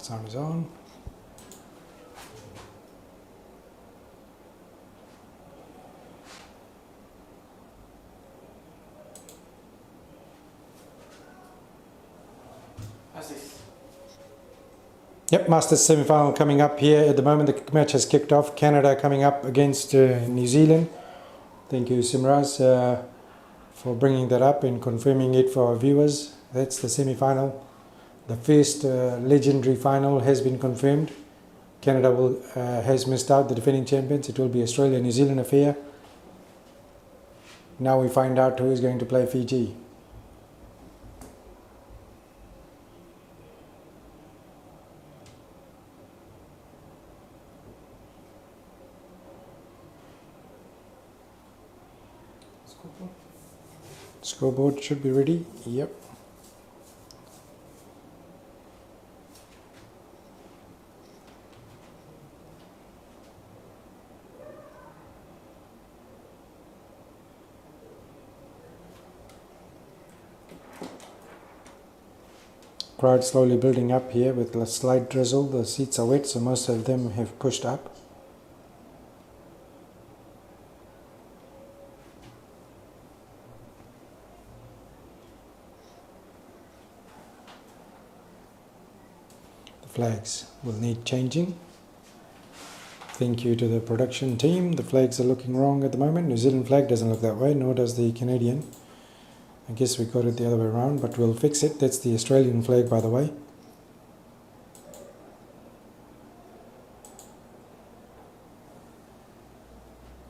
Sound is on. Yep, Masters semi-final coming up here. At the moment the match has kicked off. Canada coming up against New Zealand. Thank you Simraz for bringing that up and confirming it for our viewers. That's the semi-final. The first legendary final has been confirmed. Canada has missed out, the defending champions. It will be Australia-New Zealand affair. Now we find out who is going to play Fiji. Scoreboard should be ready. Yep. Crowd slowly building up here with a slight drizzle. The seats are wet, so most of them have pushed up. Flags will need changing. Thank you to the production team. The flags are looking wrong at the moment. New Zealand flag doesn't look that way, nor does the Canadian. I guess we got it the other way around, but we'll fix it. That's the Australian flag, by the way.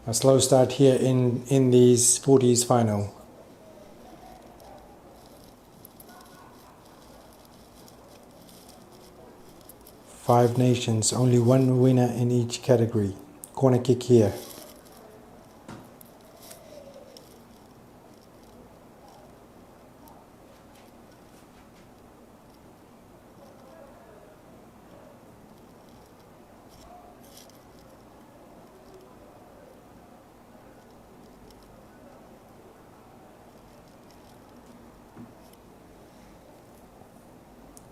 A slow start here in these 40s final. Five nations, only one winner in each category. Corner kick here.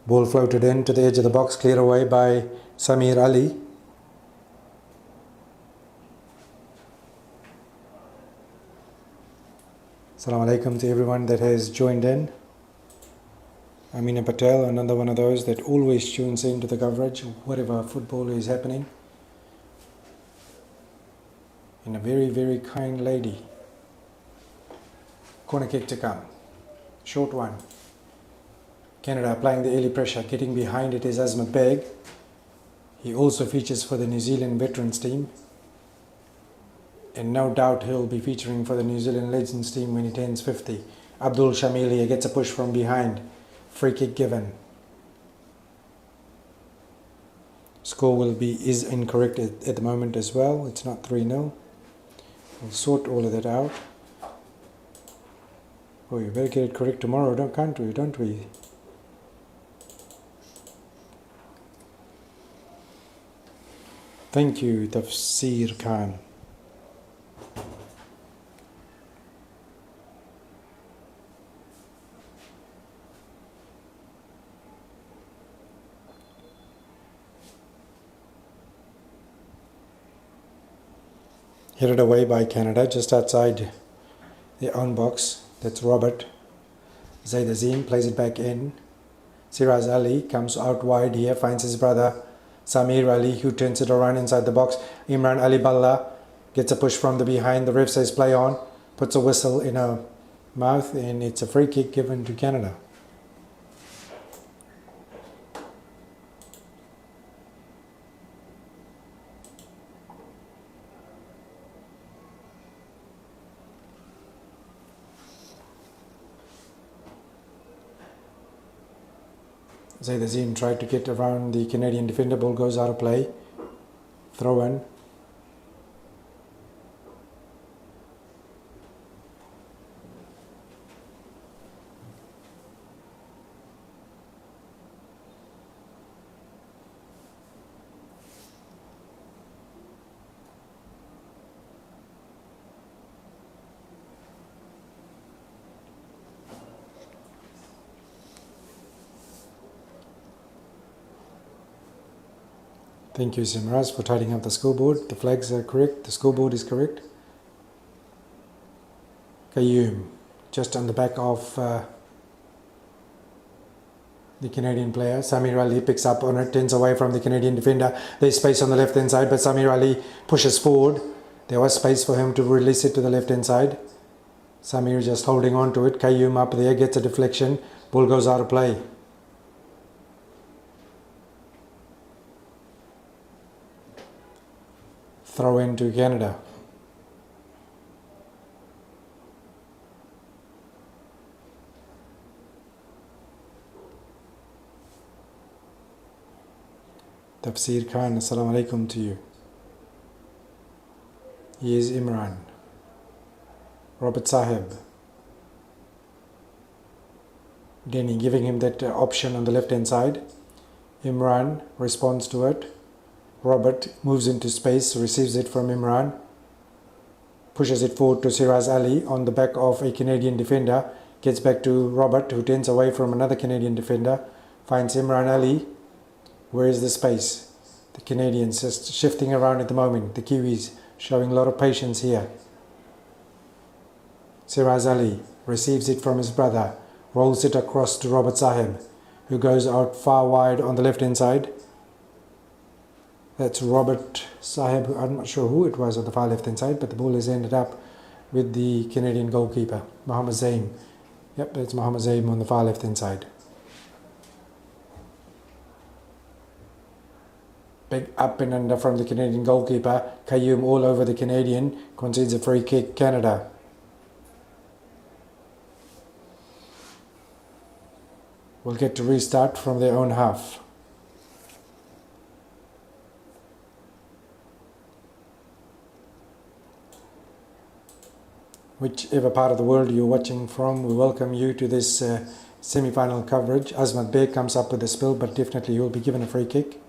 Ball floated in to the edge of the box, cleared away by Samir Ali. Assalamu alaikum to everyone that has joined in. Amina Patel, another one of those that always tunes into the coverage, whatever football is happening. And a very, very kind lady. Corner kick to come. Short one. Canada applying the early pressure. Getting behind it is Azmat Beg. He also features for the New Zealand veterans team. And no doubt he'll be featuring for the New Zealand Legends team when he turns 50. Abdul Shamil here gets a push from behind. Free kick given. Score is incorrect at the moment as well. It's not 3-0. We'll sort all of that out. Oh, you better get it correct tomorrow, don't we? Thank you, Tafsir Khan. Headed away by Canada, just outside their own box. That's Robert. Zaid Azim plays it back in. Siraz Ali comes out wide here, finds his brother Samir Ali, who turns it around inside the box. Imran Ali Balla gets a push from the behind. The ref says play on, puts a whistle in her mouth, and it's a free kick given to Canada. Zaid Azim tried to get around the Canadian defender. Ball goes out of play. Throw in. Thank you, Simraz, for tidying up the scoreboard. The flags are correct. The scoreboard is correct. Qayyum, just on the back of the Canadian player. Samir Ali picks up on it, turns away from the Canadian defender. There's space on the left-hand side, but Samir Ali pushes forward. There was space for him to release it to the left-hand side. Samir just holding on to it. Qayyum up there, gets a deflection. Ball goes out of play. Throw in to Canada. Tafsir Khan, Assalamu alaikum to you. He is Imran. Robert Sahib. Denny giving him that option on the left hand side. Imran responds to it. Robert moves into space, receives it from Imran, pushes it forward to Siraz Ali on the back of a Canadian defender, gets back to Robert, who turns away from another Canadian defender, finds Imran Ali. Where is the space? The Canadians just shifting around at the moment. The Kiwis showing a lot of patience here. Siraz Ali receives it from his brother, rolls it across to Robert Sahib, who goes out far wide on the left hand side. That's Robert Sahib. I'm not sure who it was on the far left hand side, but the ball has ended up with the Canadian goalkeeper, Mohammad Zaim. Yep, that's Mohammad Zaim on the far left hand side. Big up and under from the Canadian goalkeeper. Qayyum all over the Canadian, concedes a free kick. Canada. Will get to restart from their own half. Whichever part of the world you're watching from, we welcome you to this semi-final coverage. Azmat Beg comes up with a spill, but definitely you'll be given a free kick.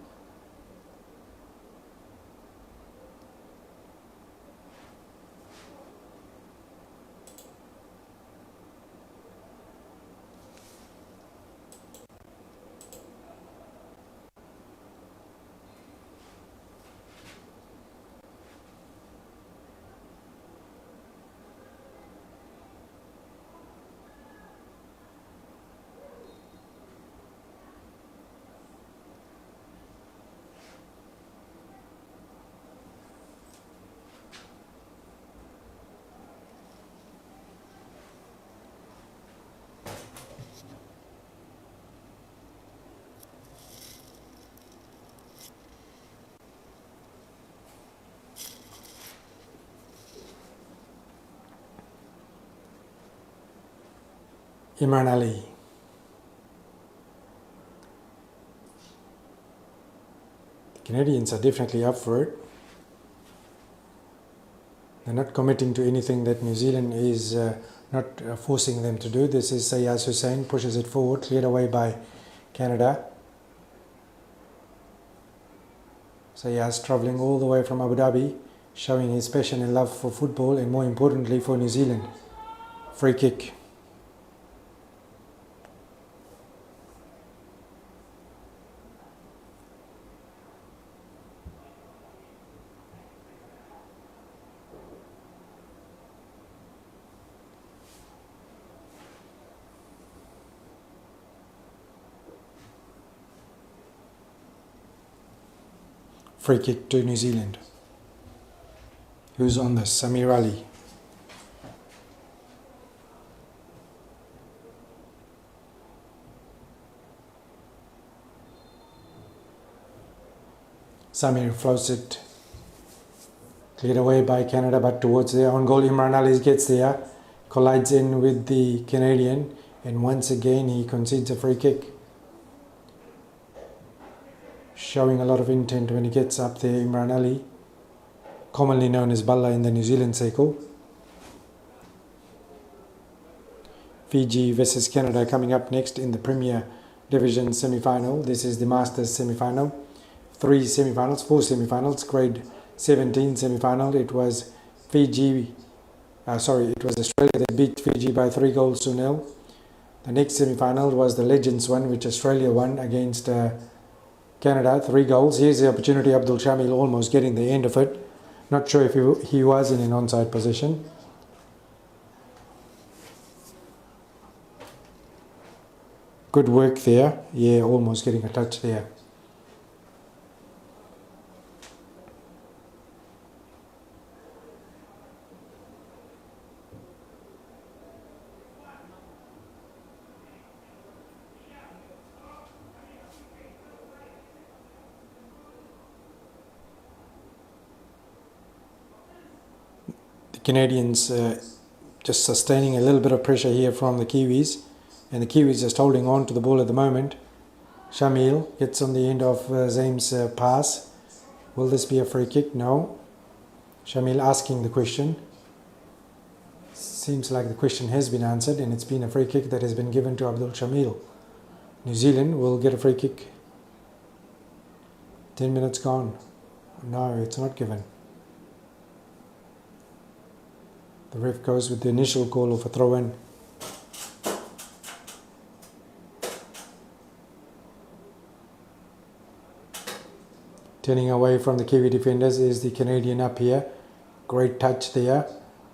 Imran Ali. The Canadians are definitely up for it. They're not committing to anything that New Zealand is not forcing them to do. This is Sayaz Hussain, pushes it forward, cleared away by Canada. Sayaz travelling all the way from Abu Dhabi, showing his passion and love for football and more importantly for New Zealand. Free kick. Free kick to New Zealand. Who's on this? Samir Ali. Samir floats it. Cleared away by Canada, but towards their own goal. Imran Ali gets there, collides in with the Canadian, and once again he concedes a free kick. Showing a lot of intent when he gets up there, Imran Ali, commonly known as Balla in the New Zealand circle. Fiji versus Canada coming up next in the Premier Division semi-final. This is the Masters semi-final. Four semi-finals. Grade 17 semi-final. It was Australia that beat Fiji by 3-0. The next semi-final was the Legends one, which Australia won against Canada, 3 goals. Here's the opportunity, Abdul Shamil almost getting the end of it. Not sure if he was in an onside position. Good work there. Yeah, almost getting a touch there. The Canadians just sustaining a little bit of pressure here from the Kiwis. And the Kiwis just holding on to the ball at the moment. Shamil gets on the end of Zaim's pass. Will this be a free kick? No. Shamil asking the question. Seems like the question has been answered and it's been a free kick that has been given to Abdul Shamil. New Zealand will get a free kick. 10 minutes gone. No, it's not given. The ref goes with the initial call of a throw-in. Turning away from the Kiwi defenders is the Canadian up here. Great touch there.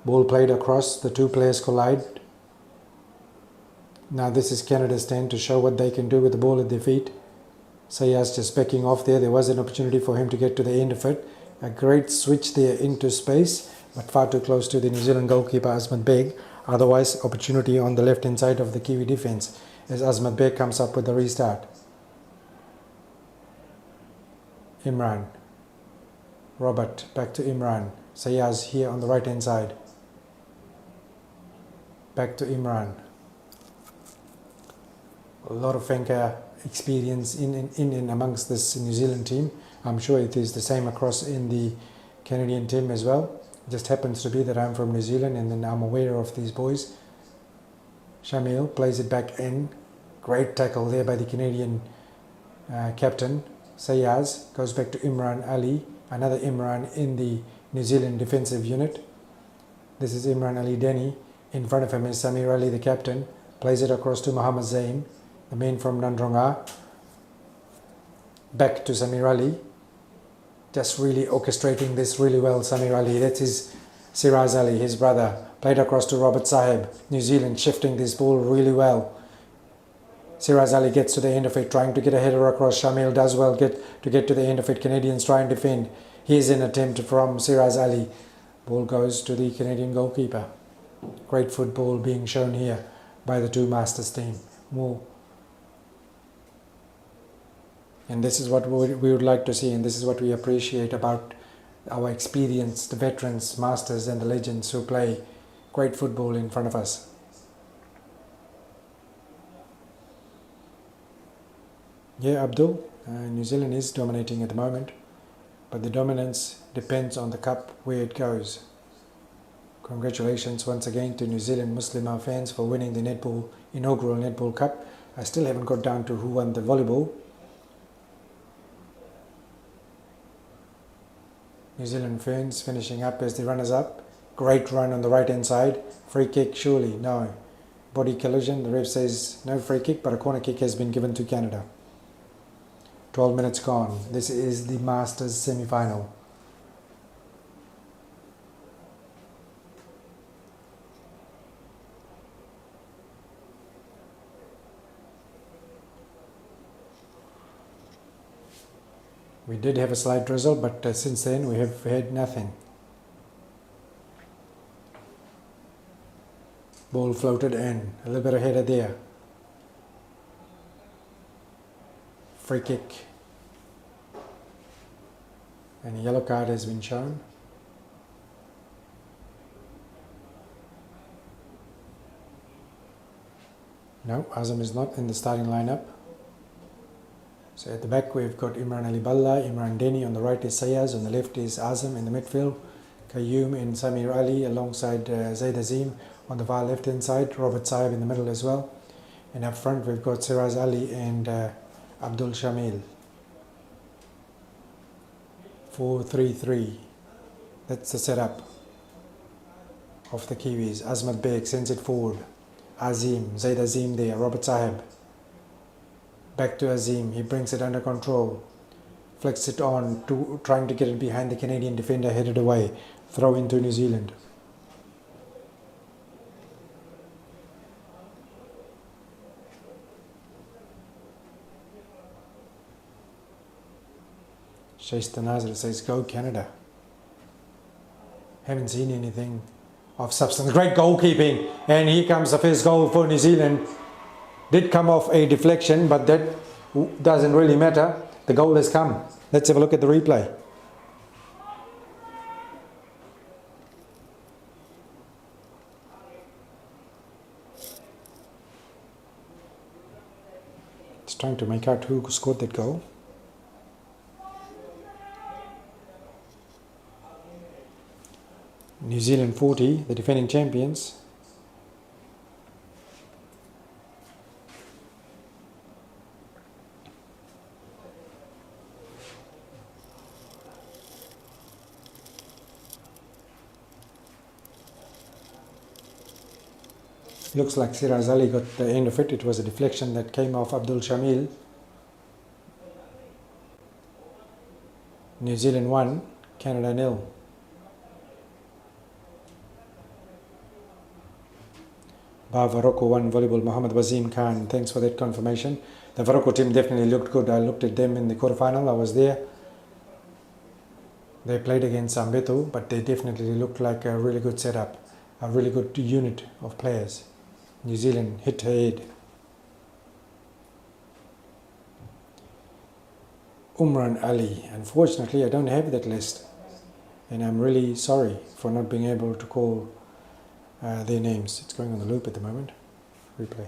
Ball played across. The two players collide. Now this is Canada's turn to show what they can do with the ball at their feet. Sayas just backing off there. There was an opportunity for him to get to the end of it. A great switch there into space, but far too close to the New Zealand goalkeeper Asmat Beg. Otherwise, opportunity on the left hand side of the Kiwi defence as Asmat Beg comes up with the restart. Imran. Robert back to Imran. Sayaz here on the right hand side. Back to Imran. A lot of FANCA experience in and amongst this New Zealand team. I'm sure it is the same across in the Canadian team as well. It just happens to be that I'm from New Zealand and then I'm aware of these boys. Shamil plays it back in. Great tackle there by the Canadian captain. Sayaz goes back to Imran Ali, another Imran in the New Zealand defensive unit. This is Imran Ali Denny. In front of him is Samir Ali, the captain. Plays it across to Muhammad Zain, the man from Nandronga. Back to Samir Ali. Just really orchestrating this really well, Samir Ali. That's his Siraz Ali, his brother. Played across to Robert Sahib. New Zealand shifting this ball really well. Siraz Ali gets to the end of it, trying to get a header across. Shamil does well get to the end of it. Canadians try and defend. Here's an attempt from Siraz Ali. Ball goes to the Canadian goalkeeper. Great football being shown here by the two Masters team. More. And this is what we would like to see, and this is what we appreciate about our experienced veterans, Masters and the legends who play great football in front of us. Yeah, Abdul, New Zealand is dominating at the moment, but the dominance depends on the cup where it goes. Congratulations once again to New Zealand Muslimah fans for winning the inaugural Netball Cup. I still haven't got down to who won the volleyball. New Zealand fans finishing up as the runners-up. Great run on the right-hand side. Free kick, surely. No. Body collision. The ref says no free kick, but a corner kick has been given to Canada. 12 minutes gone. This is the Masters semi-final. We did have a slight drizzle, but since then we have had nothing. Ball floated in. A little bit of header there. Free kick. And a yellow card has been shown. No, Azam is not in the starting lineup. So at the back we've got Imran Ali Balla, Imran Denny, on the right is Sayaz, on the left is Azam in the midfield, Qayyum and Samir Ali alongside Zaid Azim on the far left hand side, Robert Saib in the middle as well, and up front we've got Siraz Ali and Abdul Shamil. 4-3-3. That's the setup of the Kiwis. Asmat Beg sends it forward. Azim, Zaid Azim there, Robert Sahib. Back to Azim, he brings it under control. flicks it on, trying to get it behind the Canadian defender, headed away. Throw into New Zealand. Shaista Nazar says, go Canada. Haven't seen anything of substance. Great goalkeeping. And here comes the first goal for New Zealand. Did come off a deflection, but that doesn't really matter. The goal has come. Let's have a look at the replay. It's trying to make out who scored that goal. New Zealand 40, the defending champions. Looks like Siraz Ali got the end of it. It was a deflection that came off Abdul Shamil. New Zealand 1, Canada 0. Varoko 1, volleyball, Mohammed Wazim Khan. Thanks for that confirmation. The Varoko team definitely looked good. I looked at them in the quarterfinal. I was there. They played against Zambeto, but they definitely looked like a really good setup, a really good unit of players. New Zealand hit ahead. Umran Ali. Unfortunately, I don't have that list, and I'm really sorry for not being able to call their names. It's going on the loop at the moment. Replay.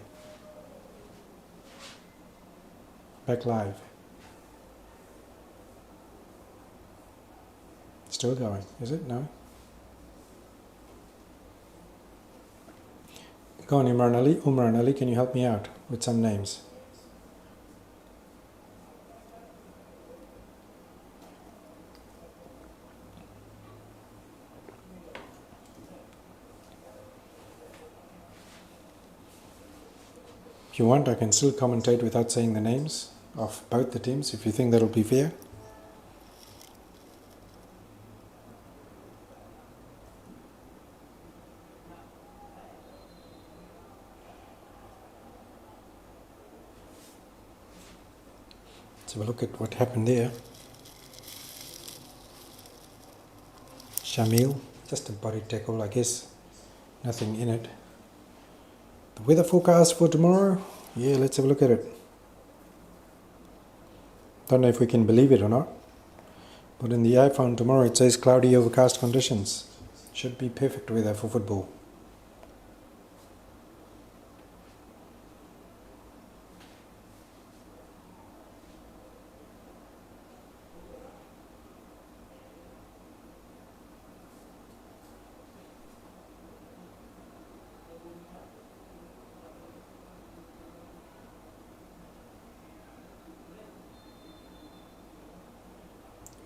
Back live. Still going, is it? No? Go on, Umran Ali, can you help me out with some names? If you want, I can still commentate without saying the names of both the teams, if you think that'll be fair. Let's have a look at what happened there. Shamil, just a body tackle, I guess. Nothing in it. The weather forecast for tomorrow? Yeah, let's have a look at it. Don't know if we can believe it or not. But in the iPhone tomorrow it says cloudy, overcast conditions. Should be perfect weather for football.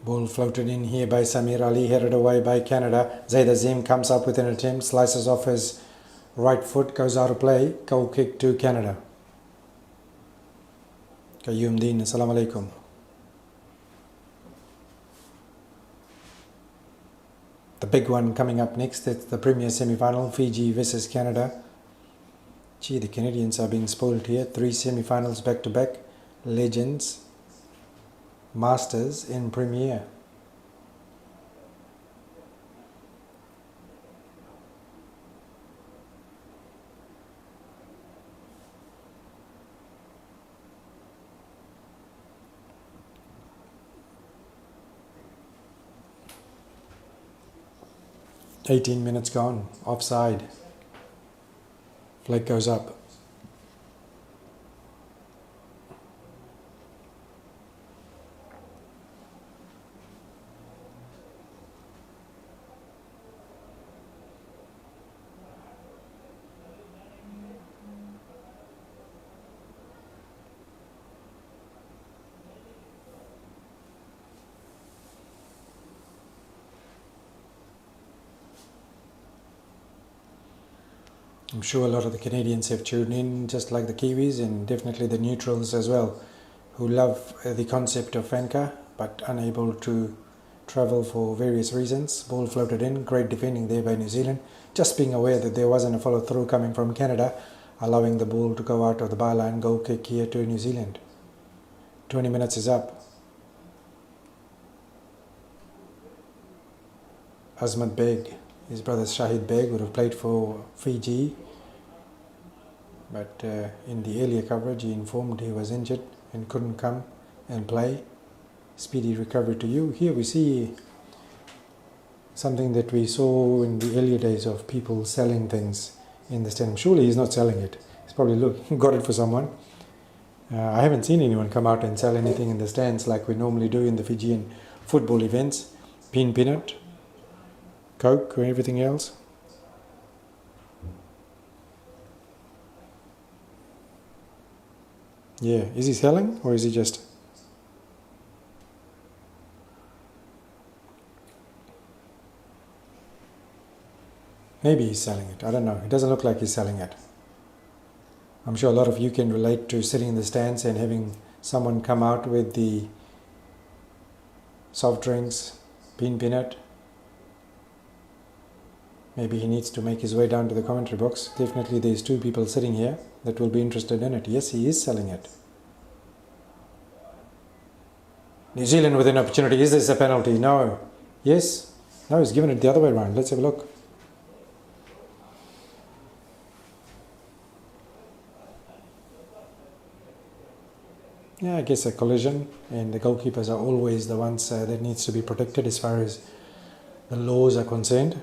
Ball floated in here by Samir Ali, headed away by Canada. Zaid Azim comes up with an attempt, slices off his right foot, goes out of play. Goal kick to Canada. Qayyum Deen, Assalamu alaikum. The big one coming up next, it's the Premier semi-final, Fiji versus Canada. Gee, the Canadians are being spoiled here. 3 semi-finals back to back. Legends. Masters in Premier. "18 minutes gone, offside." Flag goes up. I'm sure a lot of the Canadians have tuned in, just like the Kiwis, and definitely the neutrals as well, who love the concept of FANCA, but unable to travel for various reasons. Ball floated in, great defending there by New Zealand, just being aware that there wasn't a follow through coming from Canada, allowing the ball to go out of the byline. Goal kick here to New Zealand. 20 minutes is up. Azmat Beg, his brother Shahid Beg, would have played for Fiji, but in the earlier coverage he informed he was injured and couldn't come and play. Speedy recovery to you. Here we see something that we saw in the earlier days of people selling things in the stadium. Surely he's not selling it. He's probably got it for someone. I haven't seen anyone come out and sell anything in the stands like we normally do in the Fijian football events. Peanut, Coke or everything else. Yeah, is he selling or is he just... Maybe he's selling it. I don't know. It doesn't look like he's selling it. I'm sure a lot of you can relate to sitting in the stands and having someone come out with the soft drinks, peanut. Maybe he needs to make his way down to the commentary box. Definitely there's two people sitting here that will be interested in it. Yes, he is selling it. New Zealand with an opportunity. Is this a penalty? No. Yes? No, he's given it the other way around. Let's have a look. Yeah, I guess a collision, and the goalkeepers are always the ones that needs to be protected as far as the laws are concerned.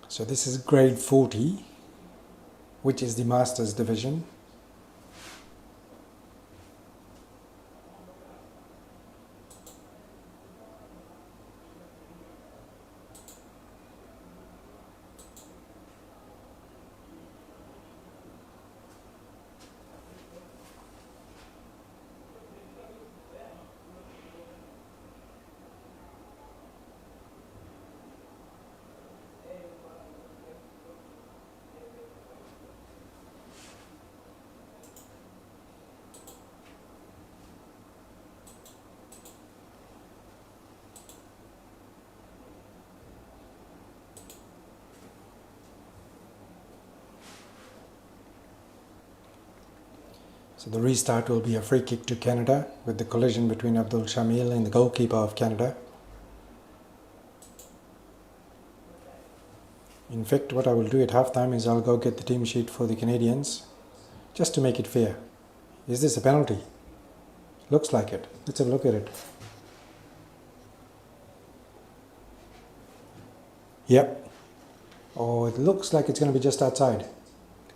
So this is grade 40, which is the Masters division. So the restart will be a free kick to Canada with the collision between Abdul Shamil and the goalkeeper of Canada. In fact, what I will do at halftime is I'll go get the team sheet for the Canadians just to make it fair. Is this a penalty? Looks like it. Let's have a look at it. Yep. Oh, it looks like it's going to be just outside.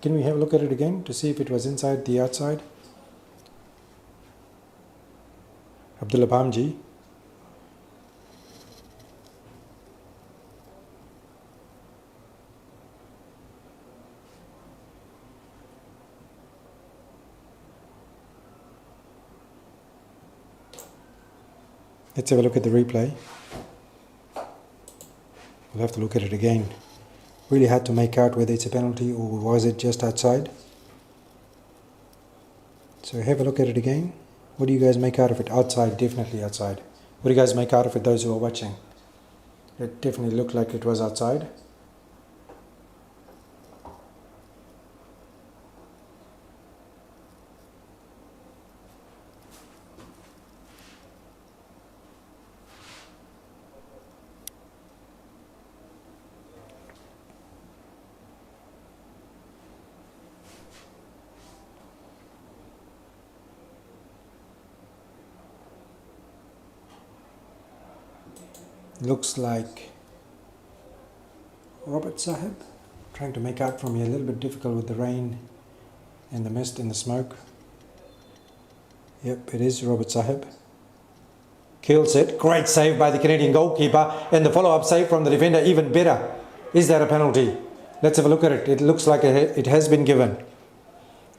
Can we have a look at it again to see if it was inside the outside? Abdullah Bamji. Let's have a look at the replay. We'll have to look at it again. Really hard to make out whether it's a penalty or was it just outside. So have a look at it again. What do you guys make out of it? Outside, definitely outside. What do you guys make out of it, those who are watching? It definitely looked like it was outside. Looks like Robert Sahib. Trying to make out from here, a little bit difficult with the rain and the mist and the smoke. Yep, it is Robert Sahib. Kills it. Great save by the Canadian goalkeeper. And the follow-up save from the defender, even better. Is that a penalty? Let's have a look at it. It looks like it has been given.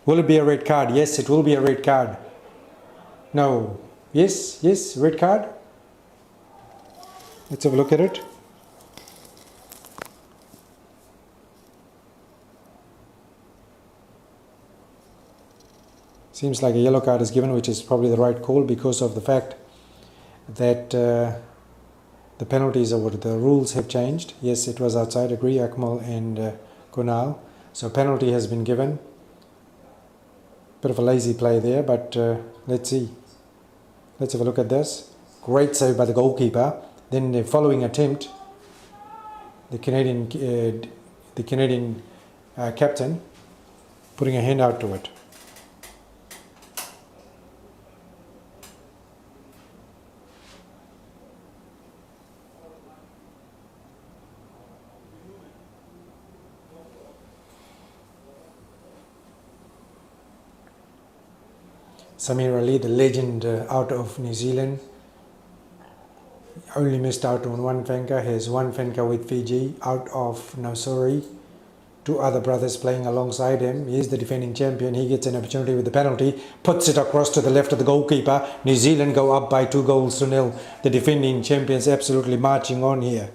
Will it be a red card? Yes, it will be a red card. No. Yes, yes, red card. Let's have a look at it. Seems like a yellow card is given, which is probably the right call because of the fact that the penalties or the rules have changed. Yes, it was outside. Agree, Akmal and Kunal. So penalty has been given. Bit of a lazy play there, but let's see. Let's have a look at this. Great save by the goalkeeper. Then the following attempt, the Canadian captain putting a hand out to it. Samir Ali, the legend out of New Zealand, only missed out on one FANCA. Has one FANCA with Fiji out of Nausori. Two other brothers playing alongside him. He's the defending champion. He gets an opportunity with the penalty, puts it across to the left of the goalkeeper. New Zealand go up by 2-0. The defending champions absolutely marching on here.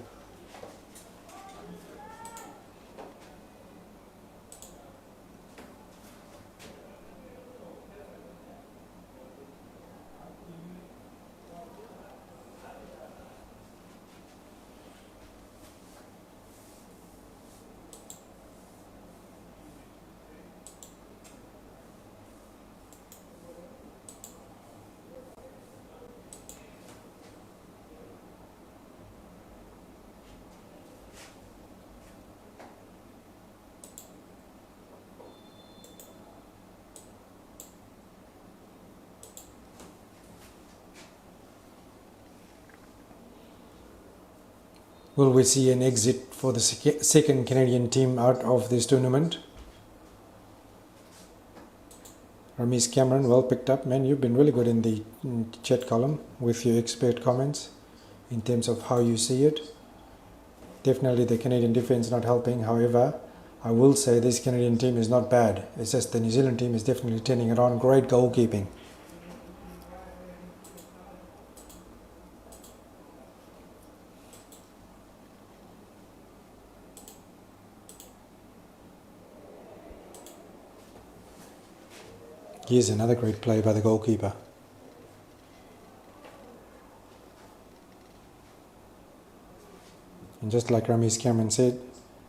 Will we see an exit for the second Canadian team out of this tournament? Ramesh Cameron, well picked up, man. You've been really good in the chat column with your expert comments in terms of how you see it. Definitely the Canadian defense not helping. However, I will say this Canadian team is not bad. It's just the New Zealand team is definitely turning it on. Great goalkeeping. Here's another great play by the goalkeeper. And just like Ramesh Cameron said,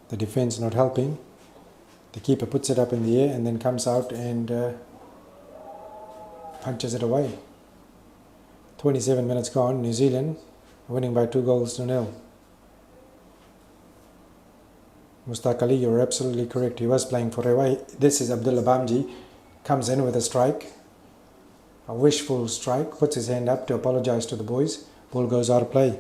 the defense not helping. The keeper puts it up in the air and then comes out and punches it away. 27 minutes gone. New Zealand winning by 2-0. Mustaq Ali, you're absolutely correct. He was playing for Rewa. This is Abdullah Bamji. Comes in with a strike, a wishful strike, puts his hand up to apologize to the boys. Ball goes out of play.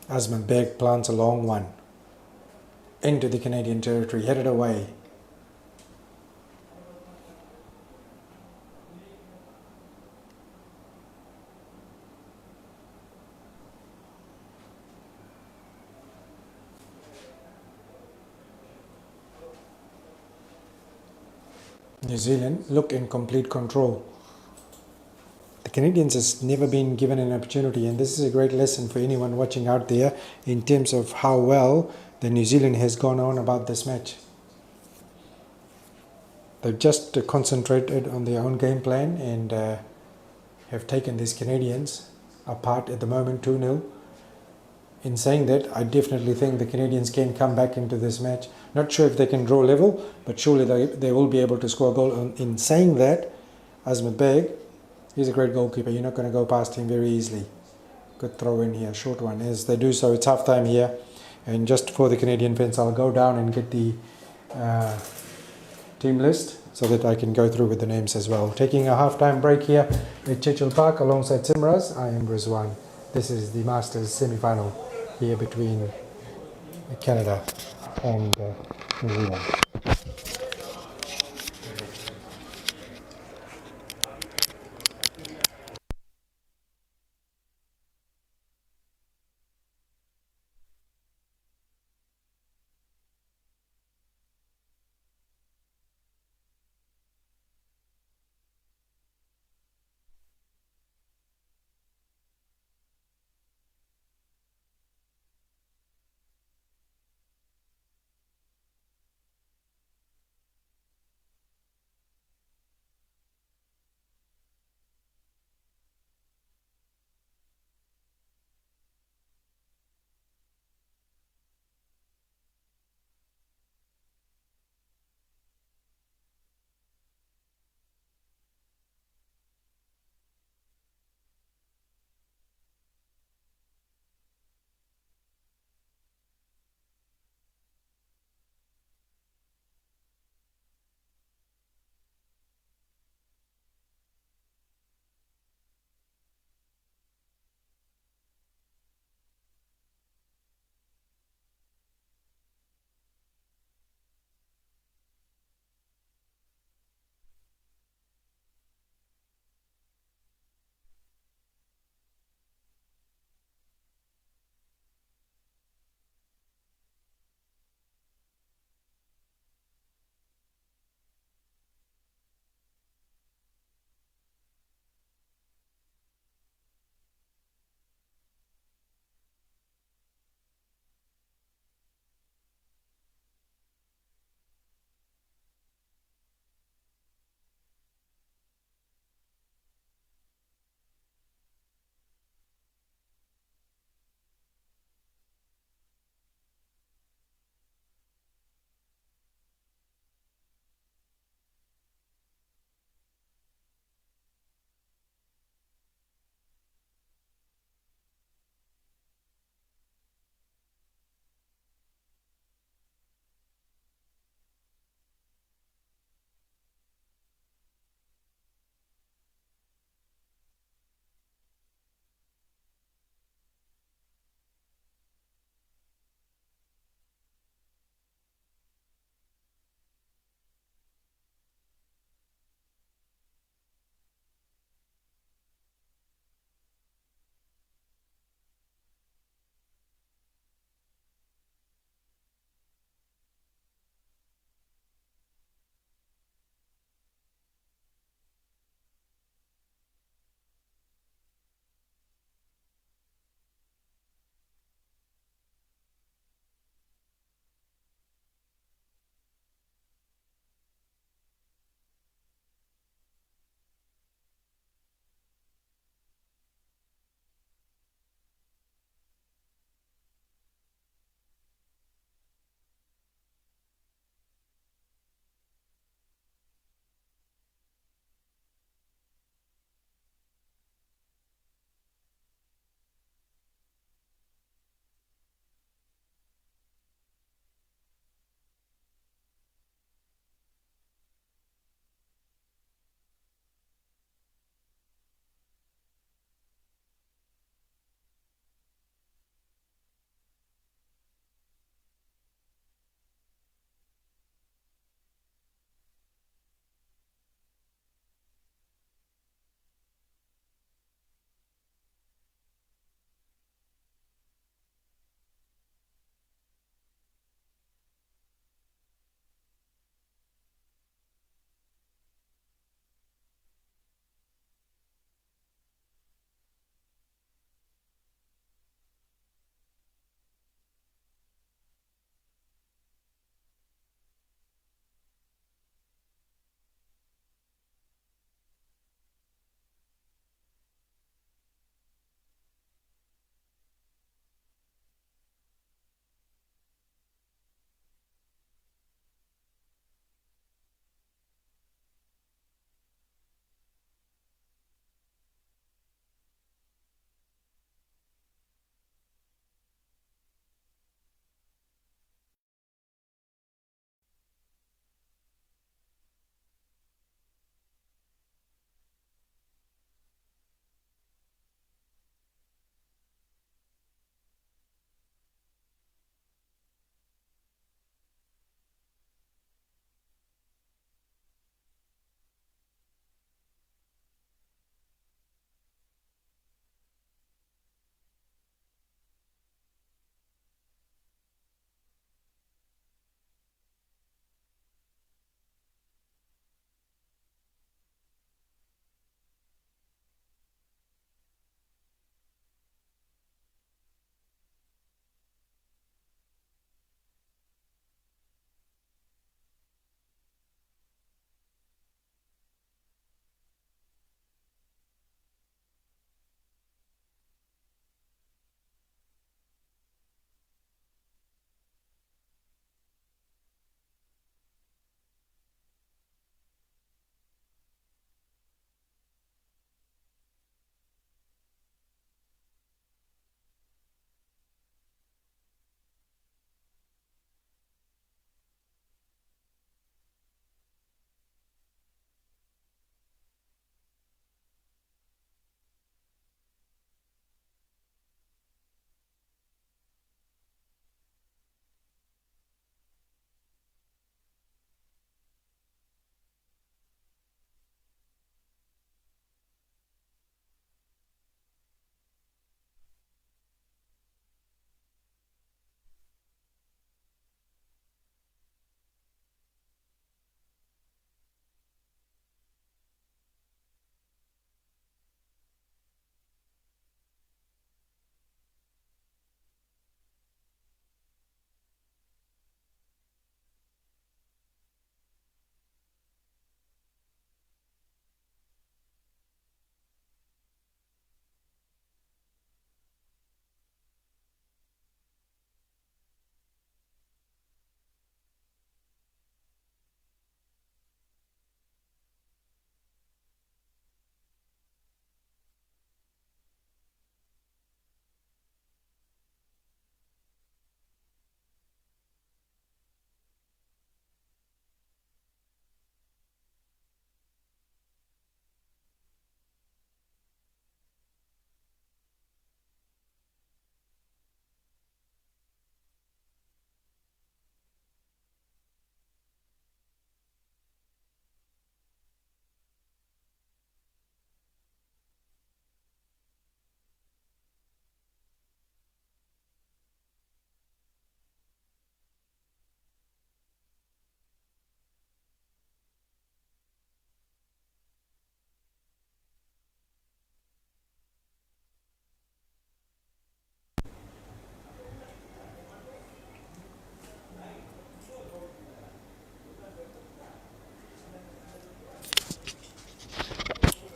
Asman Beg plants a long one into the Canadian territory, headed away. New Zealand look in complete control. The Canadians has never been given an opportunity, and this is a great lesson for anyone watching out there in terms of how well the New Zealand has gone on about this match. They've just concentrated on their own game plan and have taken these Canadians apart at the moment 2-0. In saying that, I definitely think the Canadians can come back into this match. Not sure if they can draw level, but surely they will be able to score a goal. In saying that, Asmat Beg, he's a great goalkeeper. You're not going to go past him very easily. Good throw in here, short one. As they do so, it's half time here. And just for the Canadian fans, I'll go down and get the team list so that I can go through with the names as well. Taking a half-time break here at Churchill Park alongside Simraz. I am Rizwan. This is the Masters semi-final here between Canada and New Zealand.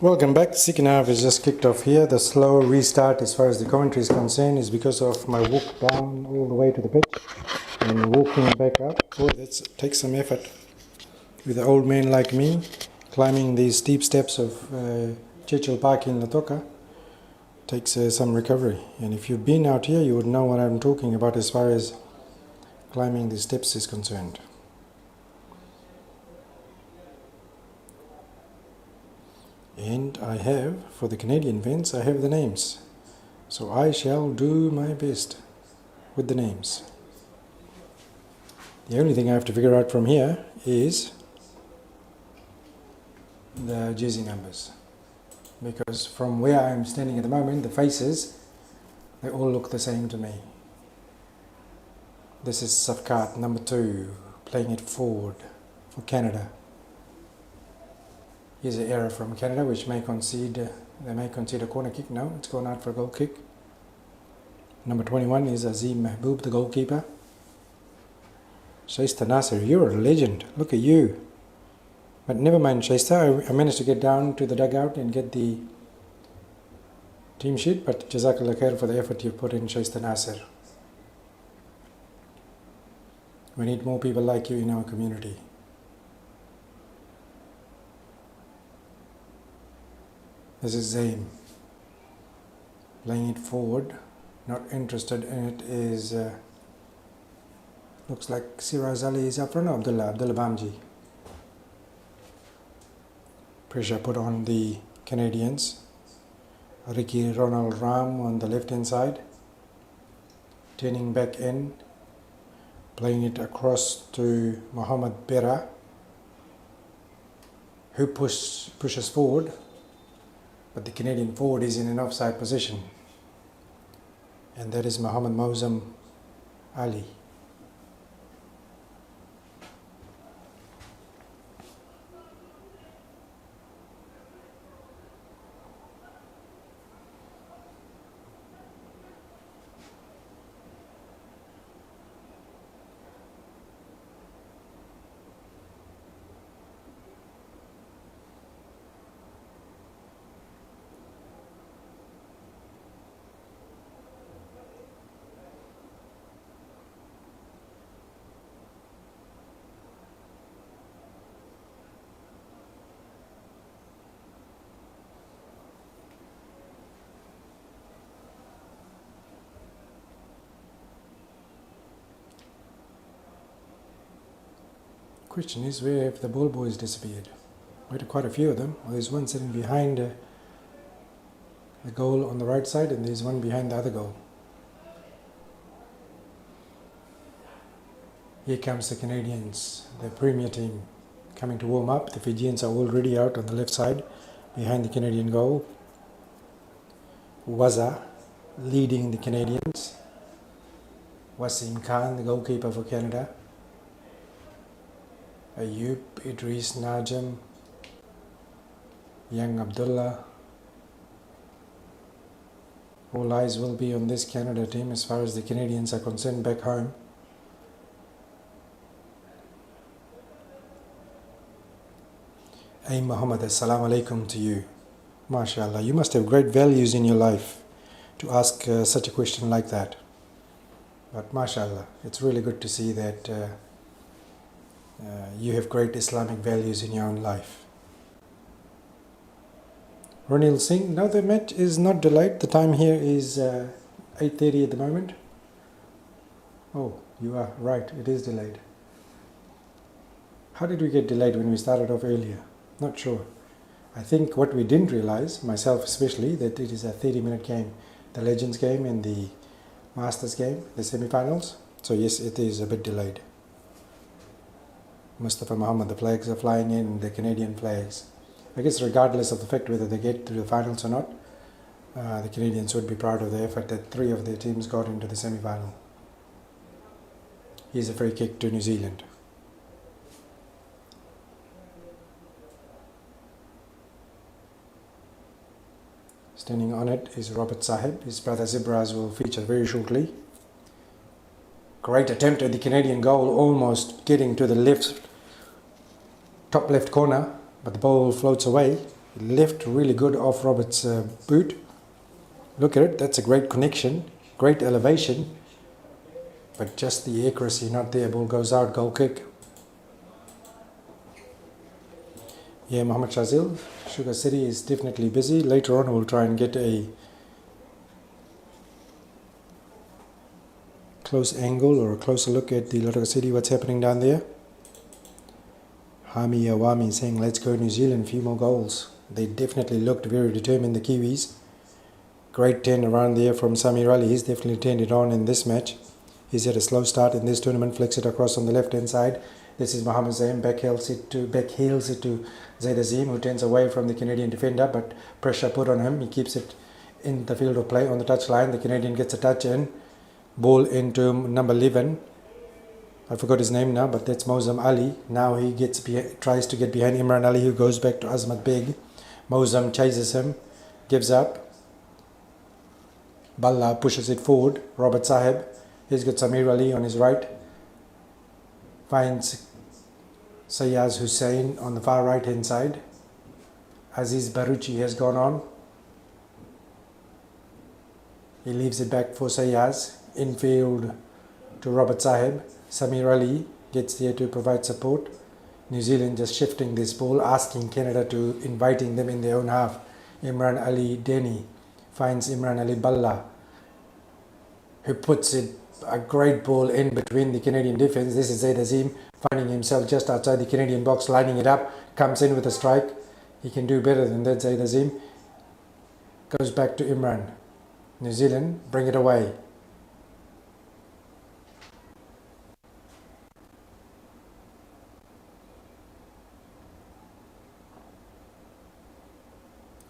Welcome back. The second half is just kicked off here. The slow restart as far as the commentary is concerned is because of my walk down all the way to the pitch and walking back up. Oh, that takes some effort with an old man like me climbing these steep steps of Churchill Park in Lautoka. Takes some recovery, and if you've been out here you would know what I'm talking about as far as climbing the steps is concerned. And I have, for the Canadian fans, I have the names. So I shall do my best with the names. The only thing I have to figure out from here is the jersey numbers. Because from where I'm standing at the moment, the faces, they all look the same to me. This is Safkat, number 2, playing it forward for Canada. Here's an error from Canada, which may concede, they may concede a corner kick. No, it's gone out for a goal kick. Number 21 is Azim Mahbub, the goalkeeper. Shaista Nasser, you're a legend. Look at you. But never mind, Shaista. I managed to get down to the dugout and get the team sheet, but Jazakallah khair for the effort you put in, Shaista Nasser. We need more people like you in our community. This is Zaim, playing it forward. Not interested in it is, looks like Siraz Ali is up front, Abdullah Bamji. Pressure put on the Canadians. Ricky Ronald Ram on the left hand side, turning back in, playing it across to Mohamed Bera, who pushes forward. But the Canadian forward is in an offside position, and that is Mohamed Mozam Ali. Question is, where have the ball boys disappeared? Where are quite a few of them? Well, there's one sitting behind the goal on the right side, and there's one behind the other goal. Here comes the Canadians, the premier team, coming to warm up. The Fijians are already out on the left side, behind the Canadian goal. Waza leading the Canadians. Wasim Khan, the goalkeeper for Canada. Ayub, Idris, Najam, Young Abdullah. All eyes will be on this Canada team as far as the Canadians are concerned back home. Hey Muhammad, assalamu alaikum to you. MashaAllah, you must have great values in your life to ask such a question like that. But MashaAllah, it's really good to see that you have great Islamic values in your own life. Ronil Singh, no, the match is not delayed. The time here is 8:30 at the moment. Oh, you are right, it is delayed. How did we get delayed when we started off earlier? Not sure. I think what we didn't realize, myself especially, that it is a 30-minute game. The Legends game and the Masters game, the semi-finals. So yes, it is a bit delayed. Mustafa Muhammad, the flags are flying in, the Canadian flags. I guess regardless of the fact whether they get to the finals or not, the Canadians would be proud of the effort that 3 of their teams got into the semi-final. Here's a free kick to New Zealand. Standing on it is Robert Sahib. His brother Zibraz will feature very shortly. Great attempt at the Canadian goal, almost getting to the top left corner, but the ball floats away. left really good off Robert's boot. Look at it, that's a great connection, great elevation, but just the accuracy not there. Ball goes out, goal kick. Yeah, Mohammad Shazil, Sugar City is definitely busy. Later on we'll try and get a close angle or a closer look at the Sugar City, what's happening down there. Hami Awami saying, let's go New Zealand, few more goals. They definitely looked very determined, the Kiwis. Great turn around there from Samir Ali. He's definitely turned it on in this match. He's had a slow start in this tournament, flicks it across on the left hand side. This is Mohamed Zaim, backheels it to Zaid Azim, who turns away from the Canadian defender, but pressure put on him. He keeps it in the field of play on the touchline. The Canadian gets a touch in. Ball into number 11. I forgot his name now, but that's Mozam Ali. Now he tries to get behind Imran Ali, who goes back to Azmat Beg. Mozam chases him, gives up. Balla pushes it forward. Robert Sahib, he's got Samir Ali on his right. Finds Sayaz Hussain on the far right hand side. Aziz Baruchi has gone on. He leaves it back for Sayaz. Infield to Robert Sahib. Samir Ali gets there to provide support. New Zealand just shifting this ball, asking Canada to, inviting them in their own half. Imran Ali Deni finds Imran Ali Balla, who puts it a great ball in between the Canadian defence. This is Zaid Azim finding himself just outside the Canadian box, lining it up, comes in with a strike. He can do better than that, Zaid Azim. Goes back to Imran. New Zealand bring it away.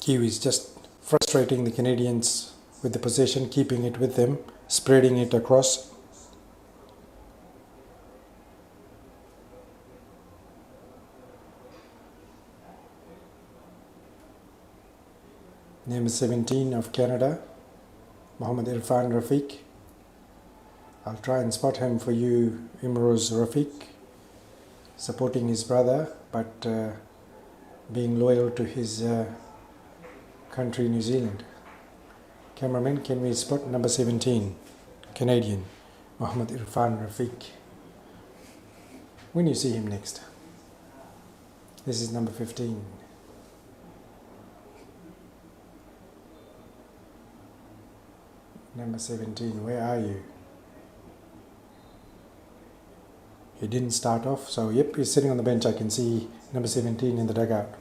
Kiwis just frustrating the Canadians with the possession, keeping it with them, spreading it across. Number 17 of Canada, Mohammad Irfan Rafiq. I'll try and spot him for you, Imroz Rafiq, supporting his brother, but being loyal to his country, New Zealand. Cameraman, can we spot number 17, Canadian, Mohammad Irfan Rafiq, when you see him next? This is number 15. Number 17, where are you? He didn't start off, so yep, he's sitting on the bench. I can see number 17 in the dugout.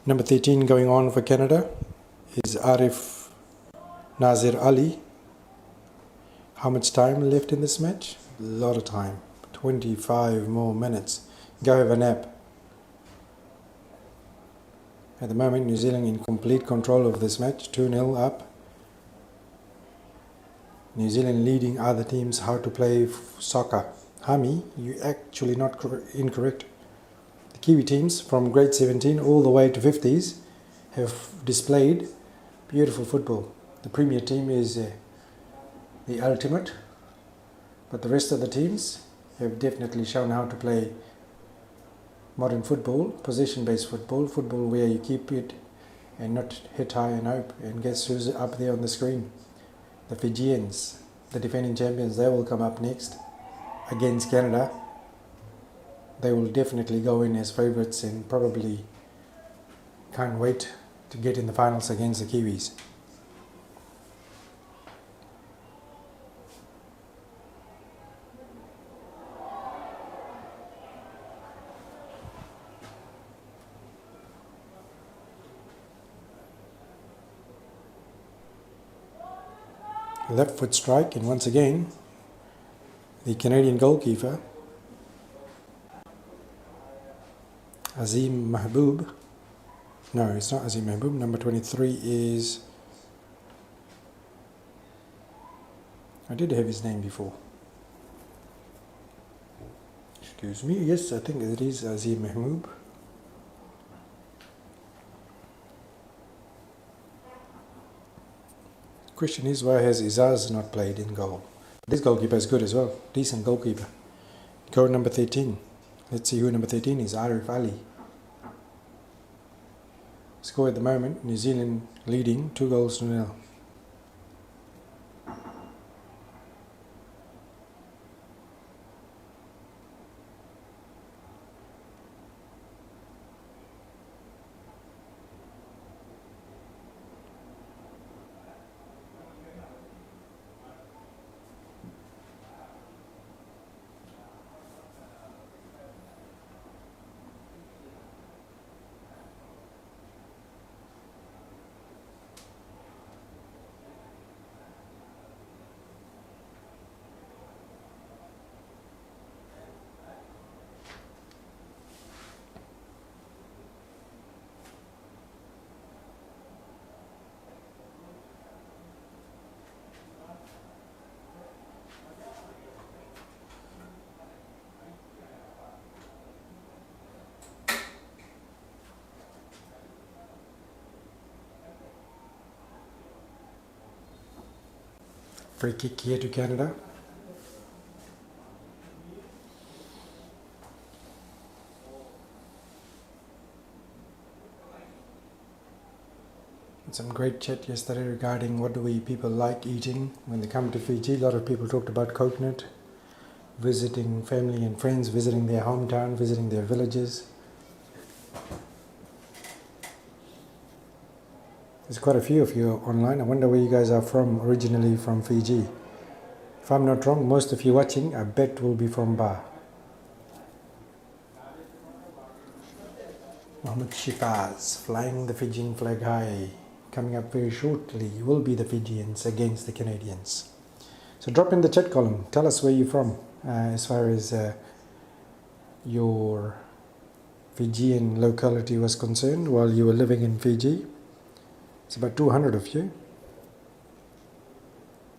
Number 13 going on for Canada is Arif Nazir Ali. How much time left in this match? A lot of time. 25 more minutes. Go have a nap. At the moment, New Zealand in complete control of this match. 2-0 up. New Zealand leading other teams how to play soccer. Hami, you're actually not incorrect. The Kiwi teams from grade 17 all the way to 50s have displayed beautiful football. The premier team is the ultimate, but the rest of the teams have definitely shown how to play modern football, possession-based football, football where you keep it and not hit high and hope. And guess who's up there on the screen? The Fijians, the defending champions. They will come up next against Canada. They will definitely go in as favourites and probably can't wait to get in the finals against the Kiwis. Left foot strike, and once again the Canadian goalkeeper Azim Mahbub, no, it's not Azim Mahbub, number 23 is, I did have his name before, excuse me, yes, I think it is Azim Mahbub. Question is, why has Izaz not played in goal? This goalkeeper is good as well, decent goalkeeper. Goal number 13, Let's see who number 13 is. Arif Ali. Score at the moment, New Zealand leading 2-0. Free kick here to Canada. Some great chat yesterday regarding what do we people like eating when they come to Fiji. A lot of people talked about coconut, visiting family and friends, visiting their hometown, visiting their villages. There's quite a few of you online. I wonder where you guys are from, originally from Fiji. If I'm not wrong, most of you watching, I bet will be from Ba. Mohammed Shifaz, flying the Fijian flag high. Coming up very shortly will be the Fijians against the Canadians. So drop in the chat column. Tell us where you're from as far as your Fijian locality was concerned while you were living in Fiji. It's about 200 of you.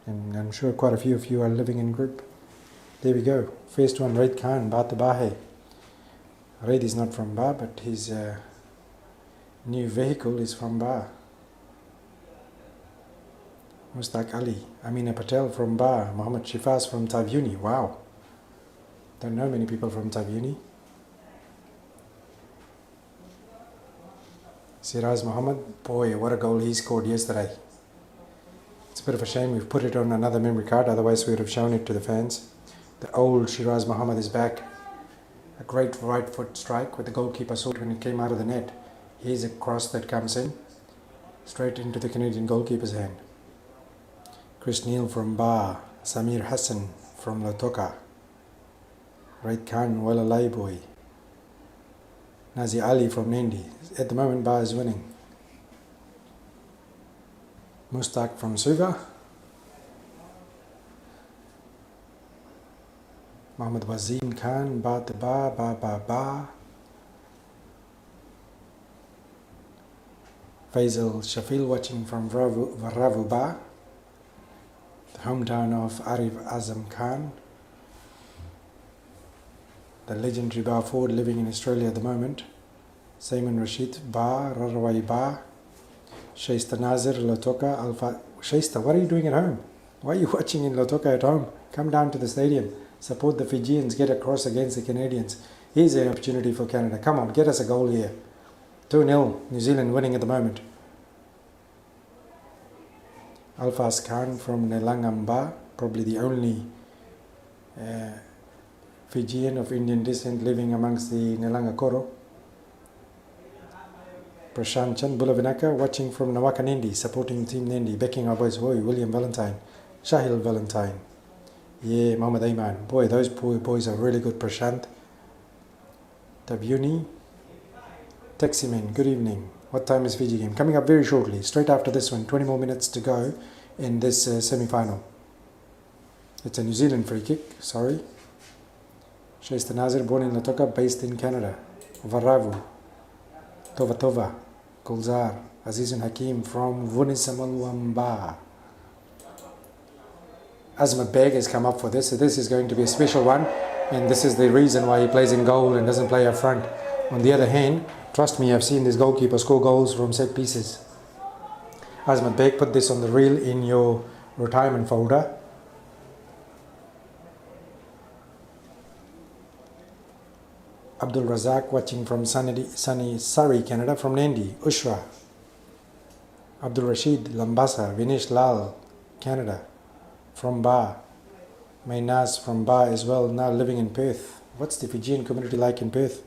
And I'm sure quite a few of you are living in group. There we go. First one, Raid Khan, Ba Tabahe. Raid is not from Ba, but his new vehicle is from Ba. Mustaq Ali, Amina Patel from Ba, Mohammed Shifaz from Tavyuni. Wow. Don't know many people from Tavyuni. Siraz Muhammad, boy, what a goal he scored yesterday. It's a bit of a shame we've put it on another memory card, otherwise we would have shown it to the fans. The old Shiraz Muhammad is back. A great right foot strike with the goalkeeper saw it when it came out of the net. Here's a cross that comes in, straight into the Canadian goalkeeper's hand. Chris Neal from Ba, Samir Hassan from Lautoka, Raid Khan, Walalai boy, Nazi Ali from Nandi. At the moment, Ba is winning. Mustaq from Suva, Mohammed Wazim Khan, Ba to Ba, Ba Ba Ba, Faisal Shafil watching from Varavu Ba, the hometown of Arif Azam Khan, the legendary Ba Ford living in Australia at the moment, Simon Rashid Ba, Rarawai Ba, Shaista Nazir, Lautoka, Alpha. Shaista, what are you doing at home? Why are you watching in Lautoka at home? Come down to the stadium, support the Fijians, get across against the Canadians. Here's an opportunity for Canada. Come on, get us a goal here. 2-0, New Zealand winning at the moment. Alfaz Khan from Nelangamba, probably the only Fijian of Indian descent living amongst the Nelanga Koro. Prashant Chand Bulavinaka watching from Nawaka Nindi, supporting Team Nindi, backing our boys. Boy, William Valentine, Shahil Valentine. Yeah, Mohammed Ayman. Boy, those boys are really good. Prashant. Tavyuni. Taximan, good evening. What time is Fiji game? Coming up very shortly, straight after this one. 20 more minutes to go in this semi-final. It's a New Zealand free kick, sorry. Shaista Nazir, born in Lautoka, based in Canada. Varavu. Tova Tova. Gulzar. Azizun Hakim from Vunisamalwamba. Azmat Beg has come up for this, so this is going to be a special one, and this is the reason why he plays in goal and doesn't play up front. On the other hand, trust me, I've seen this goalkeeper score goals from set pieces. Azmat Beg, put this on the reel in your retirement folder. Abdul Razak watching from sunny Surrey, Canada, from Nandi. Ushra. Abdul Rashid Lambasa. Vinesh Lal, Canada, from Ba. Mainaz from Ba as well, now living in Perth. What's the Fijian community like in Perth?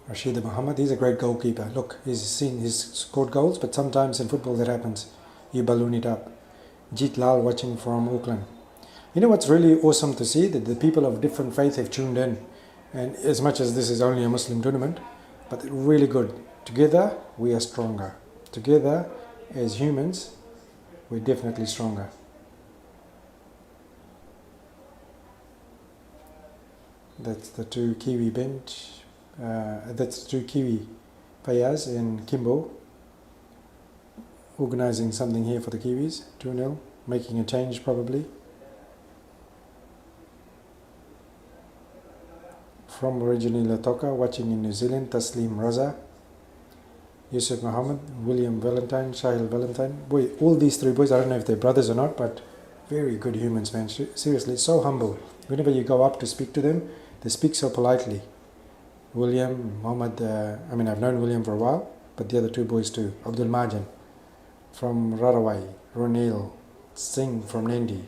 Rashid Muhammad, he's a great goalkeeper. Look, he's scored goals, but sometimes in football that happens. You balloon it up. Jeet Lal watching from Auckland. You know what's really awesome to see? That the people of different faiths have tuned in. And as much as this is only a Muslim tournament, but really good. Together, we are stronger. Together, as humans, we're definitely stronger. That's the two Kiwi bench. That's two Kiwi players in Kimbo organising something here for the Kiwis. 2-0, making a change probably. From originally Latoka, watching in New Zealand, Taslim Raza, Yusuf Muhammad, William Valentine, Shahil Valentine. Boy, all these three boys, I don't know if they're brothers or not, but very good humans, man. Seriously, so humble. Whenever you go up to speak to them, they speak so politely. William, Muhammad, I've known William for a while, but the other two boys too. Abdul Majan from Rarawai, Ronil Singh from Nandi.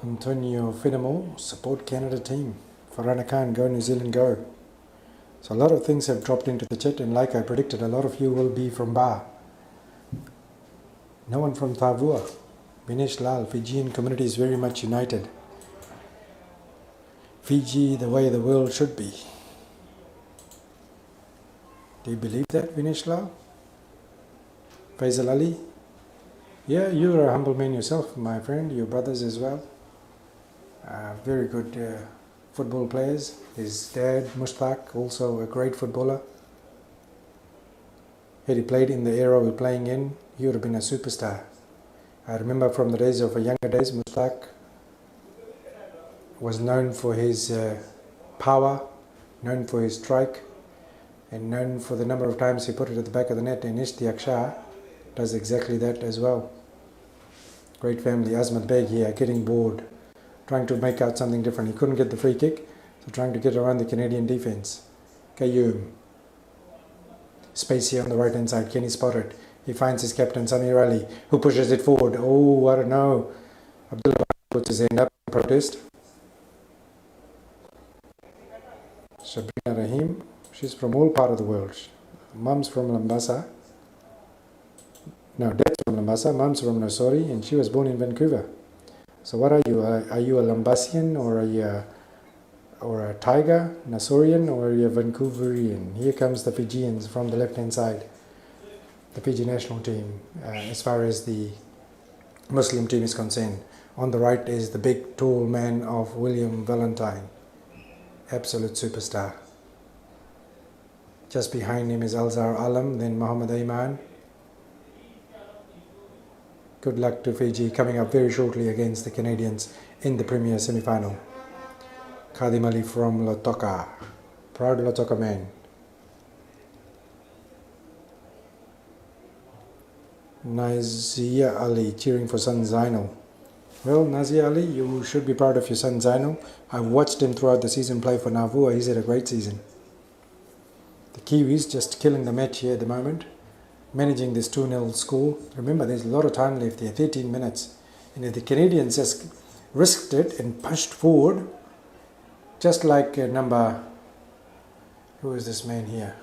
Antonio Finamo, support Canada team. Farhana Khan, go New Zealand, go. So a lot of things have dropped into the chat, and like I predicted, a lot of you will be from Ba. No one from Tavua. Vinesh Lal, Fijian community is very much united. Fiji, the way the world should be. Do you believe that, Vinesh Lal? Faisal Ali? Yeah, you're a humble man yourself, my friend, your brothers as well. Very good football players. His dad, Mushtaq, also a great footballer. Had he played in the era we're playing in, he would have been a superstar. I remember from the days of younger days, Mushtaq was known for his power, known for his strike, and known for the number of times he put it at the back of the net. And Ishtiaq Shah does exactly that as well. Great family. Azmat Beg here, getting bored, trying to make out something different. He couldn't get the free kick, so trying to get around the Canadian defense. Qayyum. Space here on the right hand side. Kenny spotted. He finds his captain, Samir Ali, who pushes it forward. Oh, I don't know. Abdullah puts his hand up in protest. Sabrina Rahim. She's from all part of the world. Mum's from Lambasa. No, dad's from Lambasa, mum's from Nosori, and she was born in Vancouver. So what are you? Are you a Lambasian, or are you a Tiger, Nasorian, or are you a Vancouverian? Here comes the Fijians from the left-hand side, the Fiji national team, as far as the Muslim team is concerned. On the right is the big, tall man of William Valentine, absolute superstar. Just behind him is Alzar Alam, then Muhammad Ayman. Good luck to Fiji, coming up very shortly against the Canadians in the Premier semi-final. Khadim Ali from Lautoka, proud Lautoka man. Nazia Ali cheering for son Zainal. Well, Nazia Ali, you should be proud of your son Zainal. I've watched him throughout the season play for Navua. He's had a great season. The Kiwis just killing the match here at the moment. managing this 2-0 score. Remember, there's a lot of time left here, 13 minutes. And if the Canadians just risked it and pushed forward, just like who is this man here?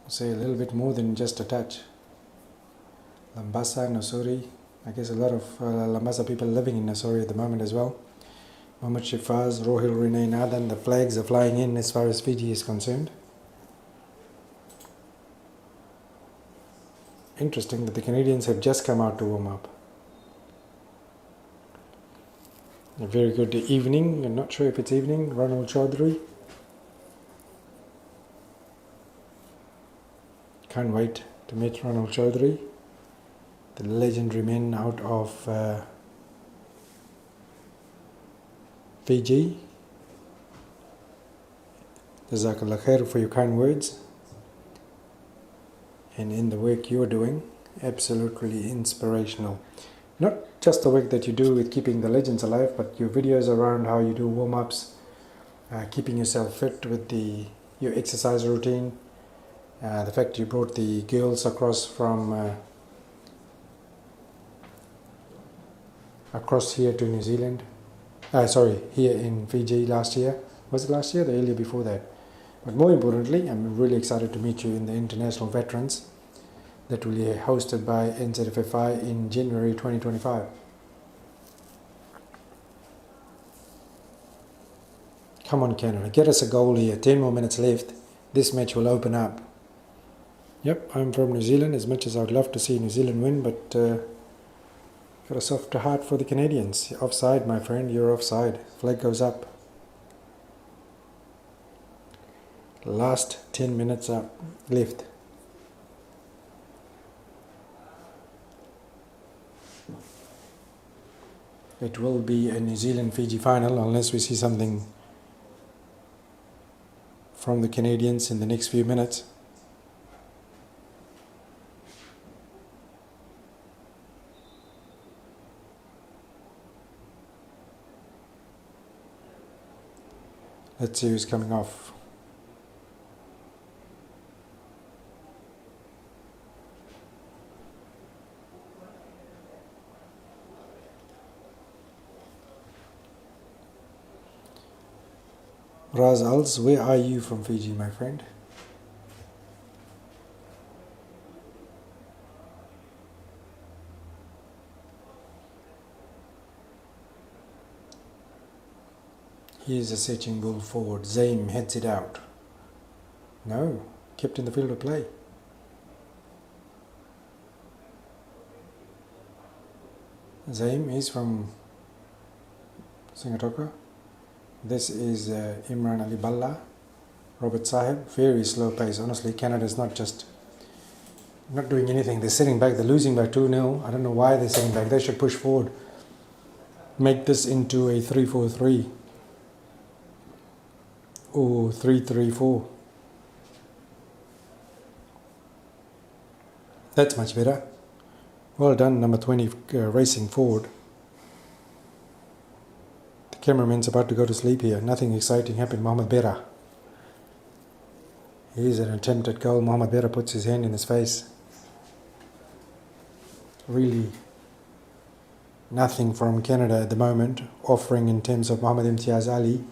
Say a little bit more than just a touch. Lambasa, Nasuri. I guess a lot of Lambasa people living in Nasuri at the moment as well. Mohammed Shifaz, Rohil Renee Nathan, the flags are flying in as far as Fiji is concerned. Interesting that the Canadians have just come out to warm up. A very good evening. I'm not sure if it's evening. Ronald Chaudhary. Can't wait to meet Ronald Chaudhary, the legendary men out of Fiji. Jazakallah khair for your kind words and in the work you're doing. Absolutely inspirational. Not just the work that you do with keeping the legends alive, but your videos around how you do warm-ups, keeping yourself fit with your exercise routine. The fact you brought the girls across from across here to New Zealand. Here in Fiji last year. Was it last year or the earlier before that? But more importantly, I'm really excited to meet you in the International Veterans that will be hosted by NZFFI in January 2025. Come on, Canada, get us a goal here. 10 more minutes left. This match will open up. Yep, I'm from New Zealand, as much as I would love to see New Zealand win, but got a softer heart for the Canadians. Offside, my friend, you're offside. Flag goes up. Last 10 minutes up left. It will be a New Zealand-Fiji final unless we see something from the Canadians in the next few minutes. Let's see who's coming off. Raz Als, where are you from Fiji, my friend? Here's a Searching Bull forward. Zaim heads it out. No, kept in the field of play. Zaim is from Singatoka. This is Imran Ali Balla, Robert Sahib. Very slow pace. Honestly, Canada's not doing anything. They're sitting back. They're losing by 2-0. I don't know why they're sitting back. They should push forward. Make this into a 3-4-3 or 3-3-4. That's much better. Well done, number 20, racing forward. The cameraman's about to go to sleep here. Nothing exciting happened. Mohamed Berra. Here's an attempt at goal. Mohamed Berra puts his hand in his face. Really nothing from Canada at the moment offering in terms of Mohamed Imtiaz Ali.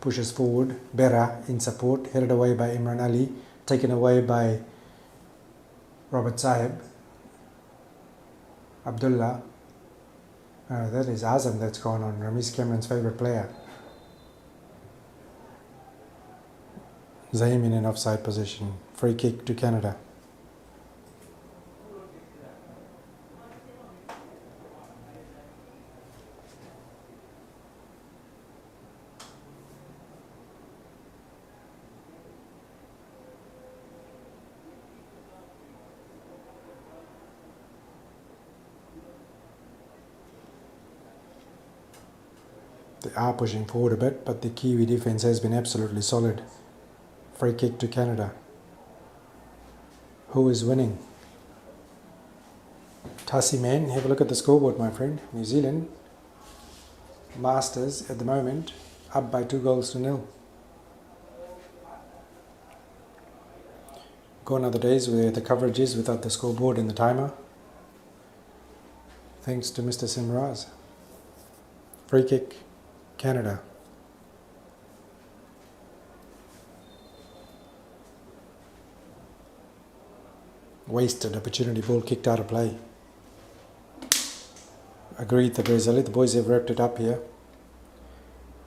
Pushes forward. Berra in support. Headed away by Imran Ali. Taken away by Robert Sahib. Abdullah. That is Azam that's gone on, Ramesh Cameron's favourite player. Zaim in an offside position. Free kick to Canada. They are pushing forward a bit, but the Kiwi defence has been absolutely solid. Free kick to Canada. Who is winning? Tassie man, have a look at the scoreboard, my friend. New Zealand Masters at the moment up by 2-0. Gone are the days where the coverage is without the scoreboard and the timer. Thanks to Mr. Simraz. Free kick, Canada. Wasted opportunity, ball kicked out of play. Agreed, the boys have wrapped it up here.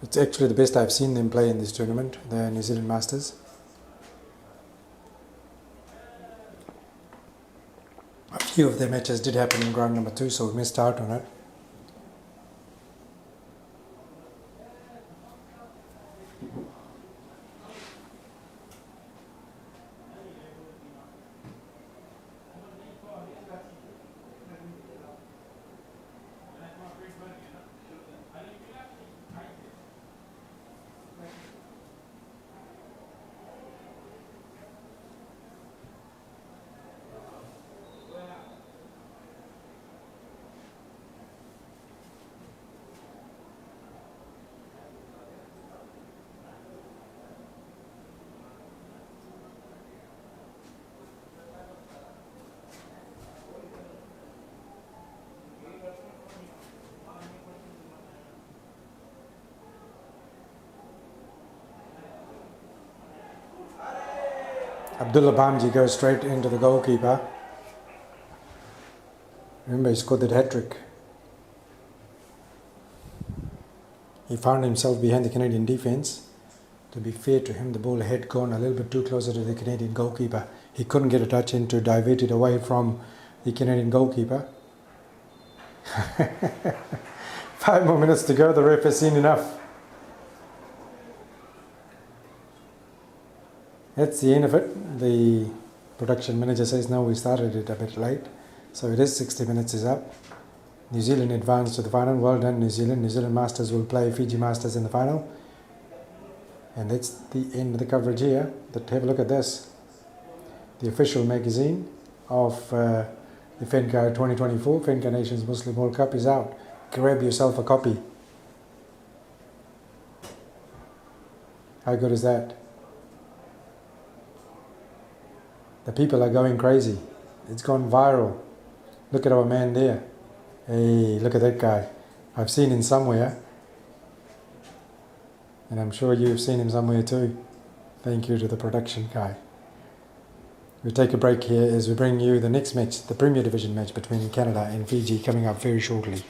It's actually the best I've seen them play in this tournament, the New Zealand Masters. A few of their matches did happen in ground number 2, so we missed out on it. Abdullah Bamji goes straight into the goalkeeper. Remember, he scored that hat-trick. He found himself behind the Canadian defence. To be fair to him, the ball had gone a little bit too closer to the Canadian goalkeeper. He couldn't get a touch in to divert it away from the Canadian goalkeeper. 5 more minutes to go, the ref has seen enough. That's the end of it. The production manager says no, we started it a bit late. So it is 60 minutes is up. New Zealand advanced to the final. Well done, New Zealand. New Zealand Masters will play Fiji Masters in the final. And that's the end of the coverage here. But have a look at this. The official magazine of the FANCA 2024, FANCA Nations Muslim World Cup is out. Grab yourself a copy. How good is that? The people are going crazy. It's gone viral. Look at our man there. Hey, look at that guy. I've seen him somewhere. And I'm sure you've seen him somewhere too. Thank you to the production guy. We take a break here as we bring you the next match, the Premier Division match between Canada and Fiji, coming up very shortly.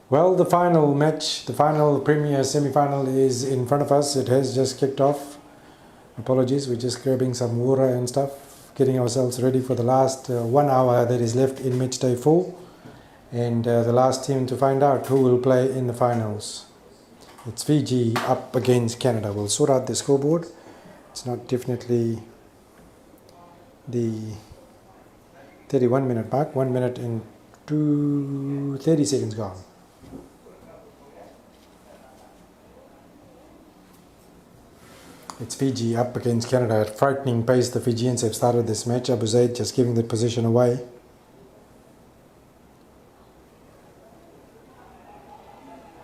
Well, the final match, the final Premier semi-final is in front of us. It has just kicked off. Apologies, we're just grabbing some water and stuff, getting ourselves ready for the last 1 hour that is left in match day 4, and the last team to find out who will play in the finals. It's Fiji up against Canada. We'll sort out the scoreboard. It's not definitely the 31-minute mark. 1 minute and 30 seconds gone. It's Fiji up against Canada. At frightening pace, the Fijians have started this match. Abu Zaid just giving the position away.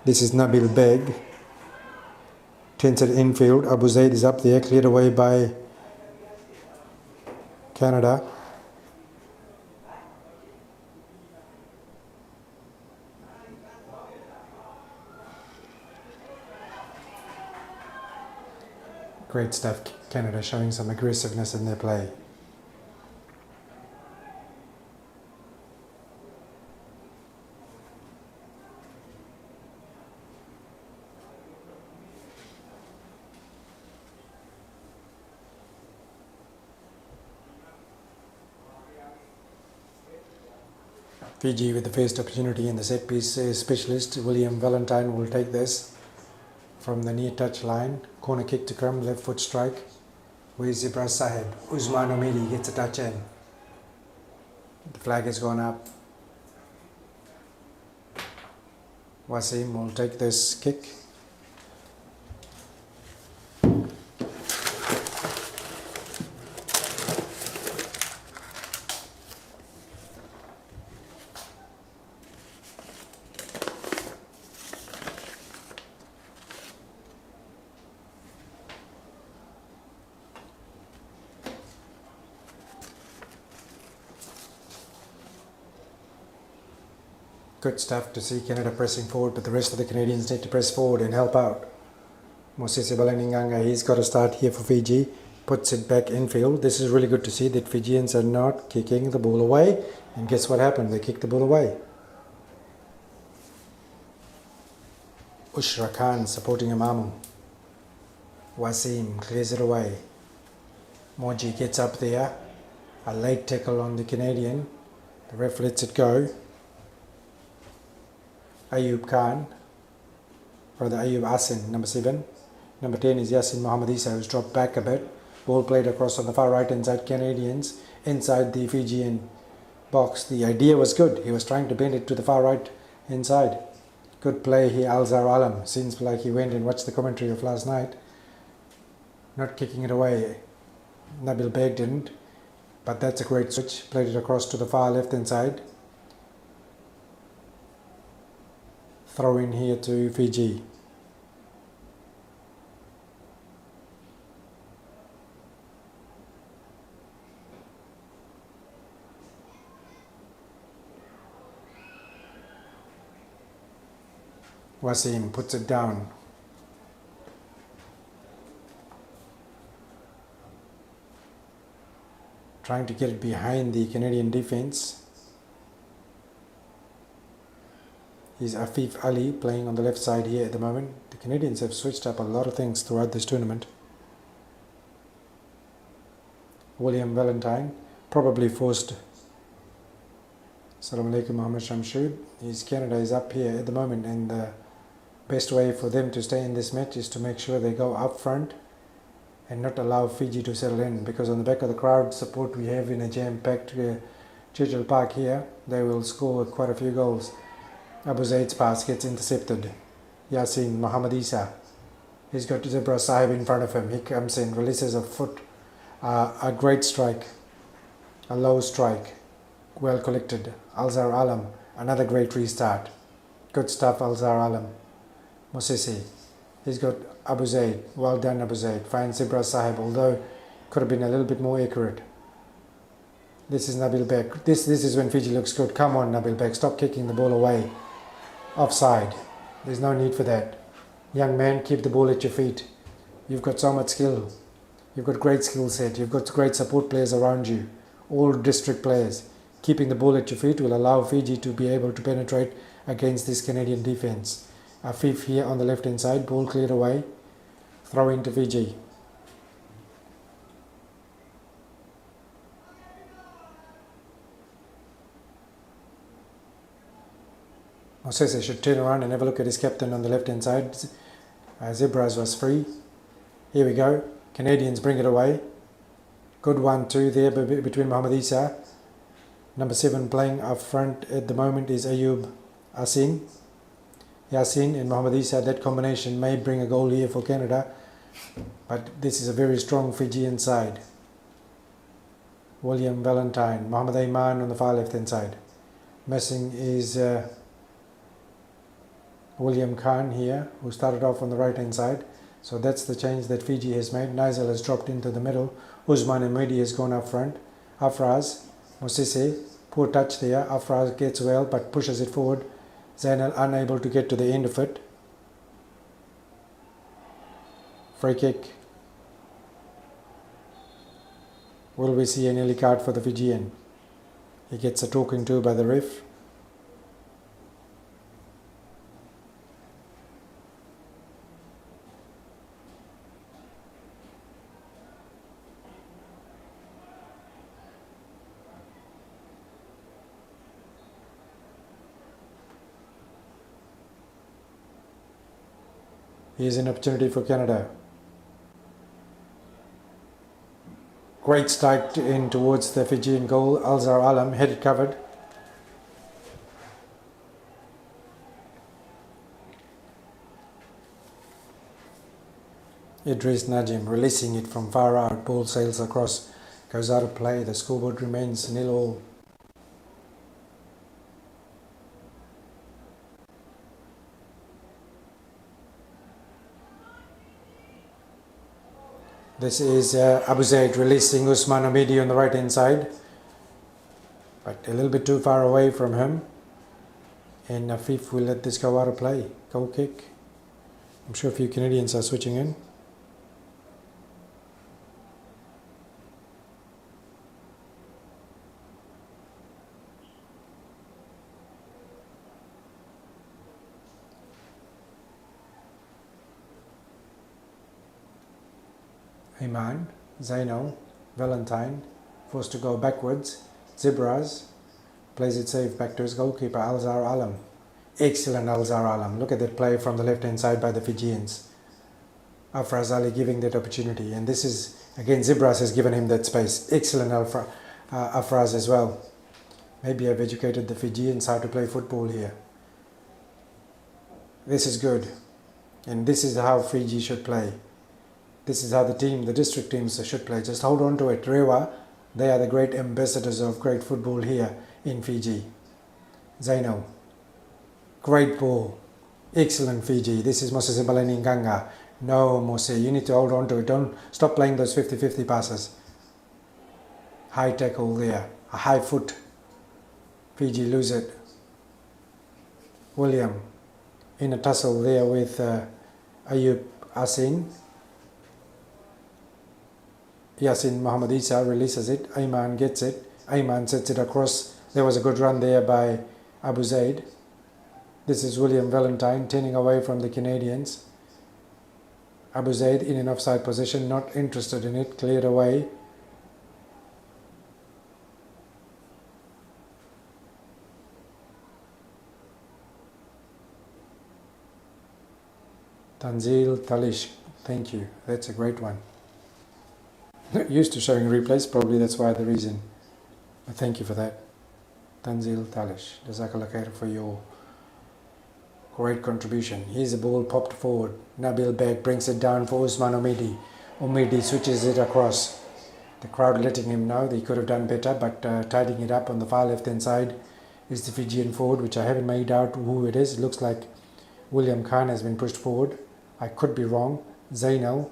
This is Nabil Beg. Tense at infield. Abu Zaid is up there, cleared away by Canada. Great stuff, Canada showing some aggressiveness in their play. Fiji with the first opportunity, and the set piece specialist William Valentine will take this from the near touch line. Corner kick to come, left foot strike. Where's Zebra Sahib? Usman Omidi gets a touch in. The flag has gone up. Wasim will take this kick. Good stuff to see Canada pressing forward, but the rest of the Canadians need to press forward and help out. Mosese Balaninganga, he's got to start here for Fiji, puts it back infield. This is really good to see that Fijians are not kicking the ball away, and guess what happened? They kicked the ball away. Ushra Khan supporting Amamu. Wasim clears it away. Moji gets up there. A late tackle on the Canadian. The ref lets it go. Ayub Khan, rather Ayub Asin, number 7. Number 10 is Yasin Mohammad Isa, who's dropped back a bit. Ball played across on the far right hand side, Canadians inside the Fijian box. The idea was good. He was trying to bend it to the far right hand side. Good play here, Alzar Alam. Seems like he went and watched the commentary of last night. Not kicking it away. Nabil Beg didn't, but that's a great switch. Played it across to the far left hand side. Throw in here to Fiji. Wasim puts it down. Trying to get it behind the Canadian defense. Is Afif Ali playing on the left side here at the moment. The Canadians have switched up a lot of things throughout this tournament. William Valentine probably forced. Assalamu alaikum Muhammad Shamshud. Canada is up here at the moment, and the best way for them to stay in this match is to make sure they go up front and not allow Fiji to settle in, because on the back of the crowd support we have in a jam-packed Churchill Park here, they will score quite a few goals. Abu Zaid's pass gets intercepted. Yasin Mohammad Isa. He's got Zebra Sahib in front of him. He comes in, releases a foot. A great strike. A low strike. Well collected. Alzar Alam. Another great restart. Good stuff, Alzar Alam. Mosese. He's got Abu Zaid. Well done, Abu Zaid. Finds Zebra Sahib, although could have been a little bit more accurate. This is Nabil Beg. This is when Fiji looks good. Come on, Nabil Beg. Stop kicking the ball away. Offside. There's no need for that. Young man, keep the ball at your feet. You've got so much skill. You've got great skill set. You've got great support players around you. All district players. Keeping the ball at your feet will allow Fiji to be able to penetrate against this Canadian defence. Afif here on the left hand side, ball cleared away, throw into Fiji. Mosese should turn around and have a look at his captain on the left hand side. Zebras was free. Here we go. Canadians bring it away. Good 1-2 there between Mohamed Isa. Number 7 playing up front at the moment is Ayub Asin. Yasin and Mohamed Isa. That combination may bring a goal here for Canada. But this is a very strong Fijian side. William Valentine. Mohamed Ayman on the far left hand side. Missing is William Khan here, who started off on the right hand side. So that's the change that Fiji has made. Nigel has dropped into the middle. Usman Mehdi has gone up front. Afraz, Mosese, poor touch there. Afraz gets well but pushes it forward. Zainal unable to get to the end of it. Free kick. Will we see an early card for the Fijian? He gets a talking to by the ref. Here's an opportunity for Canada. Great strike in towards the Fijian goal. Alzar Alam had it covered. Idris Najim releasing it from far out. Ball sails across, goes out of play. The scoreboard remains 0-0. This is Abu Zaid releasing Usman Hamidi on the right hand side, but a little bit too far away from him, and Afif will let this go out of play. Goal kick. I'm sure a few Canadians are switching in. Iman, Zaino, Valentine, forced to go backwards. Zebras plays it safe back to his goalkeeper, Alzar Alam. Excellent Alzar Alam. Look at that play from the left hand side by the Fijians. Afraz Ali giving that opportunity. And this is, again, Zebras has given him that space. Excellent Afraz as well. Maybe I've educated the Fijians how to play football here. This is good. And this is how Fiji should play. This is how the district teams should play. Just hold on to it. Rewa, they are the great ambassadors of great football here in Fiji. Zaino, great ball. Excellent Fiji. This is Moses Baleni Nganga. No, Mose, you need to hold on to it. Don't stop playing those 50-50 passes. High tackle there. A high foot. Fiji lose it. William in a tussle there with Ayub Asin. Yasin Mohamed Isa releases it. Ayman gets it. Ayman sets it across. There was a good run there by Abu Zaid. This is William Valentine turning away from the Canadians. Abu Zaid in an offside position, not interested in it, cleared away. Tanzil Talish, thank you. That's a great one. Not used to showing replays, probably that's why the reason. But thank you for that. Tanzil Talish, Jazakallah khair for your great contribution. Here's the ball popped forward. Nabil Beg brings it down for Usman Omidi. Omidi switches it across. The crowd letting him know that he could have done better, but tidying it up on the far left hand side is the Fijian forward, which I haven't made out who it is. It looks like William Khan has been pushed forward. I could be wrong. Zainal,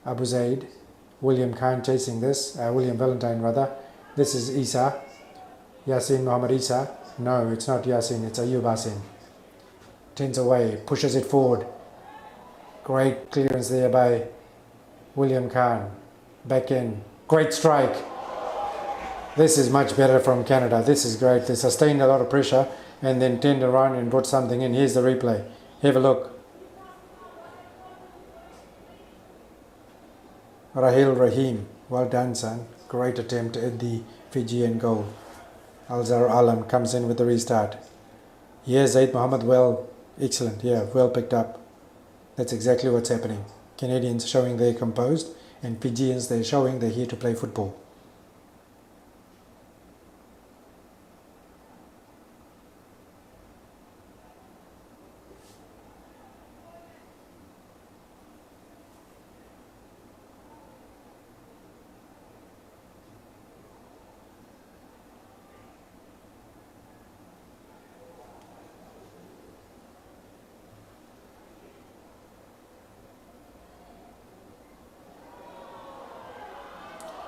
Abu Zaid, William Khan chasing this, William Valentine rather. This is Isa, Yasin Mohamed Isa. No, it's not Yasin, it's Ayub Asin. Turns away, pushes it forward. Great clearance there by William Khan. Back in. Great strike. This is much better from Canada. This is great. They sustained a lot of pressure and then turned around and brought something in. Here's the replay. Have a look. Rahil Rahim. Well done, son. Great attempt at the Fijian goal. Alzar Alam comes in with the restart. Yeah, Zaid Mohammed, well, excellent. Yeah, well picked up. That's exactly what's happening. Canadians showing they're composed, and Fijians, they're showing they're here to play football.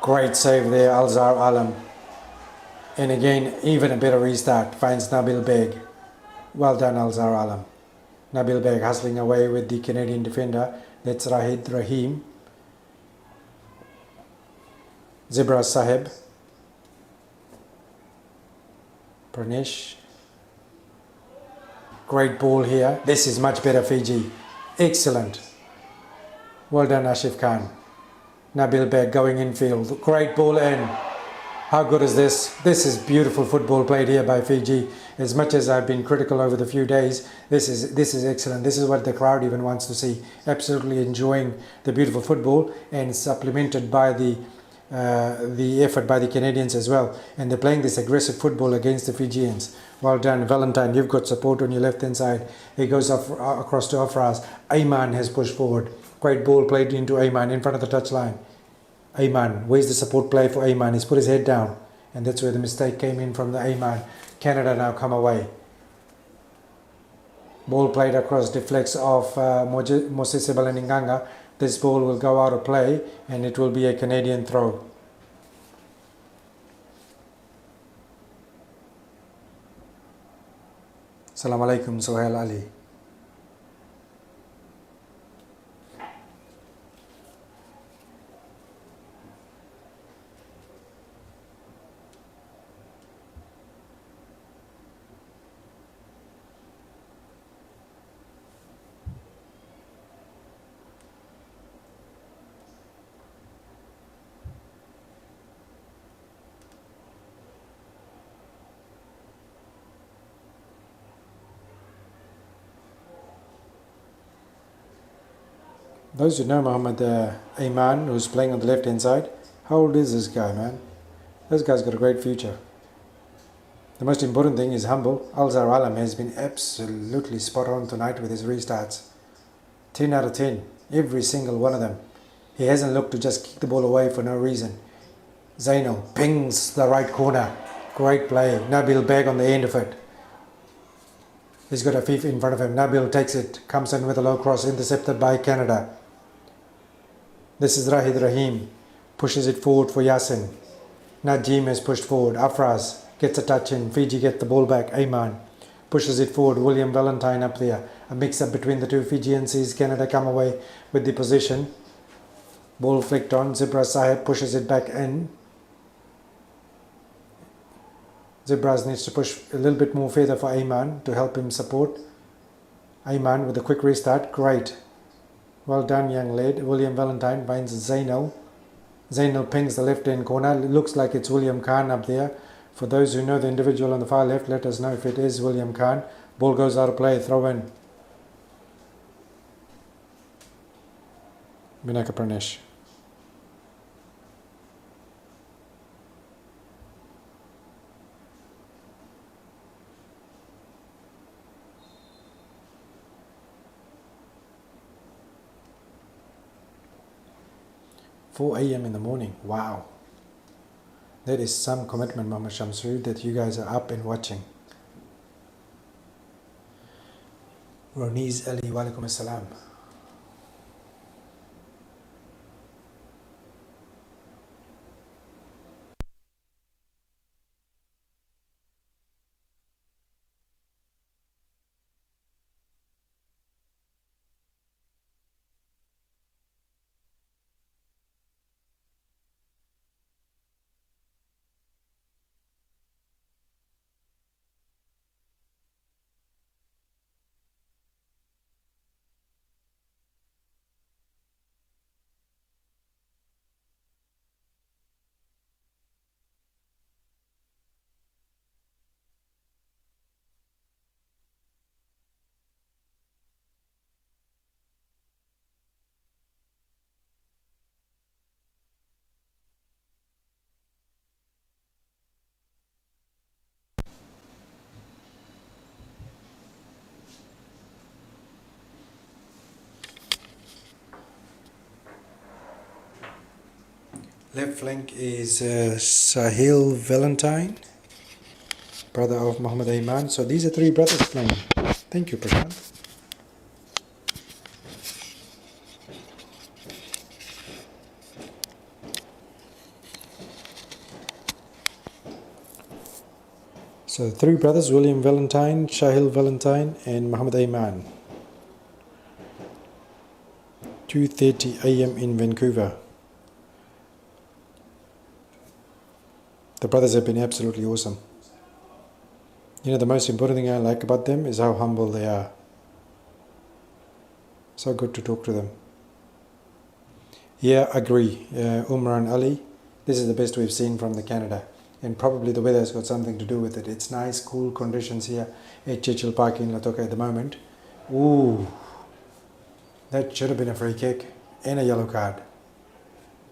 Great save there, Alzar Alam. And again, even a better restart, finds Nabil Beg. Well done, Alzar Alam. Nabil Beg hustling away with the Canadian defender. That's Rahid Rahim. Zebra Sahib. Pranesh. Great ball here. This is much better, Fiji. Excellent. Well done, Ashif Khan. Nabil Beg going infield. Great ball in. How good is this? This is beautiful football played here by Fiji. As much as I've been critical over the few days, this is excellent. This is what the crowd even wants to see. Absolutely enjoying the beautiful football, and supplemented by the effort by the Canadians as well. And they're playing this aggressive football against the Fijians. Well done, Valentine. You've got support on your left-hand side. He goes off, across to Afraz. Ayman has pushed forward. Great ball played into Ayman in front of the touchline. Ayman, where's the support play for Ayman? He's put his head down, and that's where the mistake came in from the Ayman. Canada now come away. Ball played across, deflects off Moses Sebaleninganga. This ball will go out of play, and it will be a Canadian throw. Assalamu alaikum, Sohail Ali. Those who know Muhammad Ayman, who's playing on the left hand side, how old is this guy, man? This guy's got a great future. The most important thing is humble. Alzar Alam has been absolutely spot on tonight with his restarts. 10 out of 10, every single one of them. He hasn't looked to just kick the ball away for no reason. Zainal pings the right corner. Great play. Nabil Beg on the end of it. He's got Afif in front of him. Nabil takes it, comes in with a low cross, intercepted by Canada. This is Rahid Rahim. Pushes it forward for Yasin. Najim has pushed forward. Afraz gets a touch in. Fiji get the ball back. Ayman pushes it forward. William Valentine up there. A mix-up between the two Fijians sees Canada come away with the possession. Ball flicked on. Zebra Sahib pushes it back in. Zebras needs to push a little bit more further for Ayman to help him support. Ayman with a quick restart. Great. Well done, young lad. William Valentine finds Zainal. Zainal pings the left-hand corner. It looks like it's William Khan up there. For those who know the individual on the far left, let us know if it is William Khan. Ball goes out of play. Throw in. Vinaka Pranesh. $4 a.m. in the morning. Wow. That is some commitment, Mama Shamsu, that you guys are up and watching. Roniz Ali, walaikum assalam. Left flank is Sahil Valentine, brother of Muhammad Ayman. So these are three brothers playing. Thank you, Prashant. So the three brothers, William Valentine, Sahil Valentine and Muhammad Ayman. 2:30 a.m. in Vancouver. The brothers have been absolutely awesome. You know, the most important thing I like about them is how humble they are. So good to talk to them. Yeah, agree. Umran Ali, this is the best we've seen from the Canada. And probably the weather has got something to do with it. It's nice, cool conditions here at Churchill Park in Lautoka at the moment. Ooh, that should have been a free kick and a yellow card.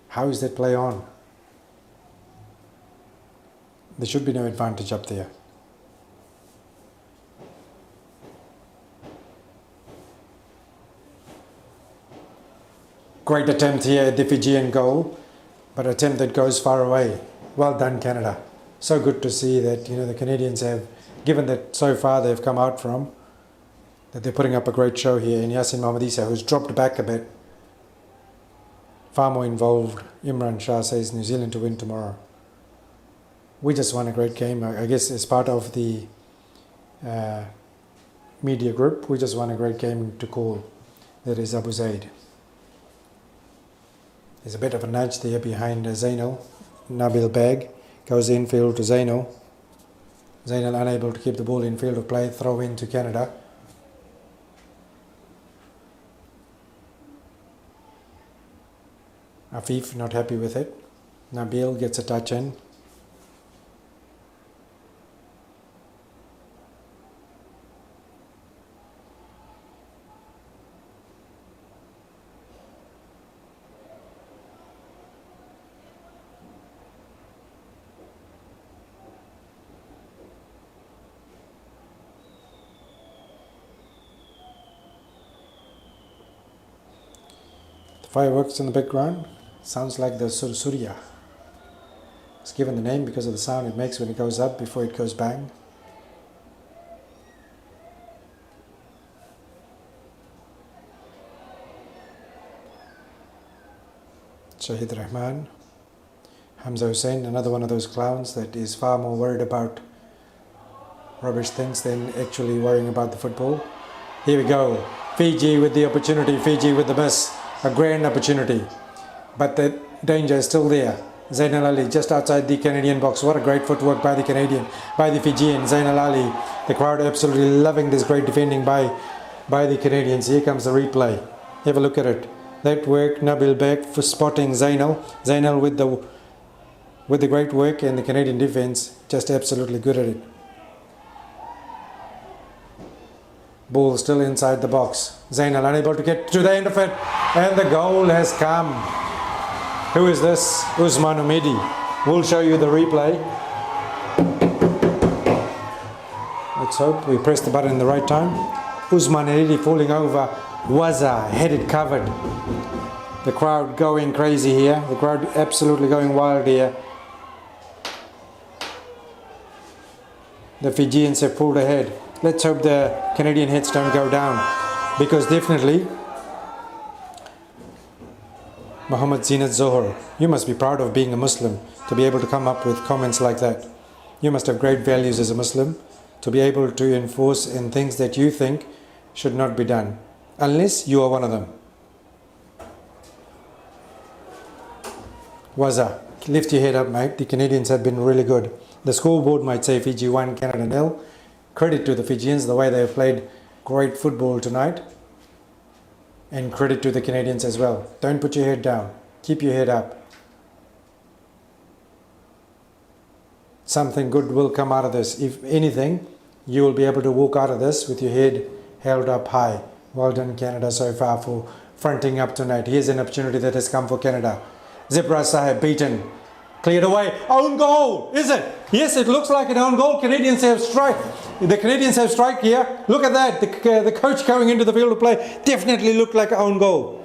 How is that play on? There should be no advantage up there. Great attempt here at the Fijian goal, but attempt that goes far away. Well done, Canada. So good to see that, you know, the Canadians have, given that so far they've come out from, that they're putting up a great show here. And Yasin Mohammadisa, who's dropped back a bit, far more involved. Imran Shah says New Zealand to win tomorrow. We just won a great game. I guess as part of the media group, we just won a great game to call. That is Abu Zaid. There's a bit of a nudge there behind Zainal. Nabil Bag goes infield to Zainal. Zainal unable to keep the ball in field of play. Throw in to Canada. Afif not happy with it. Nabil gets a touch in. Fireworks in the background. Sounds like the Surya. It's given the name because of the sound it makes when it goes up before it goes bang. Shahid Rahman. Hamza Hussain, another one of those clowns that is far more worried about rubbish things than actually worrying about the football. Here we go. Fiji with the opportunity. Fiji with the miss. A grand opportunity, but the danger is still there. Zainal Ali just outside the Canadian box. What a great footwork by the Fijian. Zainal Ali, the crowd absolutely loving this great defending by the Canadians. Here comes the replay. Have a look at it. That work, Nabil Beg for spotting Zainal. Zainal with the great work, and the Canadian defense just absolutely good at it. Ball still inside the box. Zainal unable to get to the end of it, and the goal has come. Who is this? Usman Umidi. We'll show you the replay. Let's hope we press the button in the right time. Usman Umidi falling over. Waza headed covered. The crowd going crazy here. The crowd absolutely going wild here. The Fijians have pulled ahead. Let's hope the Canadian heads don't go down, because definitely Muhammad Zinat Zohar, you must be proud of being a Muslim to be able to come up with comments like that. You must have great values as a Muslim to be able to enforce in things that you think should not be done, unless you are one of them. Waza, lift your head up, mate. The Canadians have been really good. The scoreboard might say Fiji 1, Canada 0. Credit to the Fijians, the way they have played great football tonight. And credit to the Canadians as well. Don't put your head down. Keep your head up. Something good will come out of this. If anything, you will be able to walk out of this with your head held up high. Well done, Canada, so far for fronting up tonight. Here's an opportunity that has come for Canada. Zebra Sahib beaten. Cleared away. Own goal, is it? Yes, it looks like an own goal. Canadians have strike. The Canadians have strike here. Look at that. The coach going into the field of play definitely looked like an own goal.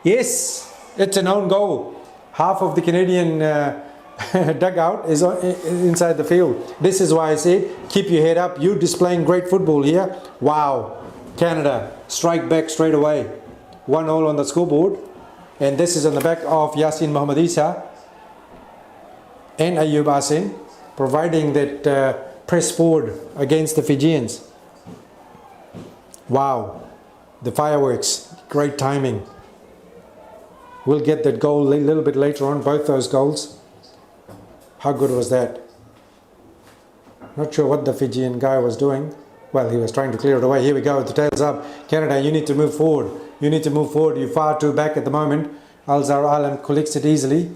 Yes, it's an own goal. half of the Canadian dugout is inside the field. This is why I say keep your head up. You're displaying great football here. Wow, Canada strike back straight away. 1-0 on the scoreboard, and this is on the back of Yasin Mohamed Isa and Ayub Asin, providing that press forward against the Fijians. Wow, the fireworks, great timing. We'll get that goal a little bit later on, both those goals. How good was that? Not sure what the Fijian guy was doing. Well, he was trying to clear it away. Here we go, the tail's up. Canada, you need to move forward. You need to move forward. You're far too back at the moment. Alzar Alam collects it easily.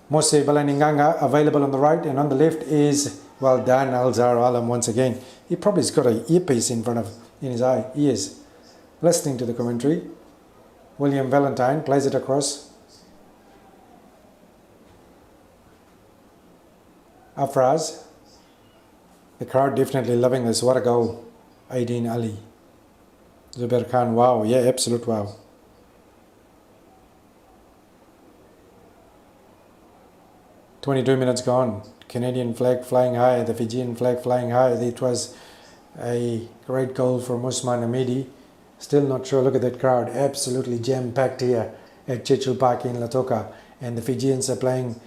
Mose Balaninganga available on the right, and on the left is, well done, Alzar Alam once again. He probably's got an earpiece in his ears, listening to the commentary. William Valentine plays it across. Afraz. The crowd definitely loving this. What a goal. Aideen Ali. Zubair Khan, wow, yeah, absolute wow. "22 minutes gone. Canadian flag flying high, the Fijian flag flying high. It was a great goal from Usman Hamidi. Still not sure. Look at that crowd. Absolutely jam-packed here at Churchill Park in Lautoka. And the Fijians are playing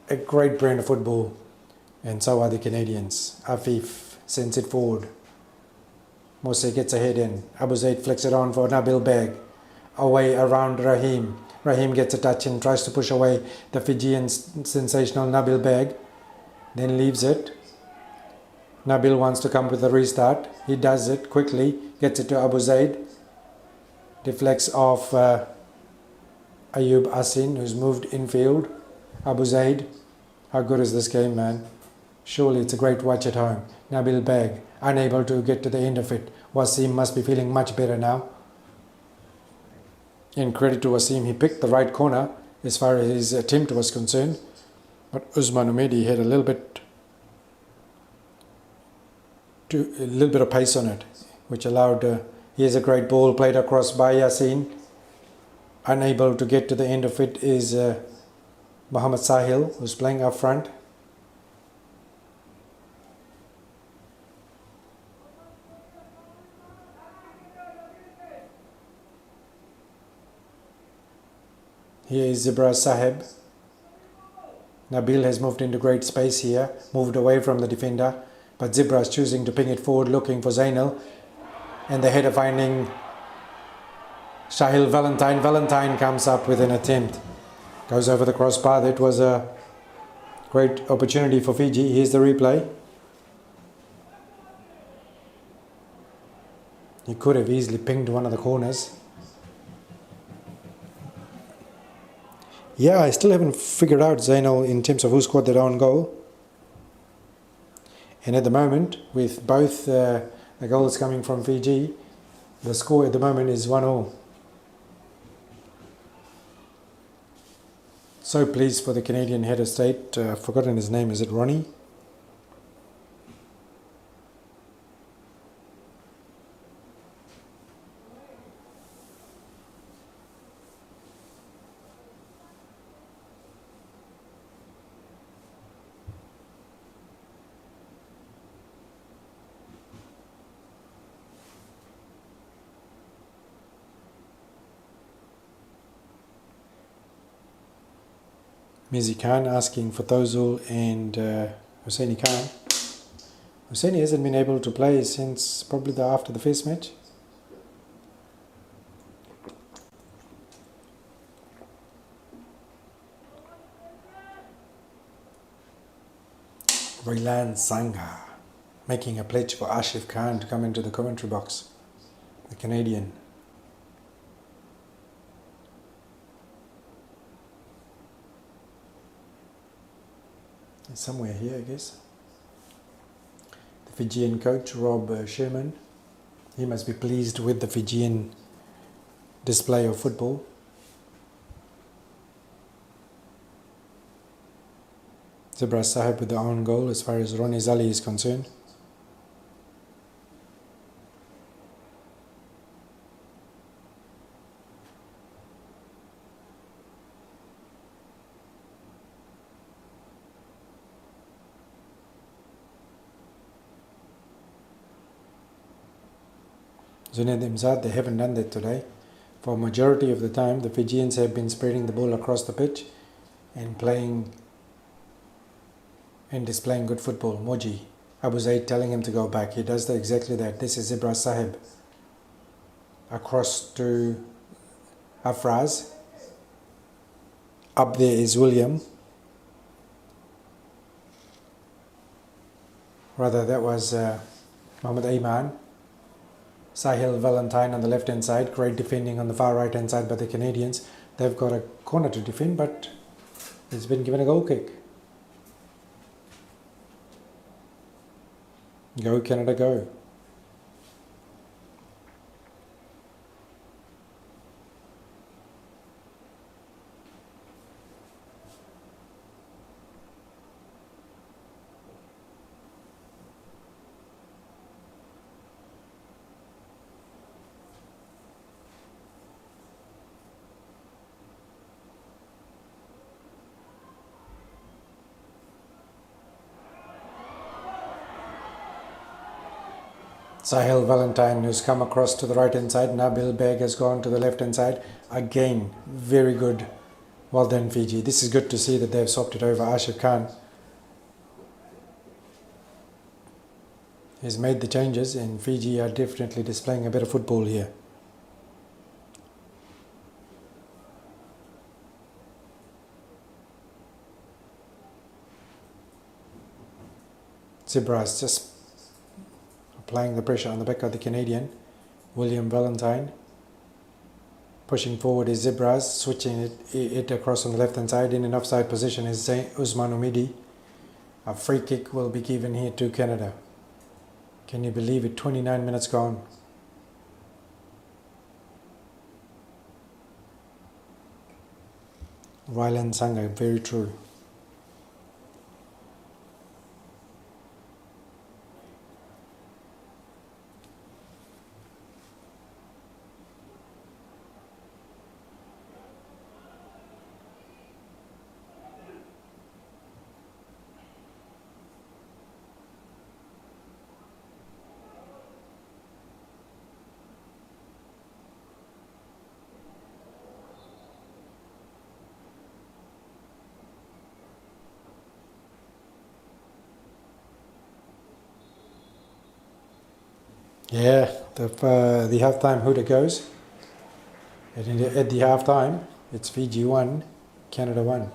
a great brand of football. And so are the Canadians. Afif sends it forward. Mose gets a head in. Abu Zaid flicks it on for Nabil Beg. Away around Rahim. Rahim gets a touch and tries to push away the Fijian sensational Nabil Beg. Then leaves it. Nabil wants to come with a restart. He does it quickly. Gets it to Abu Zaid. Deflects off Ayub Asin, who's moved infield. Abu Zaid. How good is this game, man? Surely it's a great watch at home. Nabil Beg, unable to get to the end of it. Wasim must be feeling much better now. And credit to Wasim, he picked the right corner as far as his attempt was concerned. But Usman Umedi had a little bit of pace on it, which allowed, here's a great ball played across by Yasin. Unable to get to the end of it is Mohamed Sahil, who's playing up front. Here is Zibra Sahib. Nabil has moved into great space here, moved away from the defender, but Zibra is choosing to ping it forward, looking for Zainal. And the header finding Shahil Valentine. Valentine comes up with an attempt. Goes over the crossbar. That was a great opportunity for Fiji. Here's the replay. He could have easily pinged one of the corners. Yeah, I still haven't figured out Zainal in terms of who scored that own goal. And at the moment, with both the goals coming from Fiji, the score at the moment is 1-0. So pleased for the Canadian head of state. I've forgotten his name. Is it Ronnie? Mizi Khan asking for Tozul and Husseini Khan. Husseini hasn't been able to play since probably after the first match. Rilan Sangha making a pledge for Ashif Khan to come into the commentary box. The Canadian. Somewhere here, I guess. The Fijian coach, Rob Sherman. He must be pleased with the Fijian display of football. Zebra Sahib with the own goal as far as Ronnie Zali is concerned. Zunaid Imzad, they haven't done that today. For majority of the time, the Fijians have been spreading the ball across the pitch and playing and displaying good football. Moji, Abu Zaid telling him to go back. He does exactly that. This is Ibra Sahib. Across to Afraz. Up there is William. Rather, that was Mohamed Ayman. Sahil Valentine on the left hand side. Great defending on the far right hand side by the Canadians. They've got a corner to defend, but it's been given a goal kick. Go Canada, go. Sahil Valentine, who's come across to the right hand side. Nabil Beg has gone to the left hand side. Again, very good. Well done, Fiji. This is good to see that they've swapped it over. Ashif Khan has made the changes, and Fiji are definitely displaying a bit of football here. Zebras just applying the pressure on the back of the Canadian. William Valentine pushing forward is Zebras, switching it across on the left hand side. In an offside position is Usman Umidi. A free kick will be given here to Canada. Can you believe it? 29 minutes gone. Rylan Sanga, very true. Yeah, the half-time hooter goes. At the half-time, it's Fiji 1, Canada 1.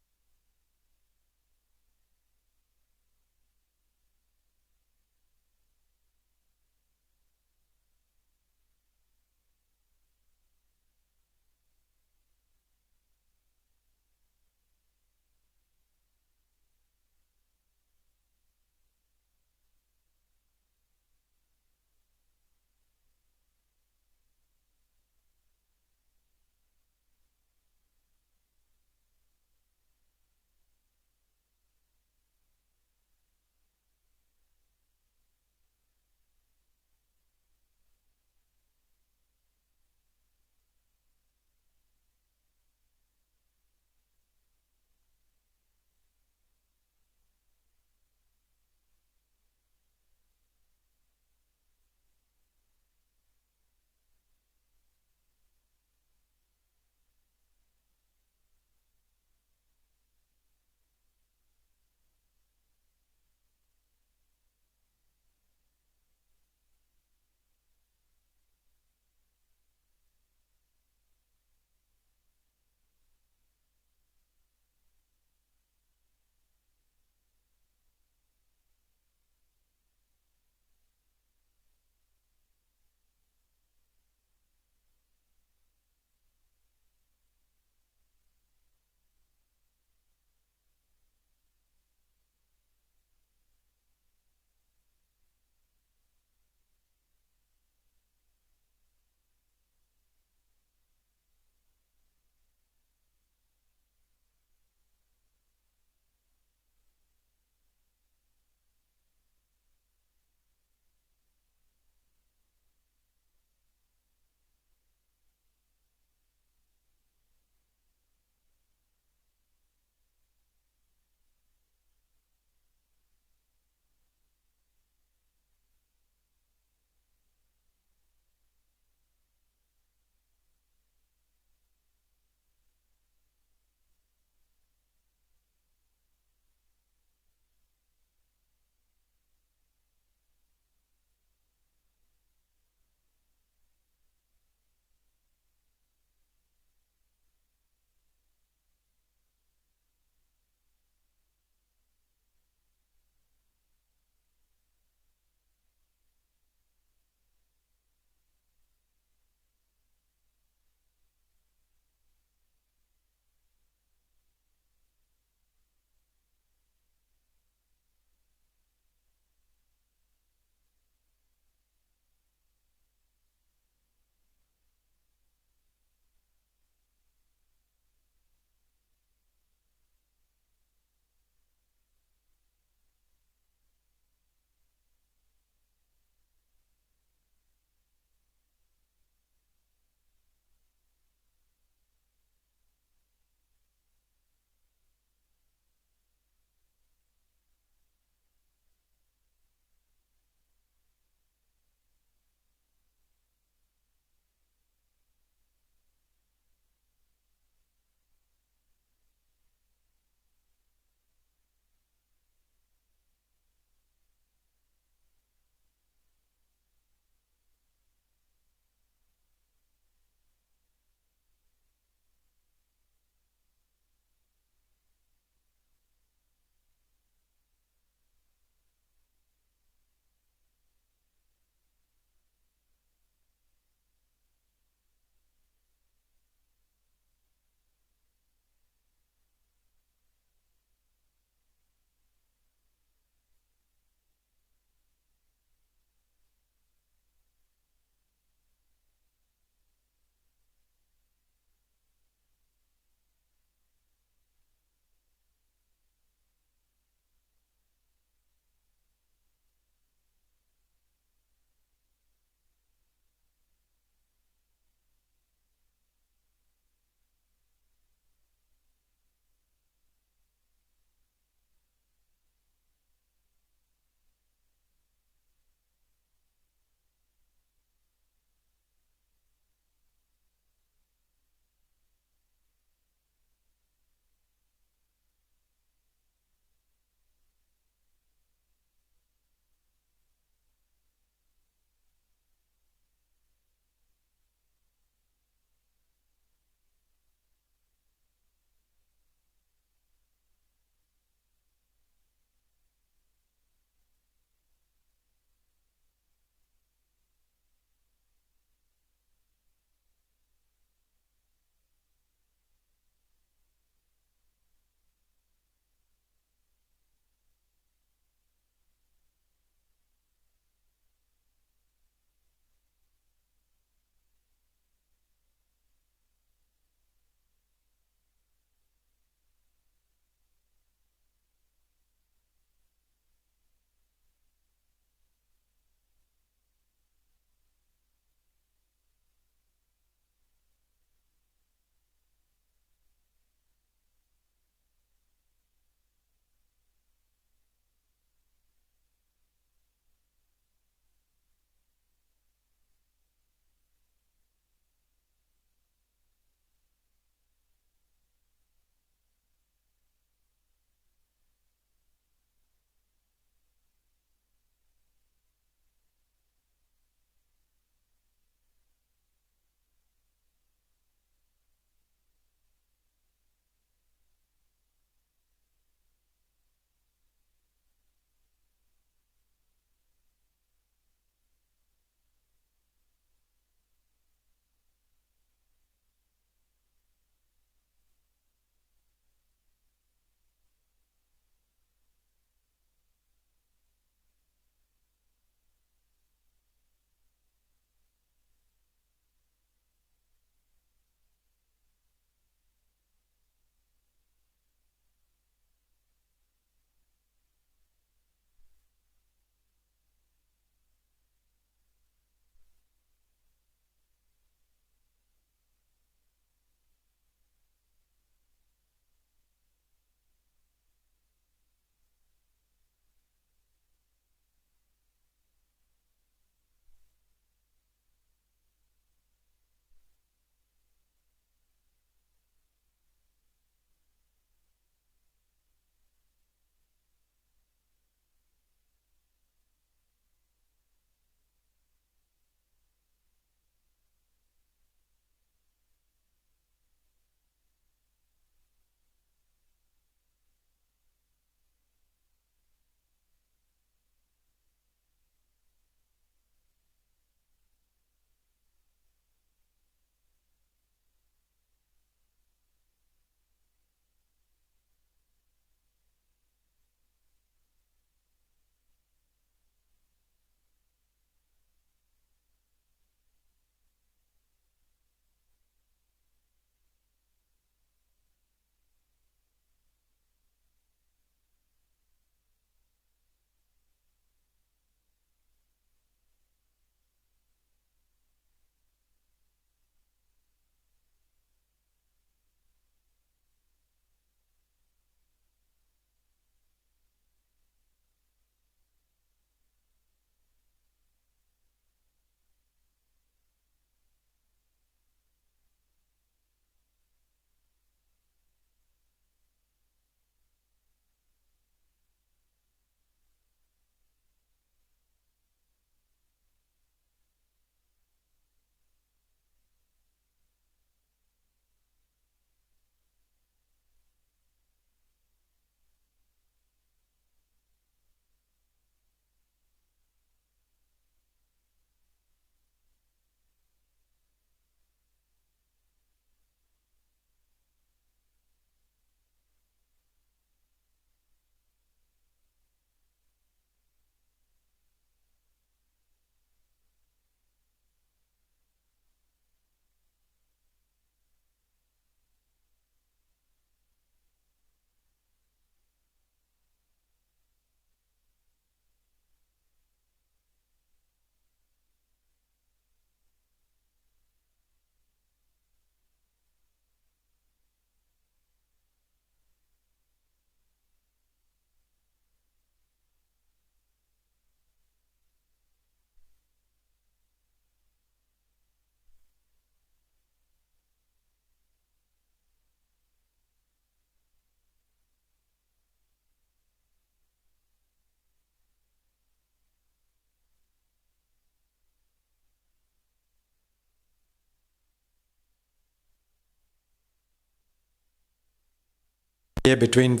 here between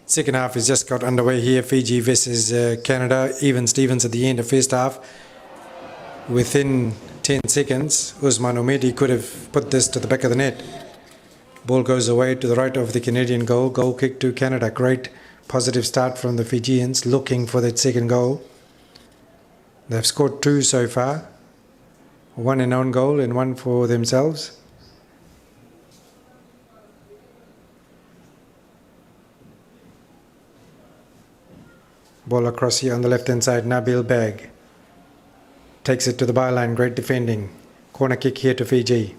second half has just got underway here. Fiji versus Canada. Even Stevens at the end of first half. Within 10 seconds, Usman Omedi could have put this to the back of the net. Ball goes away to the right of the Canadian goal. Goal kick to Canada. Great positive start from the Fijians, looking for that second goal. They've scored 2 so far. 1 in own goal and 1 for themselves. Ball across here on the left hand side. Nabil Beg takes it to the byline. Great defending. Corner kick here to Fiji.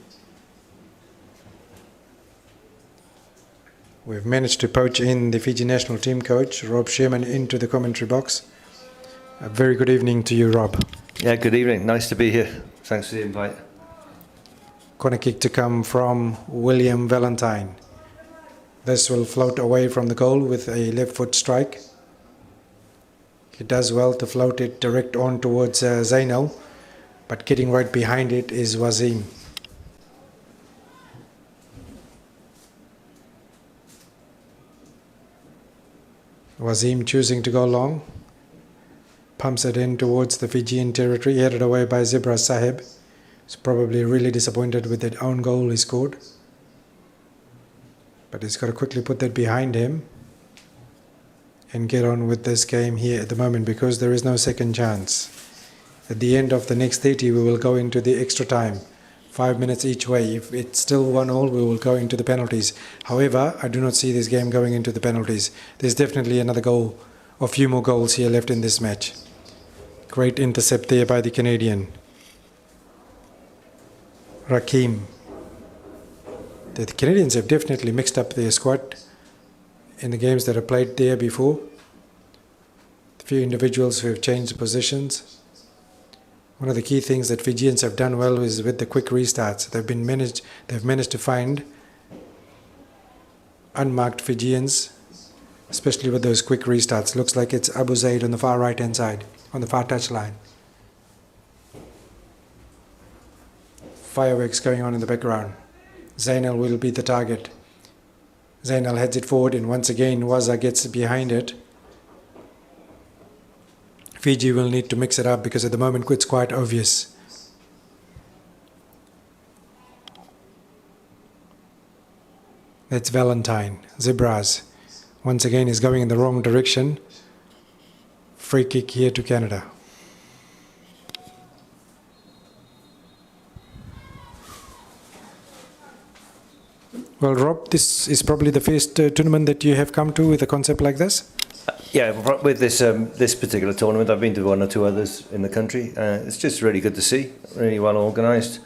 We've managed to poach in the Fiji national team coach, Rob Sherman, into the commentary box. A very good evening to you, Rob. Yeah, good evening. Nice to be here. Thanks for the invite. Corner kick to come from William Valentine. This will float away from the goal with a left foot strike. He does well to float it direct on towards Zainal, but getting right behind it is Wasim. Wasim choosing to go long, pumps it in towards the Fijian territory, headed away by Zebra Sahib. He's probably really disappointed with that own goal he scored, but he's got to quickly put that behind him and get on with this game here at the moment, because there is no second chance. At the end of the next 30, we will go into the extra time. 5 minutes each way. If it's still 1-1, we will go into the penalties. However, I do not see this game going into the penalties. There's definitely another goal, a few more goals here left in this match. Great intercept there by the Canadian. Rakim. The Canadians have definitely mixed up their squad in the games that are played there before. A few individuals who have changed positions. One of the key things that Fijians have done well is with the quick restarts. They've managed to find unmarked Fijians, especially with those quick restarts. Looks like it's Abu Zaid on the far right hand side, on the far touch line. Fireworks going on in the background. Zainal will be the target. Zainal heads it forward, and once again Waza gets behind it. Fiji will need to mix it up because at the moment it's quite obvious. That's Valentine. Zebras once again is going in the wrong direction. Free kick here to Canada. Well, Rob, this is probably the first tournament that you have come to with a concept like this? Yeah, with this particular tournament, I've been to 1 or 2 others in the country. It's just really good to see, really well organised.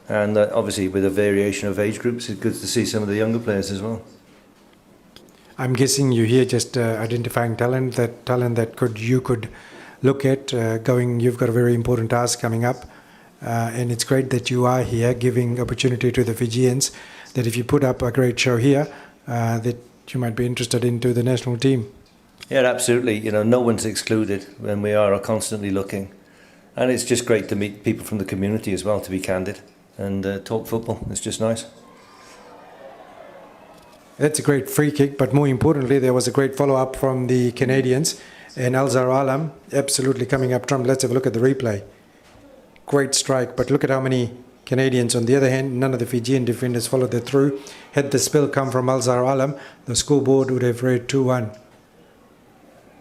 And obviously with a variation of age groups, it's good to see some of the younger players as well. I'm guessing you here just identifying talent that you could look at going. You've got a very important task coming up. And it's great that you are here giving opportunity to the Fijians, that if you put up a great show here, that you might be interested into the national team. Yeah, absolutely. You know, no one's excluded, and we are constantly looking. And it's just great to meet people from the community as well, to be candid, and talk football. It's just nice. That's a great free kick, but more importantly, there was a great follow-up from the Canadians, and Alzar Alam absolutely coming up trump. Let's have a look at the replay. Great strike, but look at how many Canadians. On the other hand, none of the Fijian defenders followed it through. Had the spill come from Alzar Alam, the scoreboard would have read 2-1.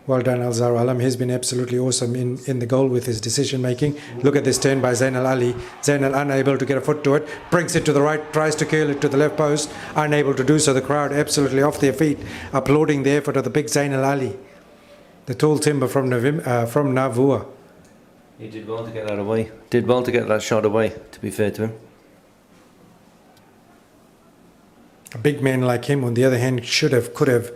Well done, Alzar Alam. He's been absolutely awesome in the goal with his decision making. Look at this turn by Zainal Ali. Zainal unable to get a foot to it, brings it to the right, tries to curl it to the left post, unable to do so. The crowd absolutely off their feet, applauding the effort of the big Zainal Ali, the tall timber from Navua. He did well to get that away. Did well to get that shot away, to be fair to him. A big man like him, on the other hand, could have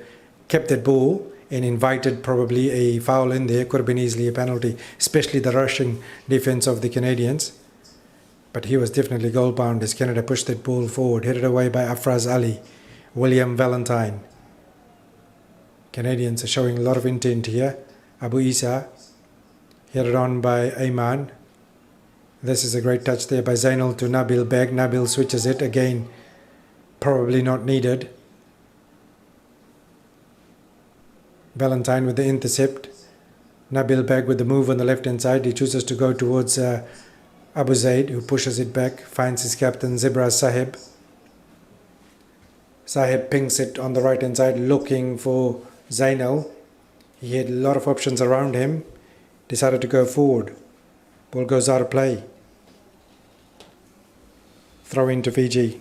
kept that ball and invited probably a foul in there. Could have been easily a penalty, especially the rushing defense of the Canadians. But he was definitely goal bound as Canada pushed that ball forward, headed away by Afraz Ali, William Valentine. Canadians are showing a lot of intent here. Abu Isa, headed on by Ayman. This is a great touch there by Zainal to Nabil Beg. Nabil switches it again, probably not needed. Valentine with the intercept. Nabil Beg with the move on the left hand side. He chooses to go towards Abu Zaid, who pushes it back, finds his captain Zebra Sahib. Sahib pings it on the right hand side looking for Zainal. He had a lot of options around him. Decided to go forward. Ball goes out of play. Throw into Fiji.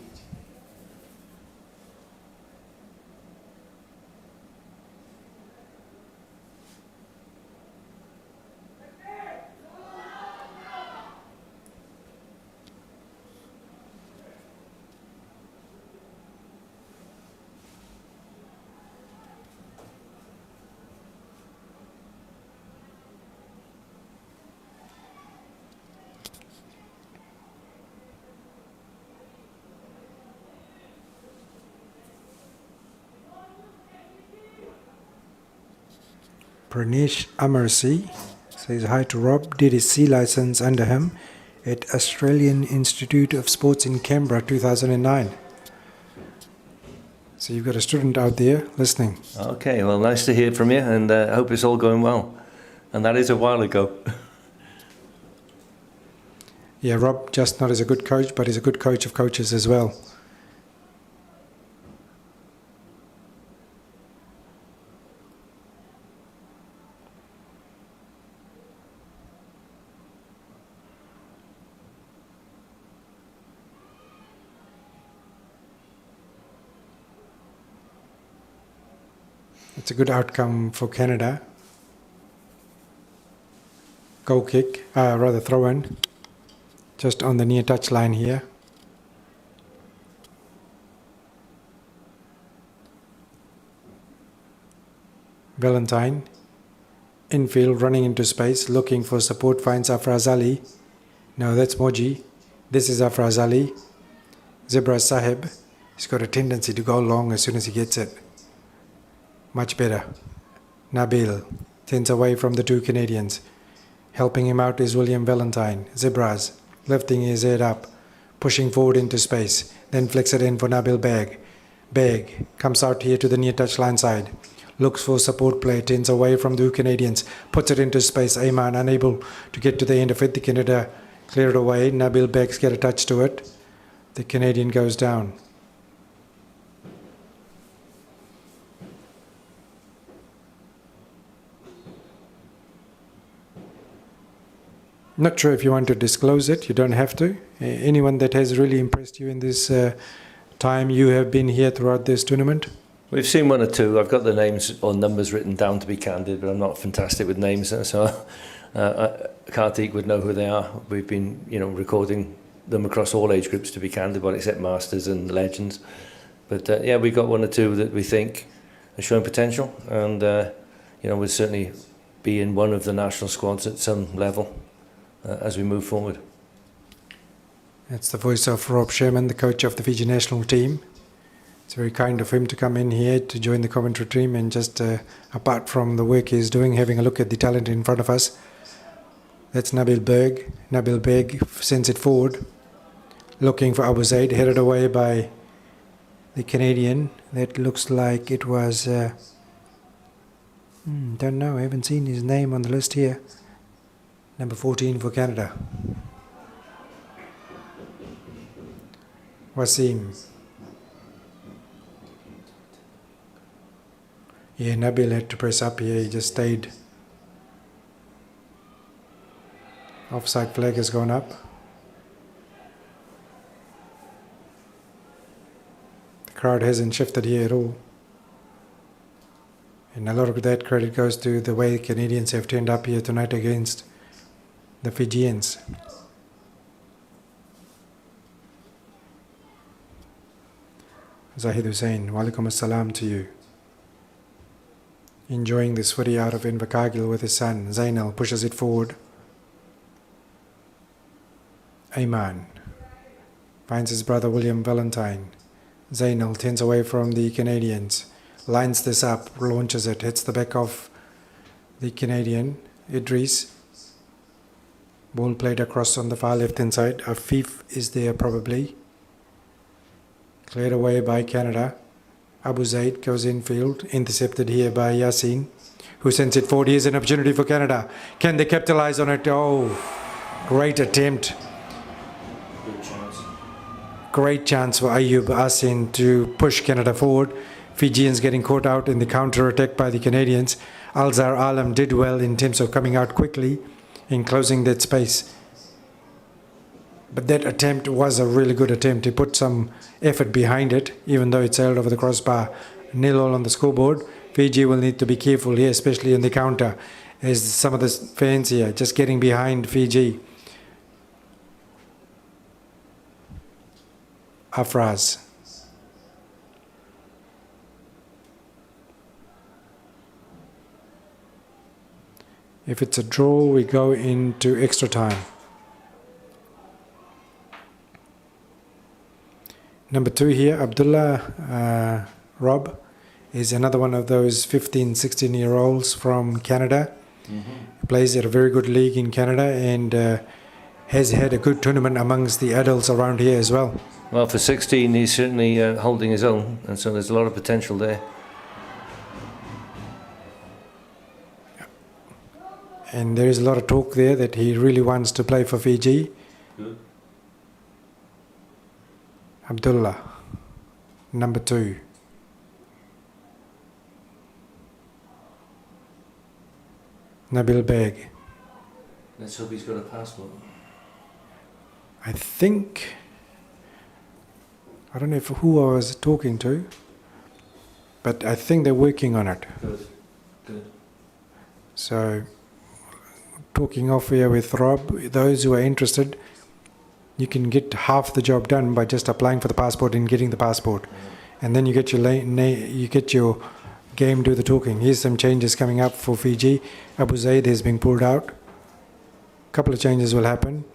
Pranesh Amarsi says hi to Rob. Did his C license under him at Australian Institute of Sports in Canberra 2009. So you've got a student out there listening. Okay, well, nice to hear from you, and I hope it's all going well. And that is a while ago. Yeah, Rob just not as a good coach, but he's a good coach of coaches as well. It's a good outcome for Canada. Goal kick, rather throw in, just on the near touch line here. Valentine, infield, running into space, looking for support, finds Afraz Ali. No, that's Moji. This is Afraz Ali. Zebra Sahib, he's got a tendency to go long as soon as he gets it. Much better. Nabil tends away from the two Canadians. Helping him out is William Valentine. Zebras, lifting his head up, pushing forward into space, then flicks it in for Nabil Beg. Beg comes out here to the near touchline side. Looks for support play, tends away from the two Canadians, puts it into space. Ayman unable to get to the end of it. The Canada clear it away. Nabil Beg's get a touch to it. The Canadian goes down. Not sure if you want to disclose it. You don't have to. Anyone that has really impressed you in this time you have been here throughout this tournament? We've seen one or two. I've got the names or numbers written down, to be candid, but I'm not fantastic with names, so Kartik would know who they are. We've been, recording them across all age groups, to be candid, well, except Masters and Legends. But yeah, we've got one or two that we think are showing potential, and we'll certainly be in one of the national squads at some level as we move forward. That's the voice of Rob Sherman, the coach of the Fiji national team. It's very kind of him to come in here to join the commentary team and just, apart from the work he's doing, having a look at the talent in front of us. That's Nabil Beg. Nabil Beg sends it forward, looking for Abu Zaid, headed away by the Canadian. That looks like it was, don't know, I haven't seen his name on the list here. Number 14 for Canada. Wasim. Yeah, Nabil had to press up here, he just stayed. Offside flag has gone up. The crowd hasn't shifted here at all. And a lot of that credit goes to the way Canadians have turned up here tonight against the Fijians. Zahid Hussain, walaikum assalam to you. Enjoying this footy out of Invercargill with his son. Zainal pushes it forward. Ayman finds his brother William Valentine. Zainal tends away from the Canadians. Lines this up, launches it, hits the back of the Canadian. Idris. Ball played across on the far left hand side. Afif is there probably. Cleared away by Canada. Abu Zaid goes infield, intercepted here by Yasin. who sends it forward. Here's an opportunity for Canada. Can they capitalize on it? Oh, great attempt. Good chance. Great chance for Ayub Asin to push Canada forward. Fijians getting caught out in the counter attack by the Canadians. Alzar Alam did well in terms of coming out quickly in closing that space. But that attempt was a really good attempt. He put some effort behind it, even though it sailed over the crossbar. 0-0 on the scoreboard. Fiji will need to be careful here, especially in the counter, as some of the fans here just getting behind Fiji. Afraz. If it's a draw, we go into extra time. Number 2 here, Abdullah Rob, is another one of those 15, 16-year-olds from Canada. Mm-hmm. Plays at a very good league in Canada and has had a good tournament amongst the adults around here as well. Well, for 16, he's certainly holding his own, and so there's a lot of potential there. And there is a lot of talk there that he really wants to play for Fiji. Good. Abdullah, number 2. Nabil Beg. Let's hope he's got a passport. I think, I don't know who I was talking to, but I think they're working on it. Good. Good. So, talking off here with Rob, those who are interested, you can get half the job done by just applying for the passport and getting the passport. And then you get your game do the talking. Here's some changes coming up for Fiji. Abu Zaid is being pulled out. A couple of changes will happen.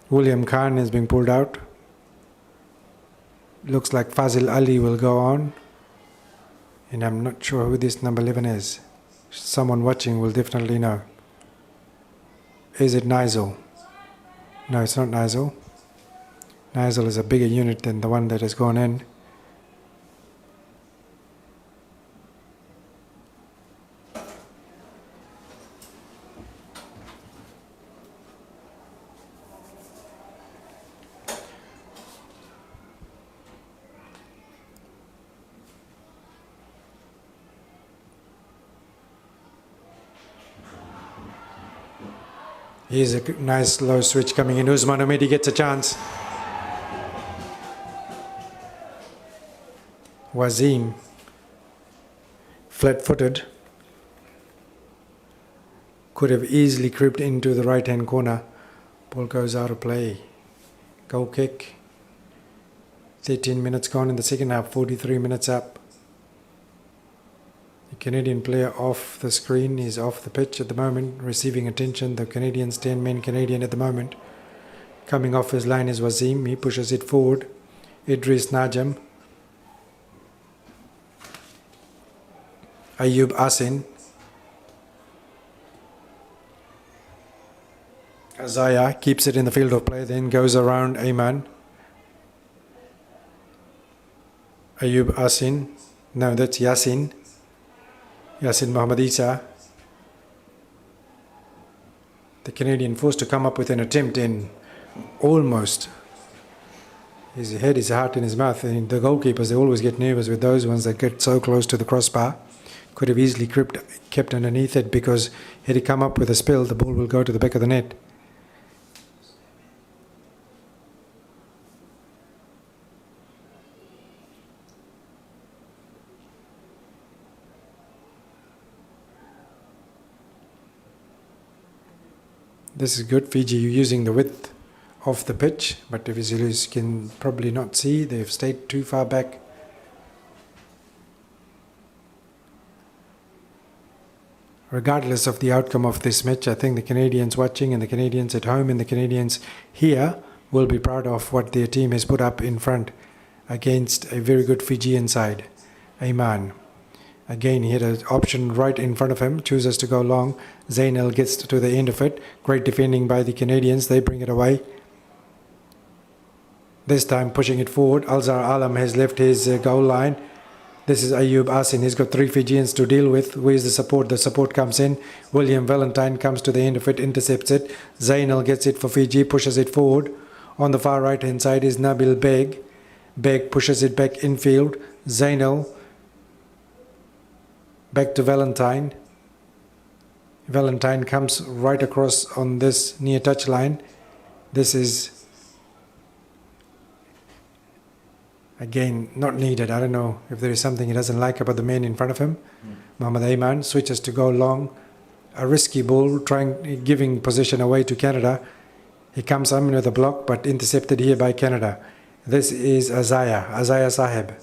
William Khan is being pulled out. Looks like Fazil Ali will go on. And I'm not sure who this number 11 is. Someone watching will definitely know. Is it Nigel? No, it's not Nigel. Nigel is a bigger unit than the one that has gone in. Here's a nice low switch coming in. Usman Omedi gets a chance. Wazim, flat-footed, could have easily crept into the right-hand corner. Ball goes out of play. Goal kick. 13 minutes gone in the second half, 43 minutes up. The Canadian player off the screen is off the pitch at the moment, receiving attention. The Canadians, 10-man Canadian at the moment. Coming off his line is Wazim. He pushes it forward. Idris Najam. Ayub Asin. Azaya keeps it in the field of play, then goes around Ayman. Ayub Asin. No, that's Yasin. Yasin Mohammad Isa. The Canadian forced to come up with an attempt in almost. His head, his heart in his mouth. And the goalkeepers, they always get nervous with those ones that get so close to the crossbar. Could have easily kept underneath it, because had he come up with a spill, the ball will go to the back of the net. This is good. Fiji using the width of the pitch, but if you can probably not see, they've stayed too far back. Regardless of the outcome of this match, I think the Canadians watching and the Canadians at home and the Canadians here will be proud of what their team has put up in front against a very good Fijian side. Ayman. Again, he had an option right in front of him, chooses to go long. Zainal gets to the end of it. Great defending by the Canadians. They bring it away. This time pushing it forward. Alzar Alam has left his goal line. This is Ayub Asin. He's got 3 Fijians to deal with. Where's the support? The support comes in. William Valentine comes to the end of it, intercepts it. Zainal gets it for Fiji, pushes it forward. On the far right hand side is Nabil Beg. Beg pushes it back infield. Zainal back to Valentine. Valentine comes right across on this near touch line. This is again not needed. I don't know if there is something he doesn't like about the man in front of him. Mohamed Ayman switches to go long. A risky ball, giving possession away to Canada. He comes in with a block, but intercepted here by Canada. This is Azaya Sahib.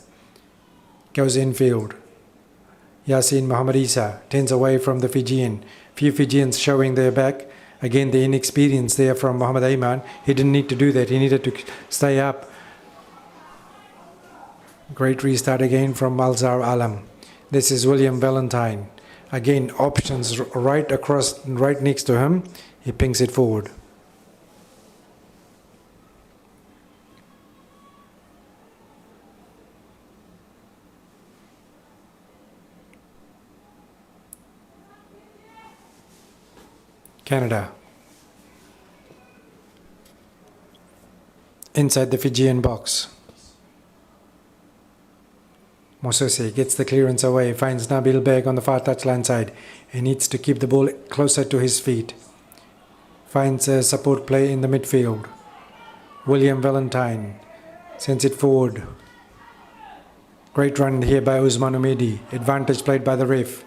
Goes infield. Yasin Muhammad Isa tends away from the Fijian. Few Fijians showing their back. Again, the inexperience there from Mohamed Ayman. He didn't need to do that. He needed to stay up. Great restart again from Alzar Alam. This is William Valentine. Again, options right across, right next to him. He pings it forward. Canada. Inside the Fijian box. Mosese gets the clearance away, finds Nabil Beg on the far touchline side. He needs to keep the ball closer to his feet. Finds a support play in the midfield. William Valentine sends it forward. Great run here by Usman Umedi. Advantage played by the ref.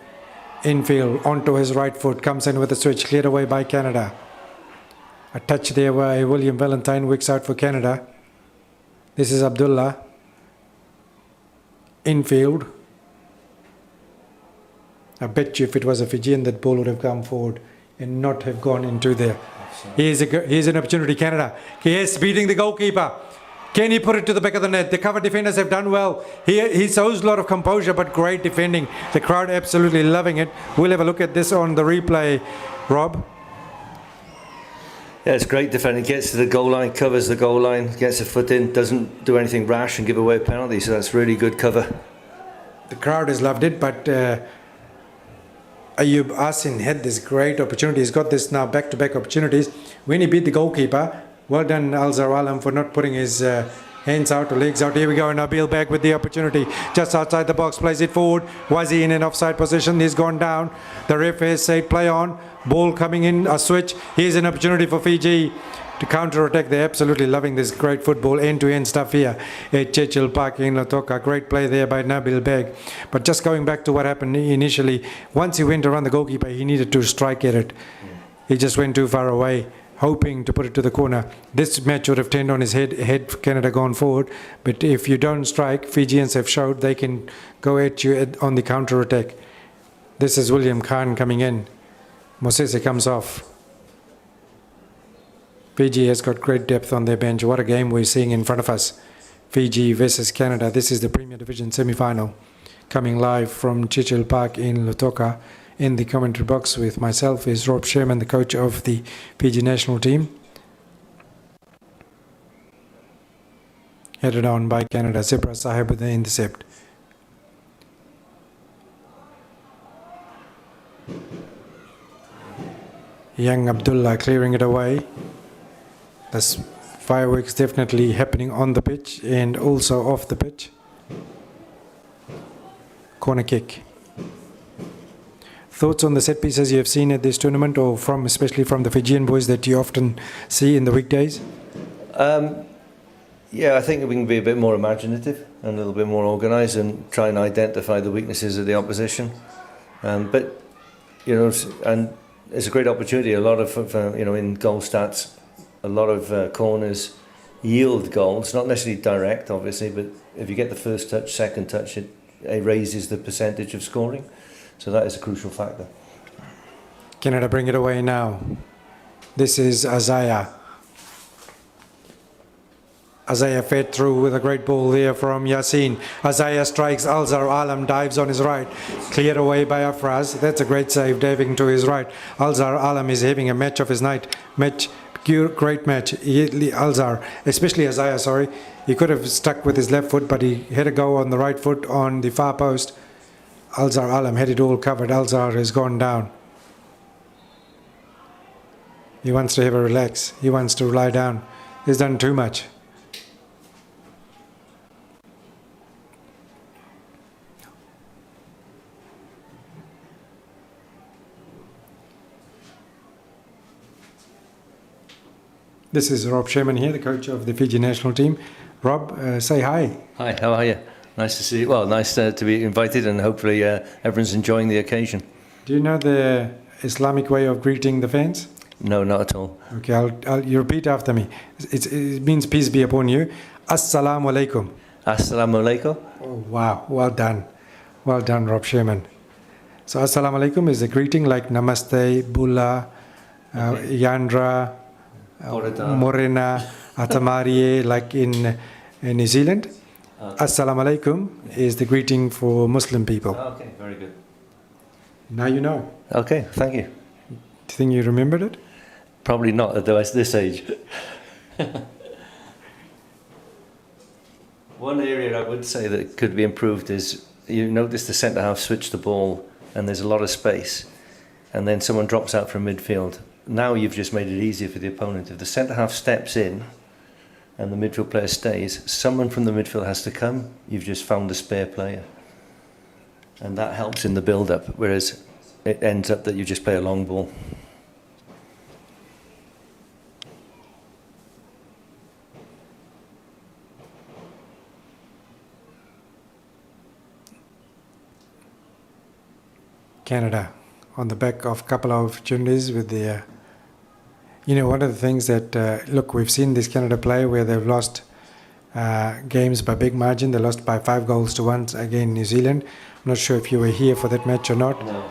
Infield onto his right foot, comes in with a switch, cleared away by Canada. A touch there by William Valentine, wicks out for Canada. This is Abdullah. Infield. I bet you if it was a Fijian, that ball would have come forward and not have gone into there. Here's an opportunity, Canada. Yes, beating the goalkeeper. Can he put it to the back of the net? The cover defenders have done well. He shows a lot of composure, but great defending. The crowd absolutely loving it. We'll have a look at this on the replay, Rob. Yeah, it's great defending. Gets to the goal line, covers the goal line, gets a foot in, doesn't do anything rash and give away a penalty. So that's really good cover. The crowd has loved it, but Ayub Asin had this great opportunity. He's got this now back-to-back opportunities. When he beat the goalkeeper, well done Alzar Alam for not putting his hands out or legs out. Here we go, Nabil Beg with the opportunity. Just outside the box, plays it forward. Was he in an offside position? He's gone down. The ref has said play on. Ball coming in, a switch. Here's an opportunity for Fiji to counter-attack. They're absolutely loving this great football, end-to-end stuff here at Churchill Park in Lautoka. Great play there by Nabil Beg. But just going back to what happened initially, once he went around the goalkeeper, he needed to strike at it. He just went too far away, hoping to put it to the corner. This match would have turned on his head had Canada gone forward. But if you don't strike, Fijians have showed they can go at you on the counter-attack. This is William Khan coming in. Mosese comes off. Fiji has got great depth on their bench. What a game we're seeing in front of us. Fiji versus Canada. This is the Premier Division semi-final. Coming live from Churchill Park in Lautoka. In the commentary box with myself is Rob Sherman, the coach of the Fiji national team. Headed on by Canada. Zebra Sahib with the intercept. Young Abdullah clearing it away. There's fireworks definitely happening on the pitch and also off the pitch. Corner kick. Thoughts on the set pieces you have seen at this tournament, or especially from the Fijian boys that you often see in the weekdays? Yeah, I think we can be a bit more imaginative and a little bit more organised and try and identify the weaknesses of the opposition. But, you know, and it's a great opportunity. A lot of, in goal stats, a lot of corners yield goals, not necessarily direct, obviously, but if you get the first touch, second touch, it raises the percentage of scoring. So that is a crucial factor. Canada bring it away now. This is Azaya. Azaya fed through with a great ball there from Yasin. Azaya strikes. Alzar Alam dives on his right. Cleared away by Afraz. That's a great save, diving to his right. Alzar Alam is having a match of his night. Match Great match. Alzar, especially Azaya, sorry. He could have stuck with his left foot, but he had a go on the right foot on the far post. Alzar Alam had it all covered. Alzar has gone down. He wants to have a relax. He wants to lie down. He's done too much. This is Rob Sherman here, the coach of the Fiji national team. Rob, say hi. Hi, how are you? Nice to see you. Well, nice to be invited, and hopefully everyone's enjoying the occasion. Do you know the Islamic way of greeting the fans? No, not at all. Okay, you repeat after me. It means peace be upon you. Assalamu alaikum. Assalamu alaikum. Oh, wow, well done. Well done, Rob Sherman. So Assalamu alaikum is a greeting like Namaste, Bulla, Yandra, Morena, Atamarie, like in New Zealand. Assalamu alaikum is the greeting for Muslim people. Okay, very good. Now you know. Okay, thank you. Do you think you remembered it? Probably not at this age. One area I would say that could be improved is, you notice the centre half switch the ball and there's a lot of space, and then someone drops out from midfield. Now you've just made it easier for the opponent. If the centre half steps in and the midfield player stays, someone from the midfield has to come. You've just found a spare player. And that helps in the build-up, whereas it ends up that you just play a long ball. Canada on the back of a couple of opportunities with the one of the things that look, we've seen this Canada play where they've lost games by big margin. They lost by 5-1 again New Zealand. I'm not sure if you were here for that match or not. No.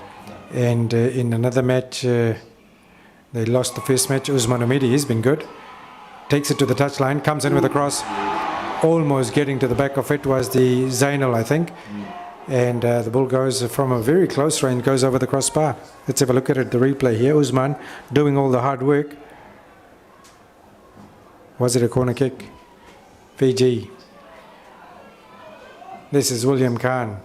And in another match they lost the first match. Usman Omidi, he's been good, takes it to the touchline, comes in with a cross, almost getting to the back of it was the Zainal, I think. And the ball goes from a very close range, goes over the crossbar. Let's have a look at it, the replay here. Usman doing all the hard work. Was it a corner kick? Fiji. This is William Khan.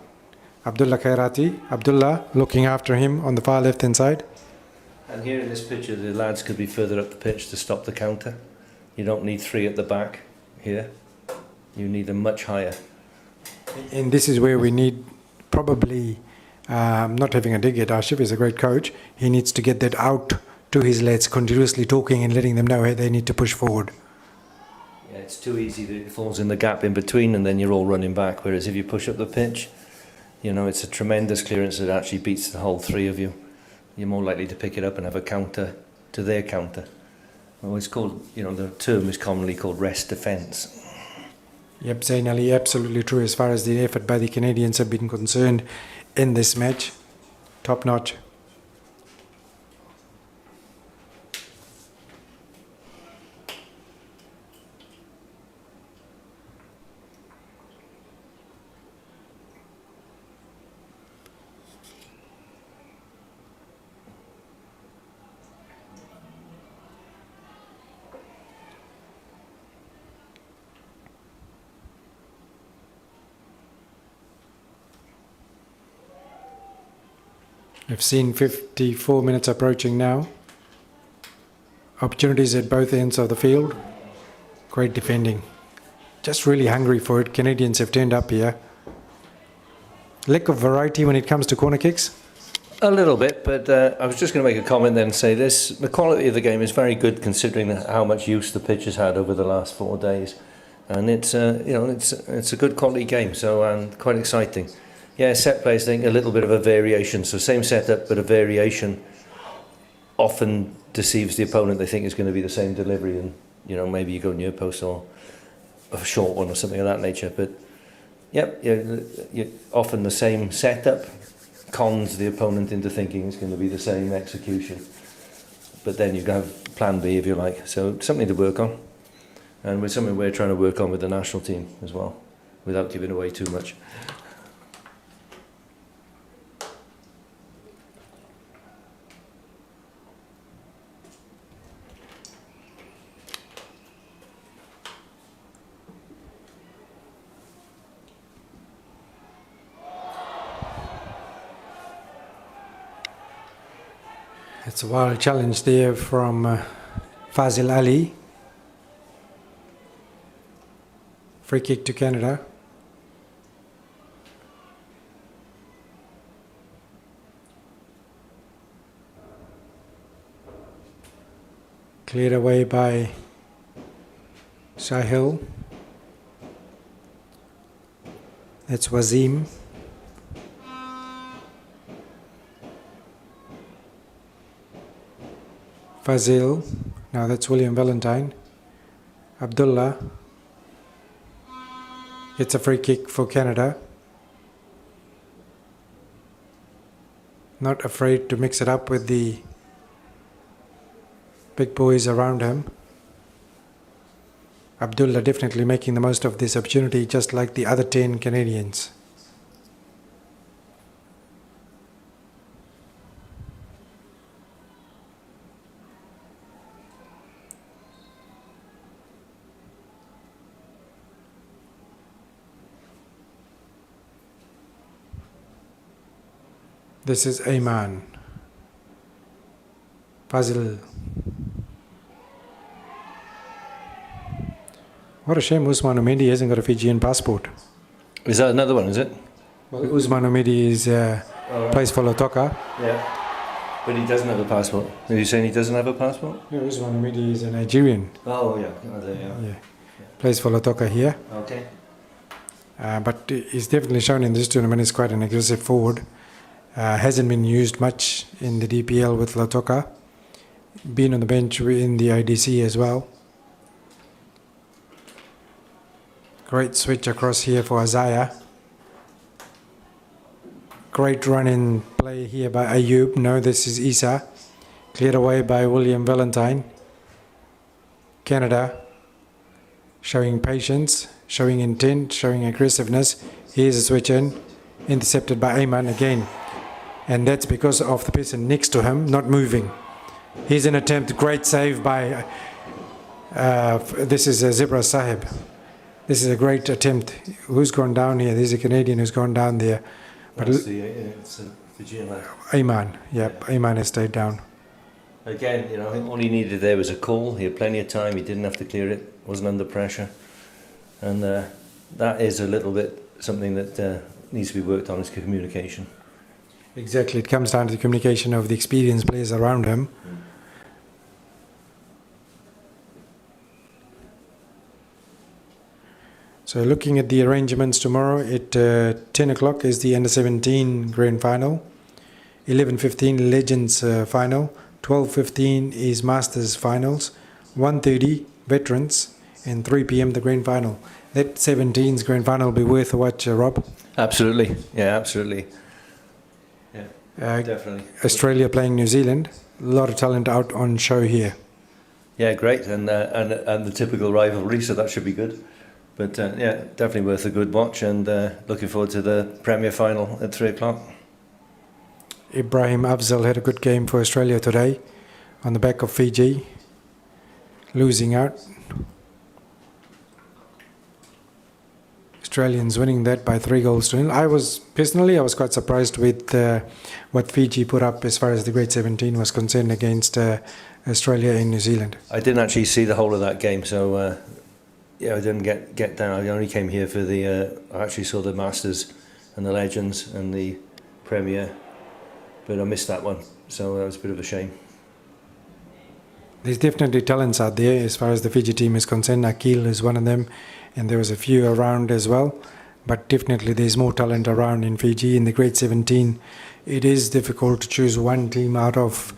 Abdullah Khairati. Abdullah looking after him on the far left hand side. And here in this picture, the lads could be further up the pitch to stop the counter. You don't need three at the back here. You need them much higher. And this is where we need probably, not having a dig at Ashif is a great coach. He needs to get that out to his lads, continuously talking and letting them know hey, they need to push forward. Yeah, it's too easy that it falls in the gap in between and then you're all running back. Whereas if you push up the pitch, it's a tremendous clearance that actually beats the whole three of you. You're more likely to pick it up and have a counter to their counter. Well, it's called, the term is commonly called rest defence. Yep, Zain Ali, absolutely true as far as the effort by the Canadians have been concerned in this match. Top notch. I've seen 54 minutes approaching now. Opportunities at both ends of the field. Great defending. Just really hungry for it. Canadians have turned up here. Lack of variety when it comes to corner kicks. A little bit, but I was just going to make a comment then and say this. The quality of the game is very good considering how much use the pitch has had over the last 4 days. And it's a good quality game, so quite exciting. Yeah, set plays, I think a little bit of a variation. So same setup, but a variation often deceives the opponent. They think it's going to be the same delivery, and maybe you go near post or a short one or something of that nature. But yep, often the same setup cons the opponent into thinking it's going to be the same execution. But then you have plan B if you like. So something to work on, and with something we're trying to work on with the national team as well, without giving away too much. It's a wild challenge there from Fazil Ali. Free kick to Canada. Cleared away by Sahil. That's Wazim. Fazil. Now that's William Valentine. Abdullah. It's a free kick for Canada. Not afraid to mix it up with the big boys around him. Abdullah definitely making the most of this opportunity, just like the other 10 Canadians. This is Ayman. Fazil. What a shame Usman Umedi hasn't got a Fijian passport. Is that another one, is it? Well, Usman Umedi is plays for Lautoka. Yeah. But he doesn't have a passport. Are you saying he doesn't have a passport? Yeah, Usman Umedi is a Nigerian. Oh, yeah. Oh, there you are. Yeah. Plays for Lautoka here. Okay. But he's definitely shown in this tournament he's quite an aggressive forward. Hasn't been used much in the DPL with Lautoka. Been on the bench in the IDC as well. Great switch across here for Azaya. Great run in play here by Ayub. No, this is Isa. Cleared away by William Valentine. Canada showing patience, showing intent, showing aggressiveness. Here's a switch in. Intercepted by Ayman again. And that's because of the person next to him not moving. Here's an attempt. Great save by... this is Zebra Sahib. This is a great attempt. Who's gone down here? There's a Canadian who's gone down there. But That's it's a Fijian lad. Ayman, yep, yeah. Ayman has stayed down. Again, you know, I think all he needed there was a call. He had plenty of time. He didn't have to clear it. Wasn't under pressure. And that is a little bit something that needs to be worked on, is communication. Exactly. It comes down to the communication of the experienced players around him. So looking at the arrangements tomorrow, at 10 o'clock is the Under-17 Grand Final, 11:15 Legends Final, 12:15 is Masters Finals, 1:30 Veterans, and 3 p.m. the Grand Final. That 17's Grand Final will be worth a watch, Rob. Absolutely, yeah, absolutely. Yeah, definitely. Australia playing New Zealand, a lot of talent out on show here. Yeah, great, and the typical rivalry, so that should be good. But yeah, definitely worth a good watch, and looking forward to the Premier Final at 3 o'clock. Ibrahim Afzal had a good game for Australia today on the back of Fiji, losing out. Australians winning that by 3-0. I was quite surprised with what Fiji put up as far as the grade 17 was concerned against Australia and New Zealand. I didn't actually see the whole of that game, so yeah, I didn't get down. I only came here for the. I actually saw the Masters and the Legends and the Premier, but I missed that one, so that was a bit of a shame. There's definitely talents out there as far as the Fiji team is concerned. Akil is one of them, and there was a few around as well. But definitely there's more talent around in Fiji. In the grade 17, it is difficult to choose one team out of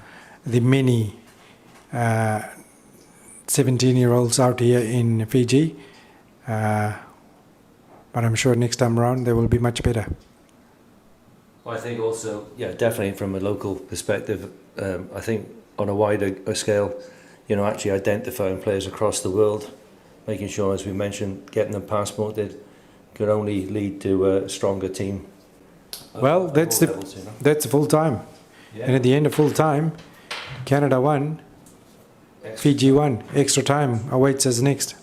the many 17-year-olds out here in Fiji. But I'm sure next time around they will be much better. Well, I think also, yeah, definitely from a local perspective, I think on a wider scale, you know, actually identifying players across the world, making sure, as we mentioned, getting them passported could only lead to a stronger team. Well, that's full time. Yeah. And at the end of full time, Canada won, Fiji won. Extra time awaits us next.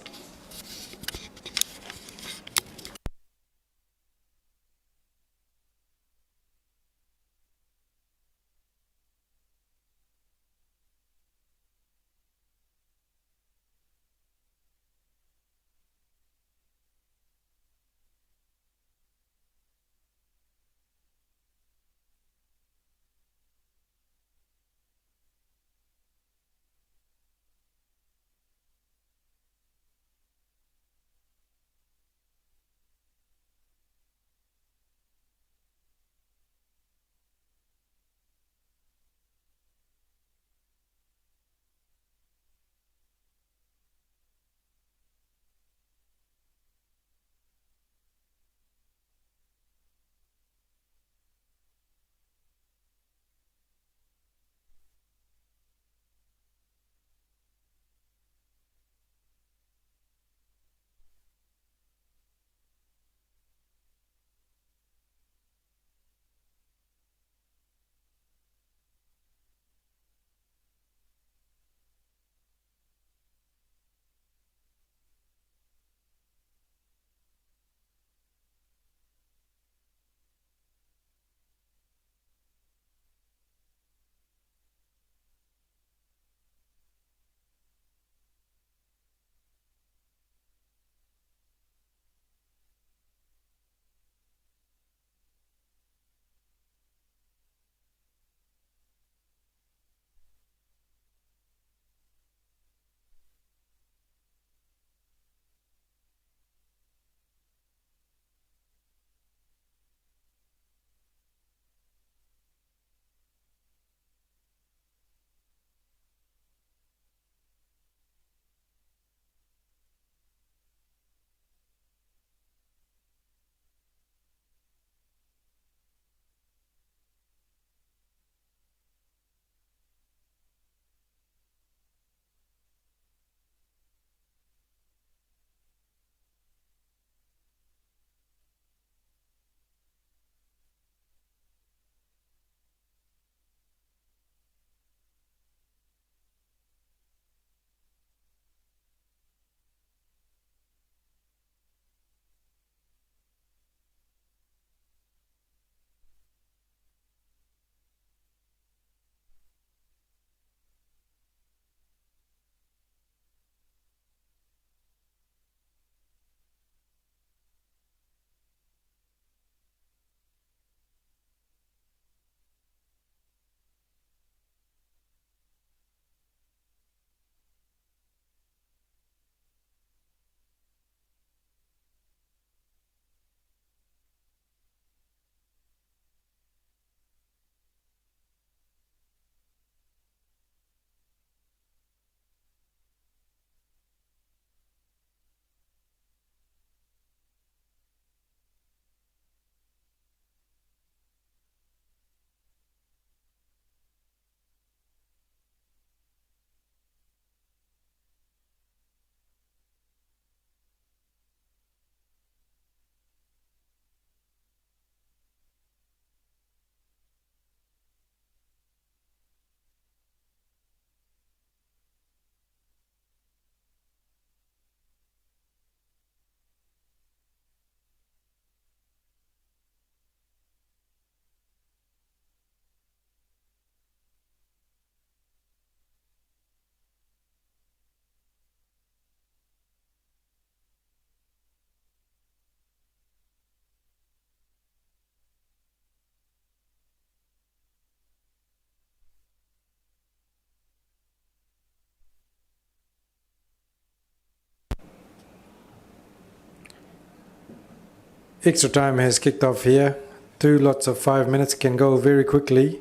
Extra time has kicked off here. 2 lots of 5 minutes can go very quickly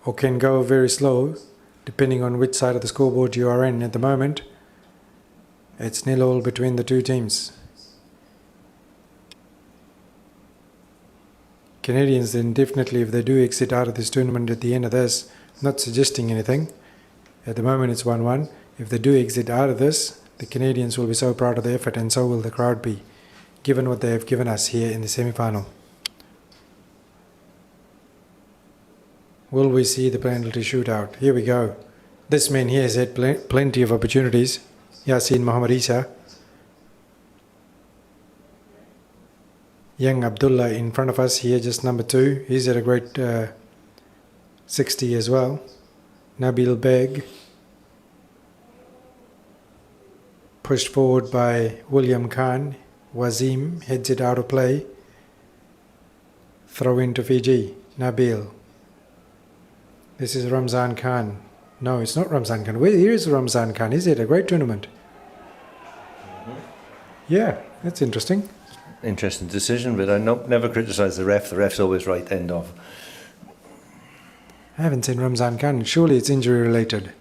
or can go very slow, depending on which side of the scoreboard you are in at the moment. It's 0-0 between the two teams. Canadians then definitely, if they do exit out of this tournament at the end of this, not suggesting anything, at the moment it's 1-1. If they do exit out of this, the Canadians will be so proud of the effort, and so will the crowd be, given what they have given us here in the semi-final. Will we see the penalty shootout? Here we go. This man here has had plenty of opportunities. Yasin Muhammad Isa. Young Abdullah in front of us here, just number 2. He's at a great 60 as well. Nabil Beg. Pushed forward by William Khan. Wazim heads it out of play. Throw into Fiji. Nabil. This is Ramzan Khan. No, it's not Ramzan Khan. Here is Ramzan Khan. Is it a great tournament? Yeah, that's interesting. Interesting decision, but I never criticise the ref. The ref's always right end off. I haven't seen Ramzan Khan. Surely it's injury related.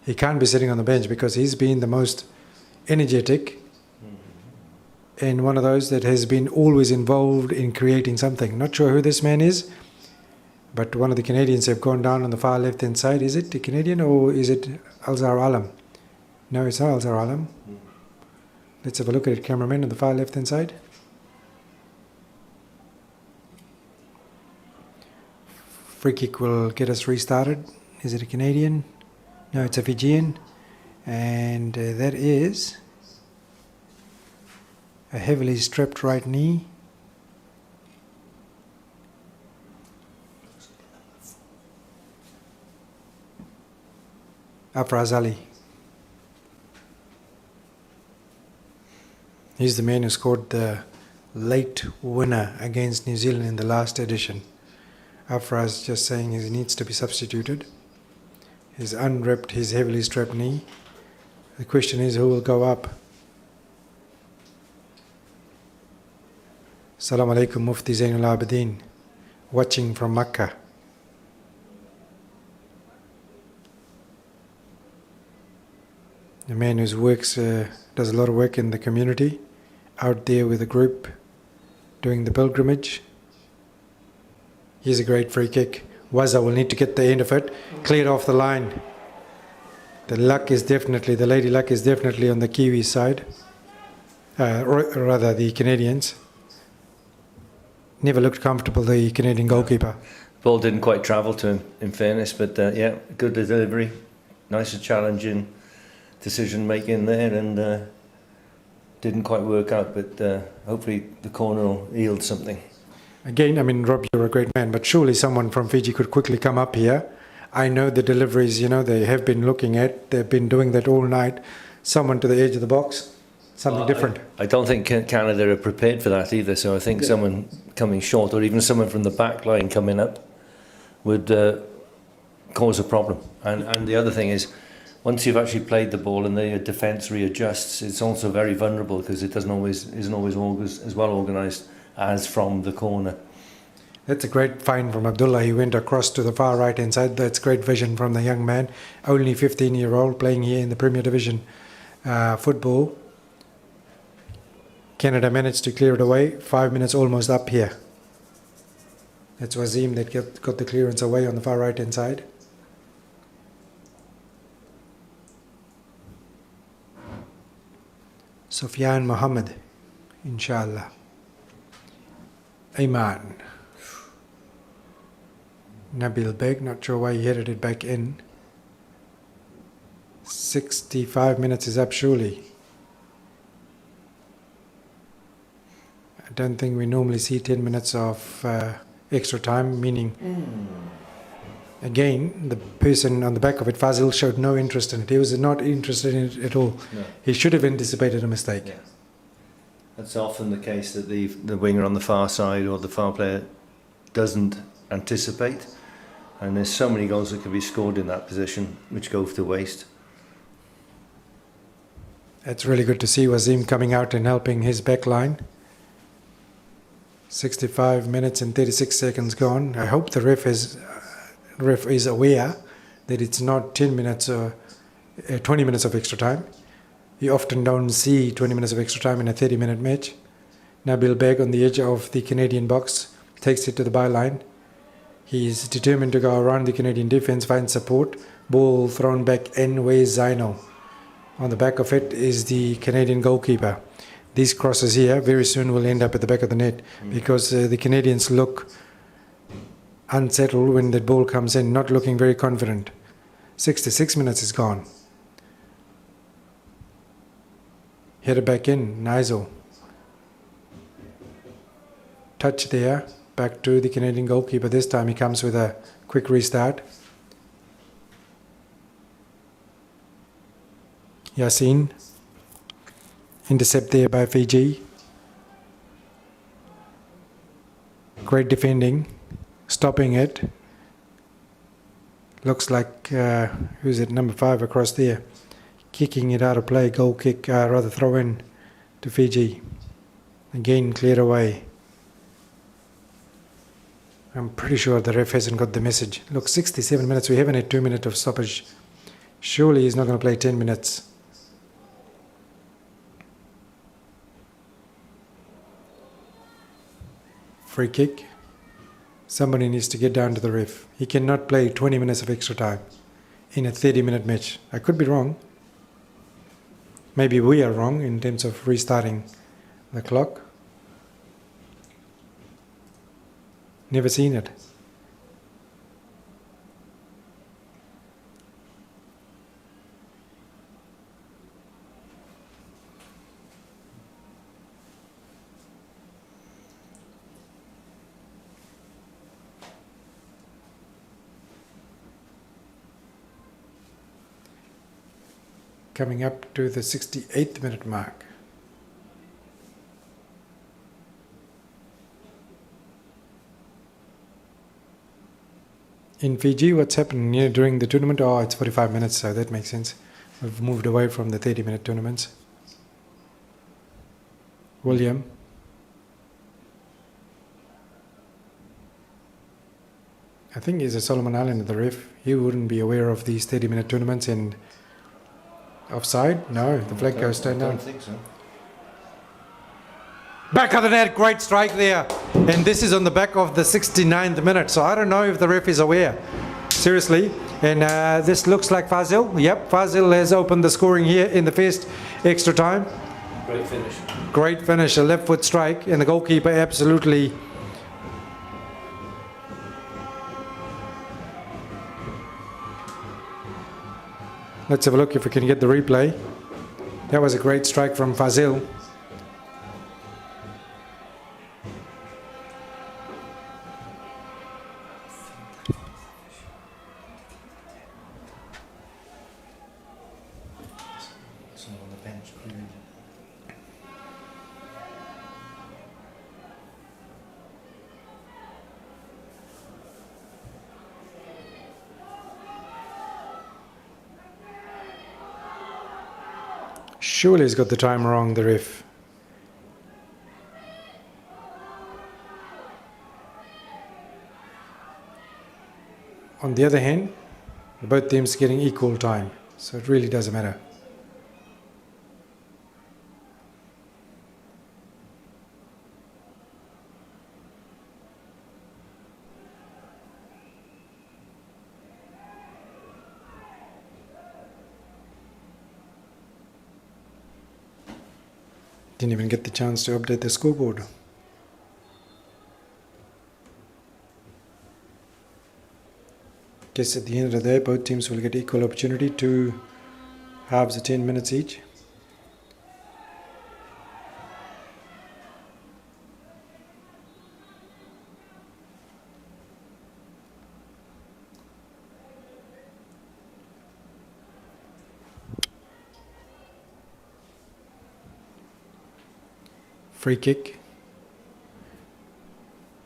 He can't be sitting on the bench because he's been the most energetic and one of those that has been always involved in creating something. Not sure who this man is, but one of the Canadians have gone down on the far left hand side. Is it the Canadian or is it Alzar Alam? No, it's not Alzar Alam. Let's have a look at it, cameraman, on the far left hand side. Free kick will get us restarted. Is it a Canadian? No, it's a Fijian. And that is a heavily strapped right knee. Afraz Ali. He's the man who scored the late winner against New Zealand in the last edition. Afraz just saying he needs to be substituted. He's unwrapped his heavily strapped knee. The question is, who will go up? Assalamu alaikum, Mufti Zainul Abidin, watching from Makkah. A man who does a lot of work in the community, out there with a group, doing the pilgrimage. Here's a great free kick. Waza will need to get the end of it, cleared off the line. The lady luck is definitely on the Kiwi side, rather the Canadians. Never looked comfortable, the Canadian goalkeeper. Ball didn't quite travel to him, in fairness, but yeah, good delivery, nice and challenging decision making there, and didn't quite work out, but hopefully the corner will yield something. Again, I mean, Rob, you're a great man, but surely someone from Fiji could quickly come up here. I know the deliveries, they have been looking at, they've been doing that all night. Someone to the edge of the box, something different. I don't think Canada are prepared for that either, so I think someone coming short, or even someone from the back line coming up, would cause a problem. And the other thing is, once you've actually played the ball and the defence readjusts, it's also very vulnerable because it isn't always as well organised as from the corner. That's a great find from Abdullah. He went across to the far right hand side. That's great vision from the young man, only 15-year-old, playing here in the Premier Division football. Canada managed to clear it away. 5 minutes almost up here. That's Wazim that got the clearance away on the far right hand side. Sufyan Muhammad, inshallah. Ayman. Nabil Beg, not sure why he headed it back in. 65 minutes is up surely. I don't think we normally see 10 minutes of extra time, meaning again, the person on the back of it, Fazil, showed no interest in it. He was not interested in it at all. No. He should have anticipated a mistake. Yeah. That's often the case, that the winger on the far side or the far player doesn't anticipate, and there's so many goals that can be scored in that position which go to waste. It's really good to see Wazim coming out and helping his back line. 65 minutes and 36 seconds gone. I hope the ref is aware that it's not 10 minutes or 20 minutes of extra time. You often don't see 20 minutes of extra time in a 30-minute match. Nabil Beg on the edge of the Canadian box, takes it to the byline. He's determined to go around the Canadian defense, find support. Ball thrown back in, where's Zaino? On the back of it is the Canadian goalkeeper. These crosses here very soon will end up at the back of the net because the Canadians look unsettled when the ball comes in, not looking very confident. 66 minutes is gone. Headed back in, Nigel. Touch there, back to the Canadian goalkeeper. This time he comes with a quick restart. Yassine. Intercept there by Fiji. Great defending. Stopping it. Looks like, who's it, number 5 across there. Kicking it out of play. Goal kick, rather throw in to Fiji. Again cleared away. I'm pretty sure the ref hasn't got the message. Look, 67 minutes. We haven't had 2 minutes of stoppage. Surely he's not going to play 10 minutes. Free kick. Somebody needs to get down to the ref. He cannot play 20 minutes of extra time in a 30-minute match. I could be wrong. Maybe we are wrong in terms of restarting the clock. Never seen it. Coming up to the 68th minute mark. In Fiji, what's happening during the tournament? Oh, it's 45 minutes, so that makes sense. We've moved away from the 30-minute tournaments. William. I think he's a Solomon Island, the ref. He wouldn't be aware of these 30-minute tournaments and offside? No, the flag goes turned down. I don't think so. Back of the net, great strike there. And this is on the back of the 69th minute. So I don't know if the ref is aware. Seriously. And this looks like Fazil. Yep, Fazil has opened the scoring here in the first extra time. Great finish. Great finish, a left foot strike. And the goalkeeper absolutely... Let's have a look if we can get the replay. That was a great strike from Fazil. Surely he's got the time wrong, the ref. On the other hand, both teams getting equal time, so it really doesn't matter. Didn't even get the chance to update the scoreboard. Guess at the end of the day, both teams will get equal opportunity, 2 halves of 10 minutes each. Free kick.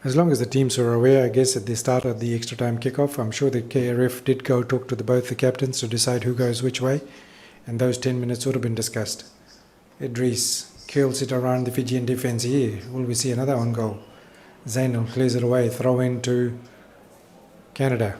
As long as the teams are aware, I guess at the start of the extra time kickoff, I'm sure the KRF did go talk to both the captains to decide who goes which way, and those 10 minutes would have been discussed. Idris curls it around the Fijian defence here. Will we see another on goal? Zainul clears it away, throw into Canada.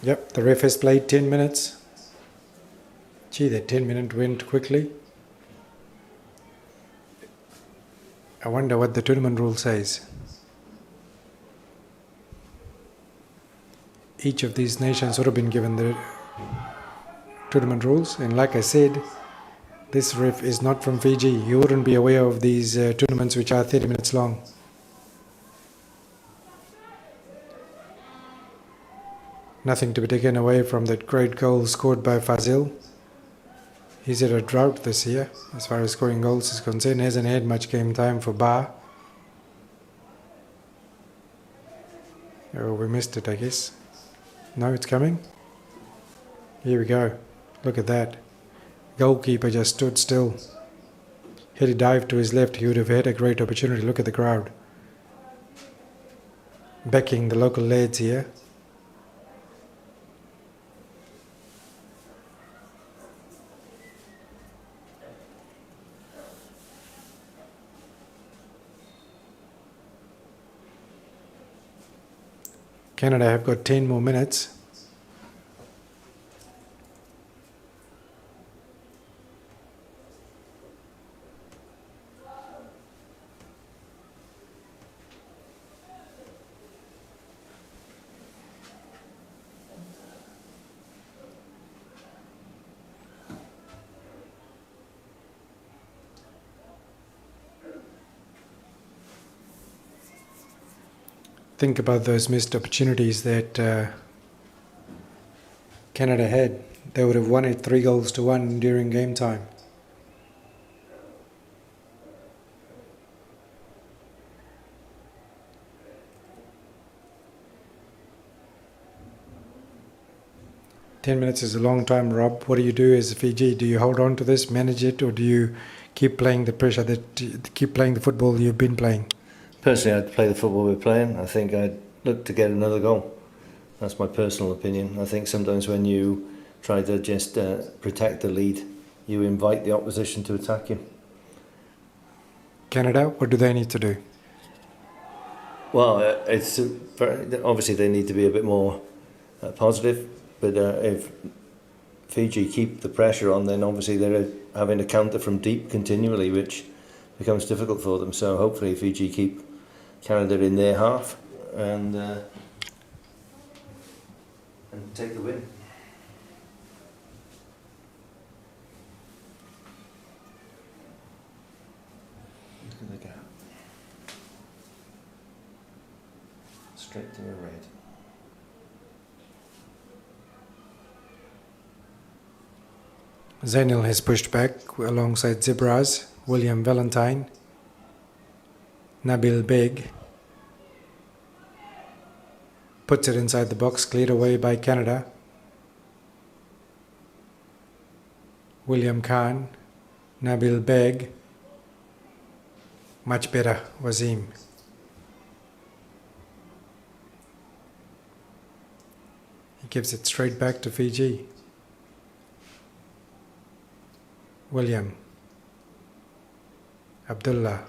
Yep, the ref has played 10 minutes. Gee, that 10-minute went quickly. I wonder what the tournament rule says. Each of these nations would have been given the tournament rules, and like I said, this ref is not from Fiji. You wouldn't be aware of these tournaments which are 30 minutes long. Nothing to be taken away from that great goal scored by Fazil. He's at a drought this year as far as scoring goals is concerned. Hasn't had much game time for Bar. Oh, we missed it, I guess. No, it's coming. Here we go. Look at that. Goalkeeper just stood still. Had he dived to his left, he would have had a great opportunity. Look at the crowd. Backing the local lads here. Canada have got 10 more minutes. Think about those missed opportunities that Canada had. They would have won it 3-1 during game time. Ten minutes is a long time, Rob. What do you do as Fiji? Do you hold on to this, manage it, or do you keep playing the pressure keep playing the football you've been playing? Personally, I'd play the football we're playing. I think I'd look to get another goal. That's my personal opinion. I think sometimes when you try to just protect the lead, you invite the opposition to attack you. Canada, what do they need to do? Well, it's obviously they need to be a bit more positive, but if Fiji keep the pressure on, then obviously they're having to counter from deep continually, which becomes difficult for them. So hopefully Fiji keep Canada in their half and take the win. Look at the gap. Straight to the red. Zainul has pushed back alongside Zebras, William Valentine, Nabil Beg. Puts it inside the box, cleared away by Canada. William Khan, Nabil Beg. Much better, Wazim. He gives it straight back to Fiji. William. Abdullah.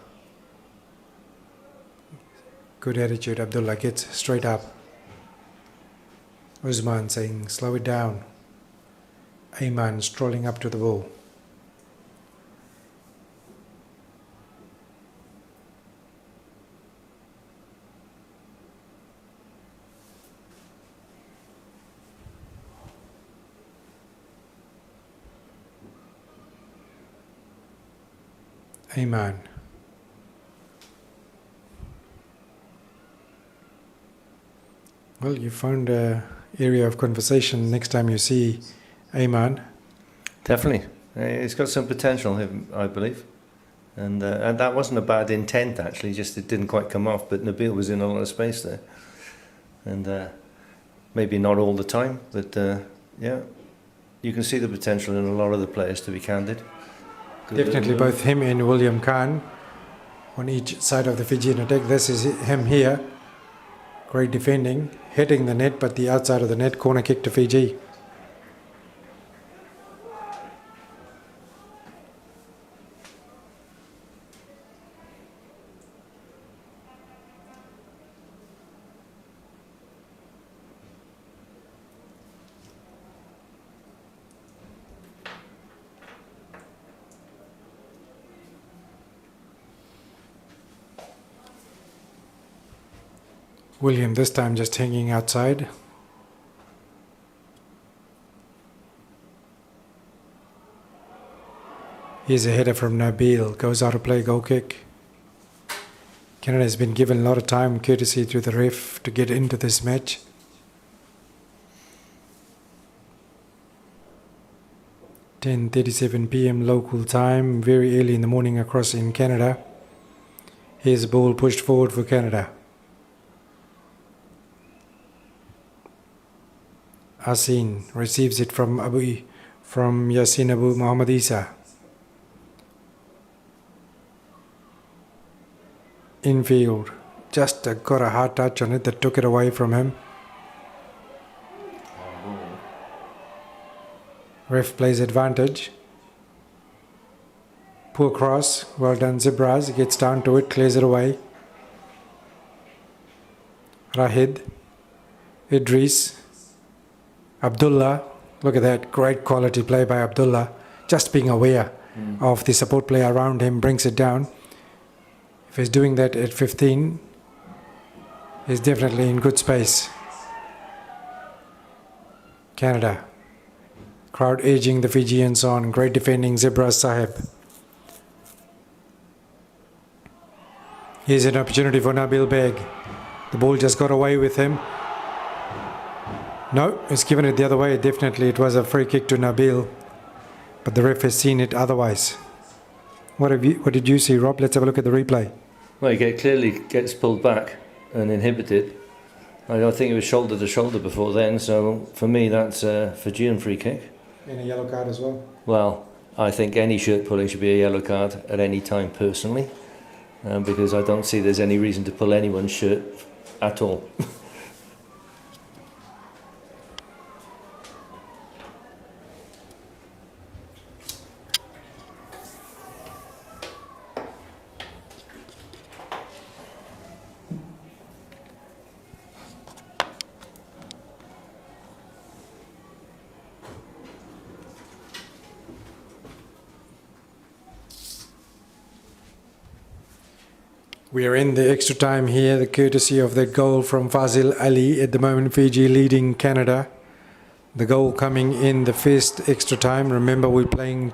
Good attitude, Abdullah gets straight up. Usman saying, slow it down. Ayman strolling up to the ball. Ayman. Well, you found an area of conversation next time you see Ayman. Definitely. He's got some potential, I believe. And that wasn't a bad intent, actually, just it didn't quite come off. But Nabil was in a lot of space there. And maybe not all the time, but yeah, you can see the potential in a lot of the players, to be candid. Definitely both him and William Khan on each side of the Fijian attack. This is him here. Great defending, hitting the net, but the outside of the net. Corner kick to Fiji. William this time just hanging outside. Here's a header from Nabil, goes out to play goal kick. Canada has been given a lot of time, courtesy to the ref, to get into this match. (10:37 p.m. local time, very early in the morning across in Canada. Here's the ball pushed forward for Canada. Asin receives it from Yasin Abu Muhammad Isa. Infield, just got a hard touch on it that took it away from him. Ref plays advantage. Poor cross, well done Zebras, gets down to it, clears it away. Rahid, Idris, Abdullah, look at that, great quality play by Abdullah, just being aware of the support play around him, brings it down. If he's doing that at 15, he's definitely in good space. Canada, crowd urging the Fijians on, great defending Zebra Sahib. Here's an opportunity for Nabil Beg. The ball just got away with him. No, it's given it the other way. Definitely it was a free kick to Nabil, but the ref has seen it otherwise. What did you see, Rob? Let's have a look at the replay. Well, he clearly gets pulled back and inhibited. I don't think it was shoulder to shoulder before then, so for me that's a Fijian free kick. And a yellow card as well? Well, I think any shirt pulling should be a yellow card at any time personally, because I don't see there's any reason to pull anyone's shirt at all. We are in the extra time here, the courtesy of that goal from Fazil Ali. At the moment, Fiji leading Canada. The goal coming in the first extra time. Remember, we're playing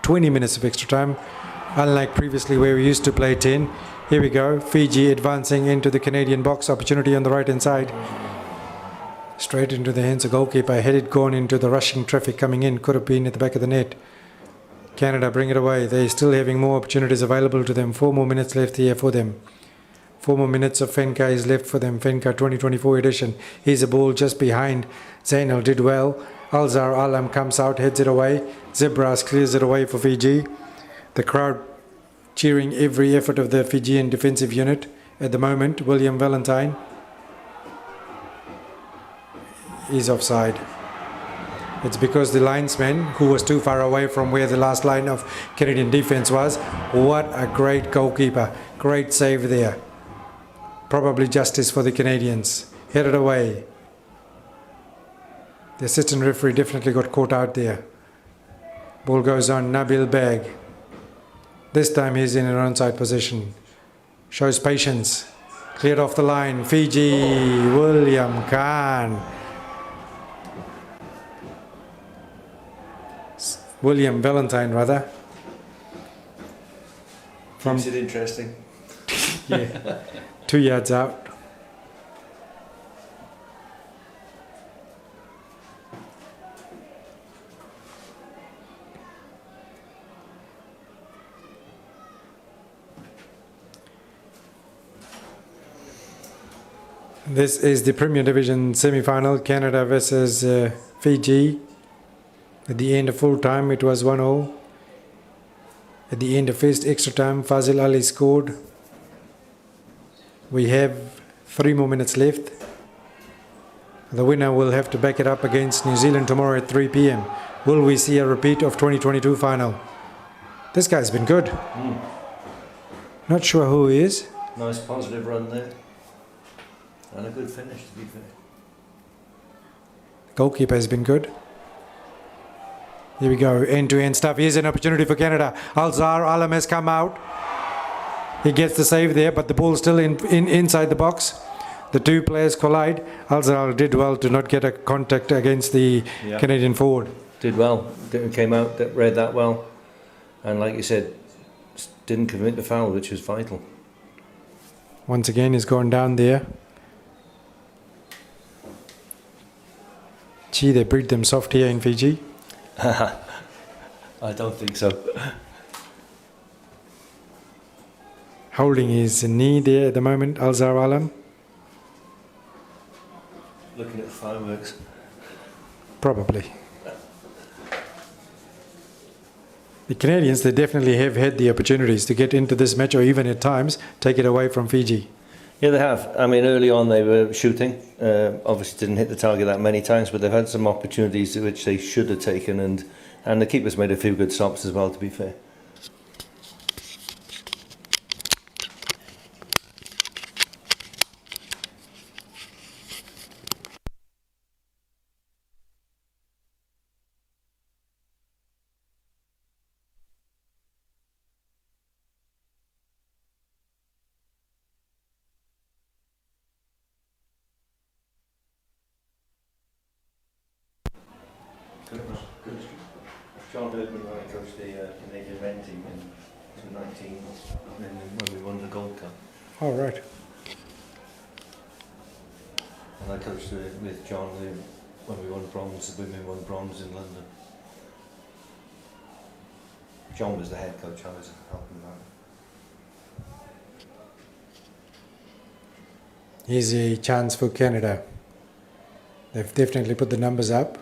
20 minutes of extra time, unlike previously where we used to play 10. Here we go, Fiji advancing into the Canadian box. Opportunity on the right-hand side. Straight into the hands of goalkeeper. Headed gone into the rushing traffic coming in. Could have been at the back of the net. Canada bring it away. They're still having more opportunities available to them. 4 more minutes left here for them. 4 more minutes of FANCA is left for them. FANCA 2024 edition. Here's a ball just behind. Zainal did well. Alzar Alam comes out, heads it away. Zebras clears it away for Fiji. The crowd cheering every effort of the Fijian defensive unit. At the moment, William Valentine is offside. It's because the linesman, who was too far away from where the last line of Canadian defense was. What a great goalkeeper. Great save there. Probably justice for the Canadians. Headed away. The assistant referee definitely got caught out there. Ball goes on, Nabil Beg. This time he's in an onside position. Shows patience. Cleared off the line. Fiji, William Khan. William Valentine, rather. Keeps it interesting. Yeah, 2 yards out. This is the Premier Division semi-final, Canada versus Fiji. At the end of full time, it was 1-0. At the end of first extra time, Fazil Ali scored. We have 3 more minutes left. The winner will have to back it up against New Zealand tomorrow at 3 p.m. Will we see a repeat of 2022 final? This guy's been good. Not sure who he is. Nice positive run there. And a good finish, to be fair. Goalkeeper has been good. Here we go, end-to-end stuff. Here's an opportunity for Canada. Alzar Alam has come out. He gets the save there, but the ball's still inside the box. The two players collide. Alzar did well to not get a contact against the Canadian forward. Did well. Came out, read that well. And like you said, didn't commit the foul, which was vital. Once again, he's gone down there. Gee, they breed them soft here in Fiji. I don't think so. Holding his knee there at the moment, Alzar Alam. Looking at the fireworks. Probably. The Canadians, they definitely have had the opportunities to get into this match, or even at times take it away from Fiji. Yeah, they have. I mean, early on they were shooting. Obviously didn't hit the target that many times, but they've had some opportunities which they should have taken, and the keeper's made a few good stops as well, to be fair. John Herdman, when I coached the Canadian men team in 2019, when we won the Gold Cup. All right. And I coached with John when we won bronze, the women won bronze in London. John was the head coach, I was helping him out. Here's a chance for Canada. They've definitely put the numbers up.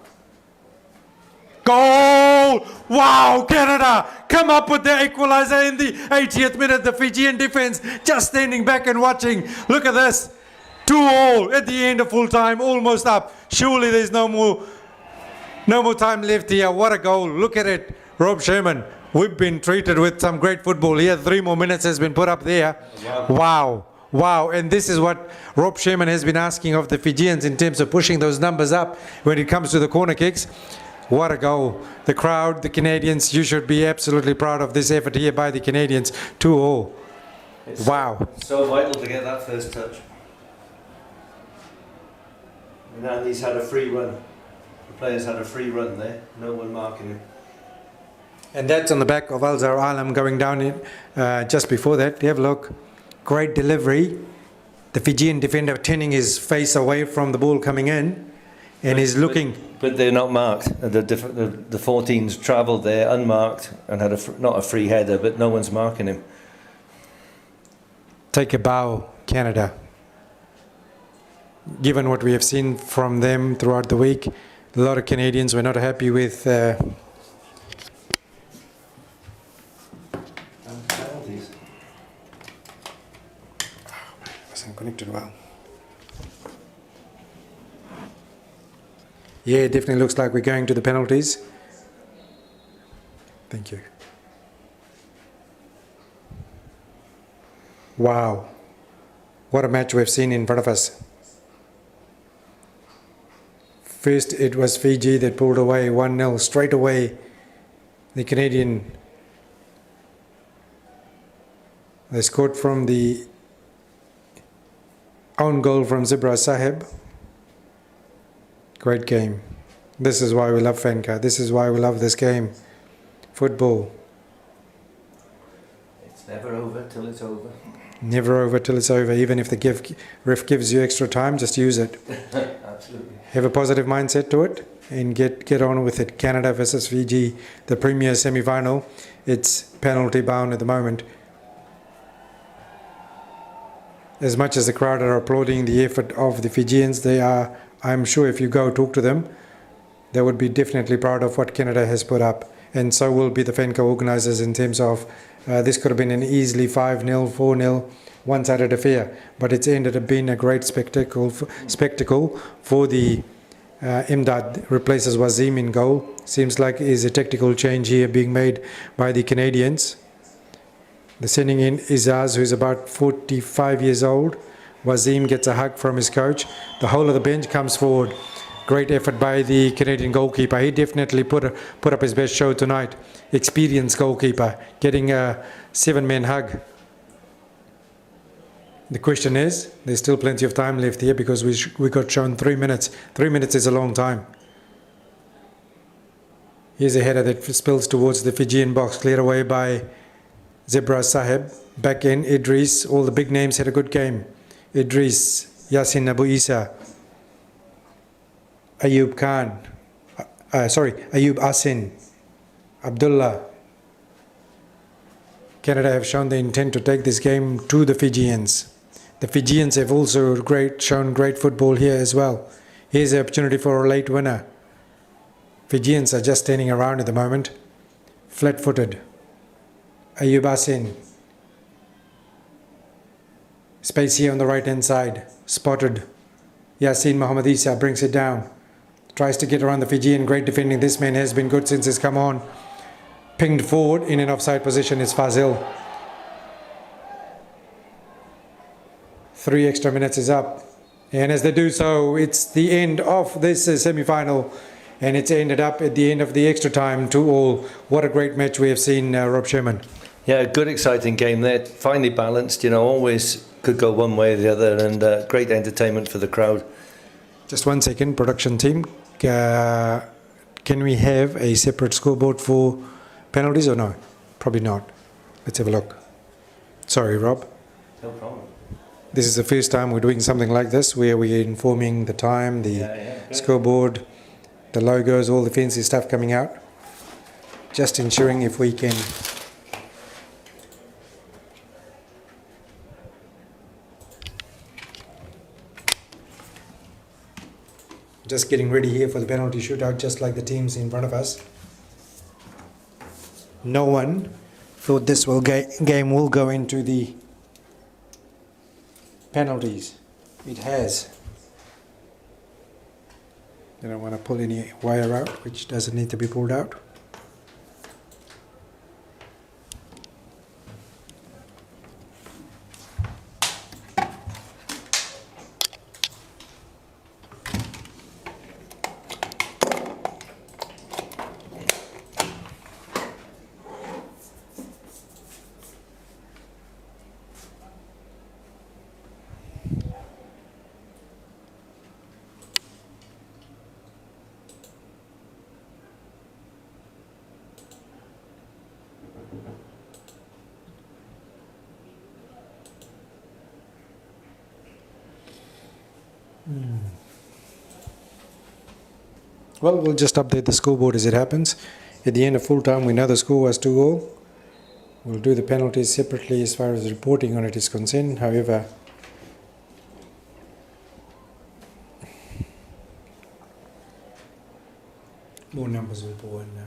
Goal! Wow, Canada come up with the equaliser in the 80th minute. The Fijian defence just standing back and watching. Look at this. 2-2 at the end of full time, almost up. Surely there's no more time left here. What a goal. Look at it. Rob Sherman. We've been treated with some great football here. 3 more minutes has been put up there. Wow. Wow, and this is what Rob Sherman has been asking of the Fijians in terms of pushing those numbers up when it comes to the corner kicks. What a goal. The crowd, the Canadians, you should be absolutely proud of this effort here by the Canadians. 2-2. Wow. So vital to get that first touch. And Andy's had a free run. The players had a free run there. No one marking him. And that's on the back of Alzar Alam going down in, just before that. Have a look. Great delivery. The Fijian defender turning his face away from the ball coming in. And he's looking. But they're not marked. The 14s travelled there unmarked and had not a free header, but no one's marking him. Take a bow, Canada. Given what we have seen from them throughout the week, a lot of Canadians were not happy with penalties. Wasn't connected well. Yeah, it definitely looks like we're going to the penalties. Thank you. Wow. What a match we've seen in front of us. First, it was Fiji that pulled away 1-0 straight away. The Canadian, they scored from the own goal from Zibra Sahib. Great game. This is why we love FANCA. This is why we love this game. Football. It's never over till it's over. Never over till it's over. Even if the ref gives you extra time, just use it. Absolutely. Have a positive mindset to it and get on with it. Canada versus Fiji, the premier semi-final. It's penalty bound at the moment. As much as the crowd are applauding the effort of the Fijians, they are, I'm sure if you go talk to them, they would be definitely proud of what Canada has put up. And so will be the FANCA organisers in terms of This could have been an easily 5-0, 4-0, one-sided affair, but it's ended up being a great spectacle for the Imdad replaces Wazim in goal. Seems like is a tactical change here being made by the Canadians. They're sending in Izaz, who's about 45 years old. Wazim gets a hug from his coach. The whole of the bench comes forward. Great effort by the Canadian goalkeeper. He definitely put up his best show tonight. Experienced goalkeeper, getting a 7-man hug. The question is, there's still plenty of time left here because we got shown 3 minutes. 3 minutes is a long time. Here's a header that spills towards the Fijian box, cleared away by Zebra Sahib. Back in, Idris. All the big names had a good game. Idris, Yasin Abu Isa, Ayub Khan, Ayub Asin, Abdullah. Canada have shown the intent to take this game to the Fijians. The Fijians have also shown great football here as well. Here's the opportunity for a late winner. Fijians are just standing around at the moment, flat-footed. Ayub Asin. Space here on the right-hand side. Spotted. Yasin Mohammad Isa brings it down. Tries to get around the Fijian. Great defending. This man has been good since he's come on. Pinged forward in an offside position is Fazil. 3 extra minutes is up. And as they do so, it's the end of this semi-final. And it's ended up at the end of the extra time 2-2. What a great match we have seen, Rob Sherman. Yeah, good, exciting game there. Finely balanced, always could go one way or the other, and great entertainment for the crowd. Just 1 second, production team. Can we have a separate scoreboard for penalties or no? Probably not. Let's have a look. Sorry, Rob. No problem. This is the first time we're doing something like this, where we're informing the time, the scoreboard, the logos, all the fancy stuff coming out. Just ensuring if we can. Just getting ready here for the penalty shootout, just like the teams in front of us. No one thought this game will go into the penalties. It has. I don't want to pull any wire out, which doesn't need to be pulled out. Well, we'll just update the scoreboard as it happens. At the end of full time, we know the score was 2-2. We'll do the penalties separately as far as reporting on it is concerned. However, more numbers will pour in now.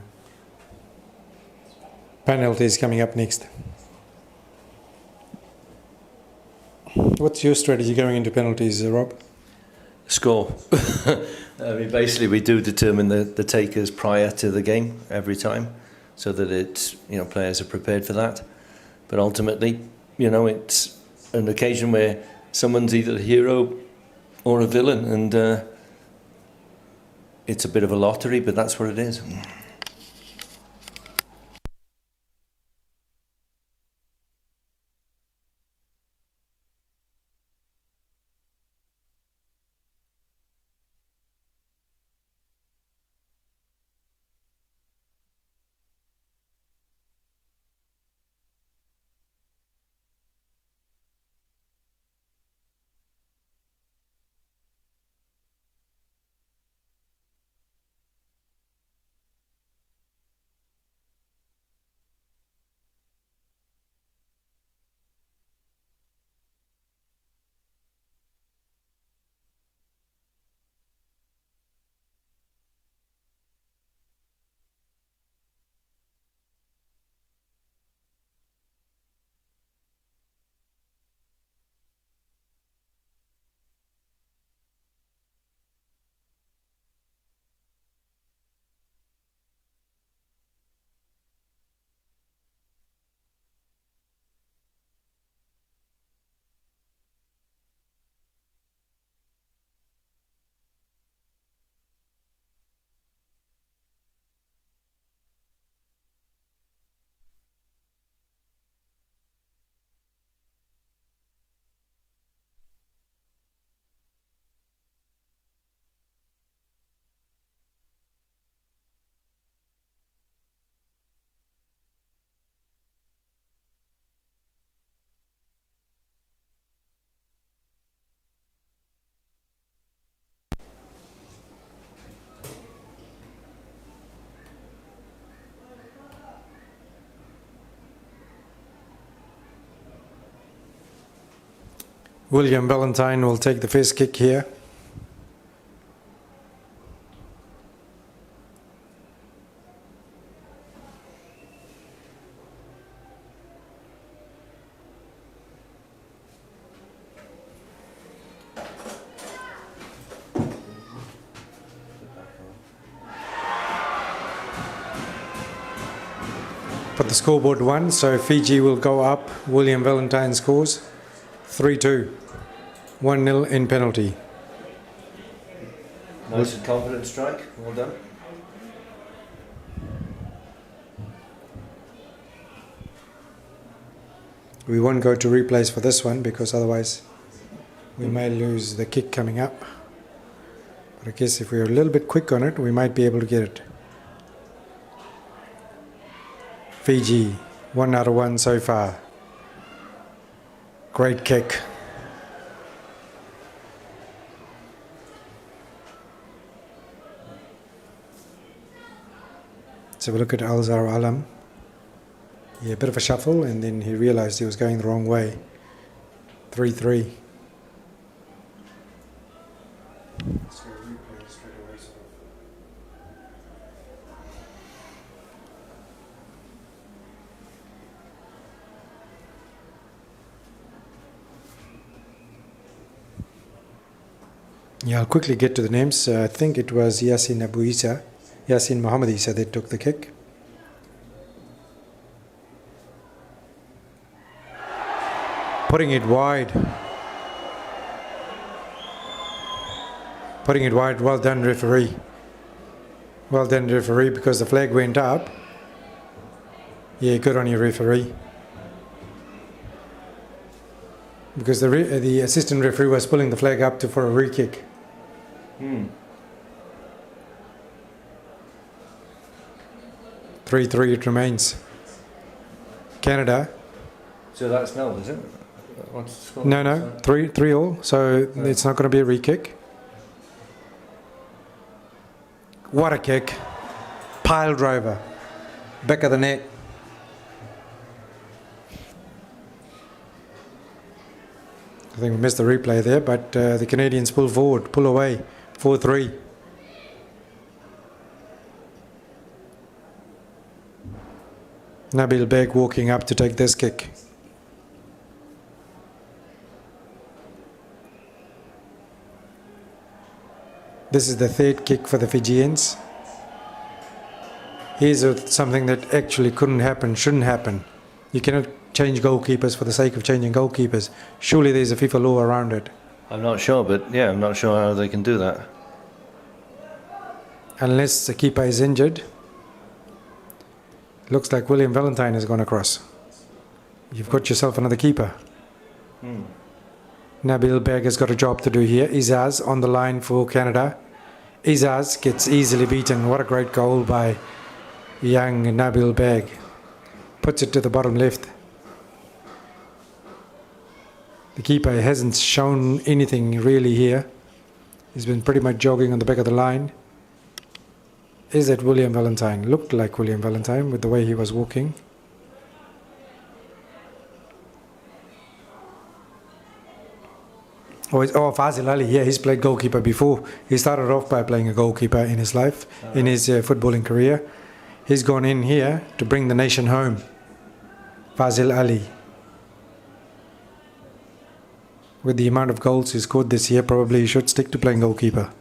Penalties coming up next. What's your strategy going into penalties, Rob? Score. Basically, we do determine the takers prior to the game every time, so that it's players are prepared for that. But ultimately, it's an occasion where someone's either a hero or a villain, and it's a bit of a lottery, but that's what it is. William Valentine will take the first kick here. Put the scoreboard 1, so Fiji will go up. William Valentine scores 3-2, 1-0 in penalty. Nice and confident strike. Well done. We won't go to replays for this one because otherwise we may lose the kick coming up. But I guess if we're a little bit quick on it, we might be able to get it. Fiji, 1 out of 1 so far. Great kick. Let's have a look at Alzar Alam. Yeah, a bit of a shuffle and then he realised he was going the wrong way. 3-3. Yeah, I'll quickly get to the names. I think it was Yasin Mohammed Isa that took the kick. Putting it wide. Putting it wide. Well done, referee. Well done, referee, because the flag went up. Yeah, good on you, referee. Because the assistant referee was pulling the flag up for a re-kick. 3-3 it remains. Canada. So that's nil, is it? What's the score? No, 3-3 all. So it's not going to be a re-kick. What a kick. Pile driver. Back of the net. I think we missed the replay there, but the Canadians pull forward, pull away. 4-3. Nabil Beg walking up to take this kick. This is the third kick for the Fijians. Here's something that actually couldn't happen, shouldn't happen. You cannot change goalkeepers for the sake of changing goalkeepers. Surely there's a FIFA law around it. I'm not sure, but yeah, I'm not sure how they can do that. Unless the keeper is injured. Looks like William Valentine has gone across. You've got yourself another keeper. Nabil Beg has got a job to do here. Izaz on the line for Canada. Izaz gets easily beaten. What a great goal by young Nabil Beg. Puts it to the bottom left. The keeper hasn't shown anything really here. He's been pretty much jogging on the back of the line. Is it William Valentine? Looked like William Valentine with the way he was walking. Fazil Ali. Yeah, he's played goalkeeper before. He started off by playing a goalkeeper in his life, in his footballing career. He's gone in here to bring the nation home. Fazil Ali. With the amount of goals he scored this year, probably he should stick to playing goalkeeper.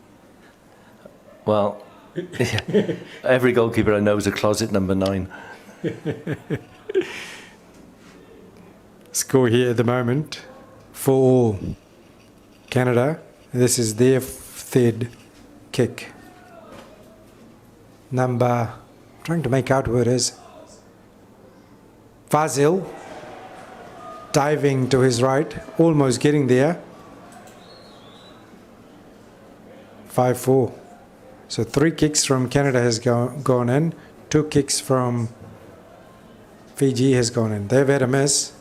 Well, every goalkeeper I know is a closet number 9. Score here at the moment, 4-4. Canada, this is their third kick. Trying to make out who it is. Fazil, diving to his right, almost getting there. 5-4. So 3 kicks from Canada has gone in, 2 kicks from Fiji has gone in. They've had a miss.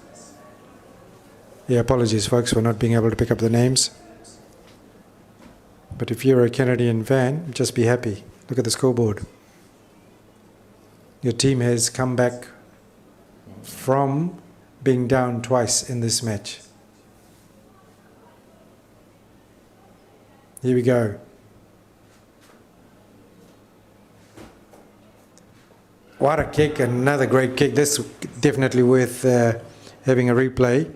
Yeah, apologies folks for not being able to pick up the names. But if you're a Canadian fan, just be happy. Look at the scoreboard. Your team has come back from being down twice in this match. Here we go. What a kick, another great kick. This is definitely worth having a replay.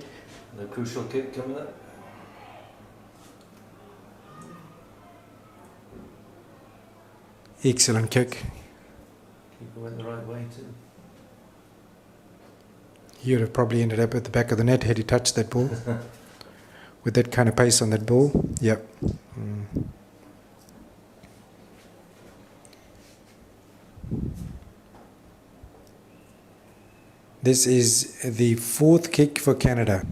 The crucial kick coming up. Excellent kick. Keeper went the right way too. He would have probably ended up at the back of the net had he touched that ball. With that kind of pace on that ball. Yep. This is the fourth kick for Canada.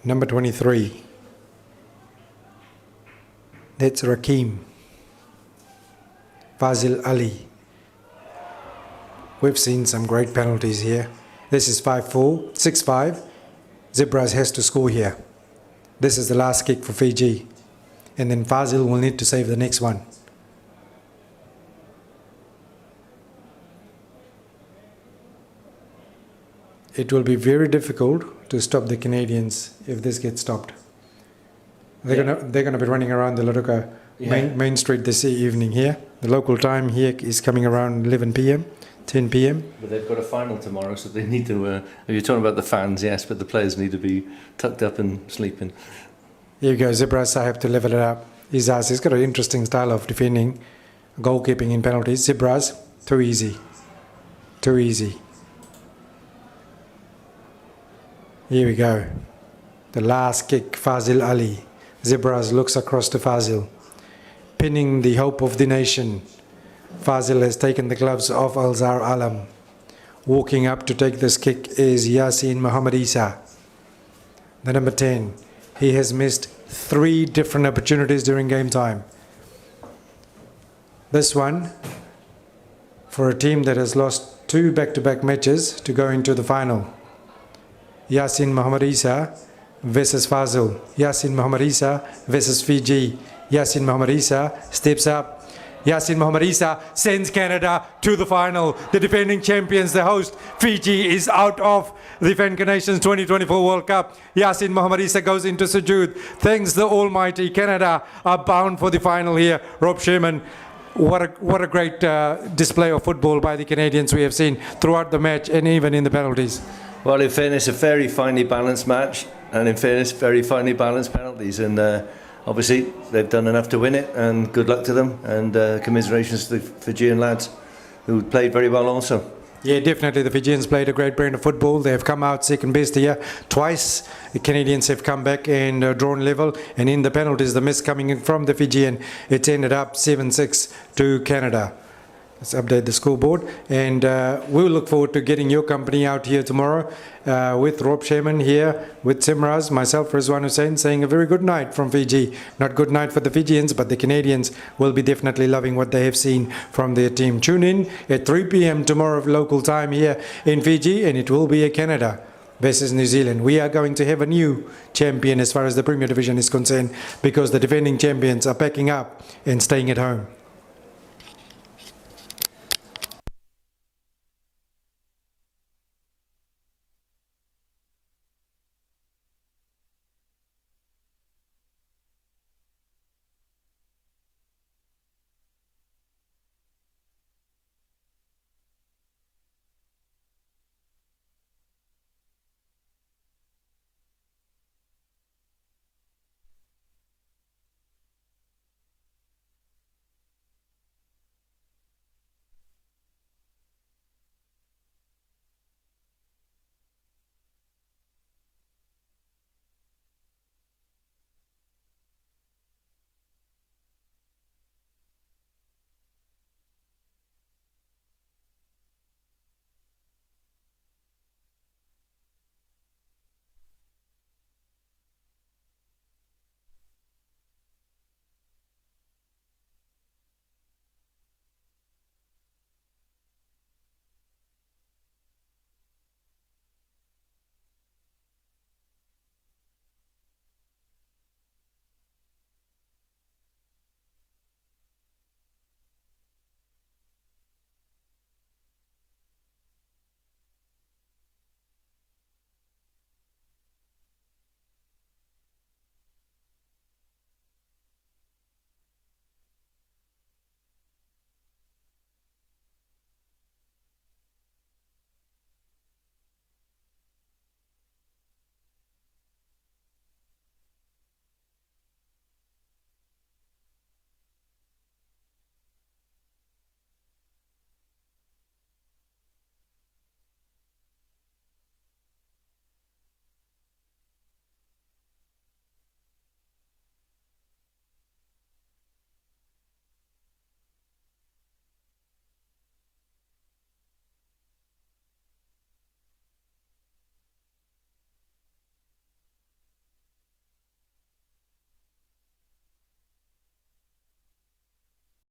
Number 23. That's Rakeem. Fazil Ali. We've seen some great penalties here. This is 5-4, 6-5. Zebras has to score here. This is the last kick for Fiji. And then Fazil will need to save the next one. It will be very difficult to stop the Canadians if this gets stopped. They're gonna be running around the Ladoga main street this evening here. The local time here is coming around 11 p.m. 10 p.m. But they've got a final tomorrow, so they need to. If you're talking about the fans, yes, but the players need to be tucked up and sleeping. Here you go, Zebras have to level it up. He's got an interesting style of defending, goalkeeping in penalties. Zebras, too easy. Too easy. Here we go. The last kick, Fazil Ali. Zebras looks across to Fazil. Pinning the hope of the nation. Fazil has taken the gloves off Alzar Alam. Walking up to take this kick is Yasin Muhammad Isa, the number 10. He has missed 3 different opportunities during game time. This one, for a team that has lost 2 back-to-back matches to go into the final. Yasin Muhammad Isa versus Fazil. Yasin Muhammad Isa versus Fiji. Yasin Muhammad Isa steps up. Yasin Muhammad Isa sends Canada to the final. The defending champions, the host, Fiji, is out of the FANCA Nations 2024 World Cup. Yasin Muhammad Isa goes into sujood. Thanks the Almighty. Canada are bound for the final here. Rob Sherman, what a great display of football by the Canadians we have seen throughout the match and even in the penalties. Well, in fairness, a very finely balanced match, and in fairness, very finely balanced penalties. And obviously, they've done enough to win it, and good luck to them. And commiserations to the Fijian lads, who played very well also. Yeah, definitely. The Fijians played a great brand of football. They have come out second best here twice. The Canadians have come back and drawn level. And in the penalties, the miss coming in from the Fijian, it's ended up 7-6 to Canada. Let's update the scoreboard, and we'll look forward to getting your company out here tomorrow with Rob Sherman here, with Simraz, myself, Rizwan Hussain, saying a very good night from Fiji. Not good night for the Fijians, but the Canadians will be definitely loving what they have seen from their team. Tune in at 3 p.m. tomorrow local time here in Fiji, and it will be a Canada versus New Zealand. We are going to have a new champion as far as the Premier Division is concerned, because the defending champions are packing up and staying at home.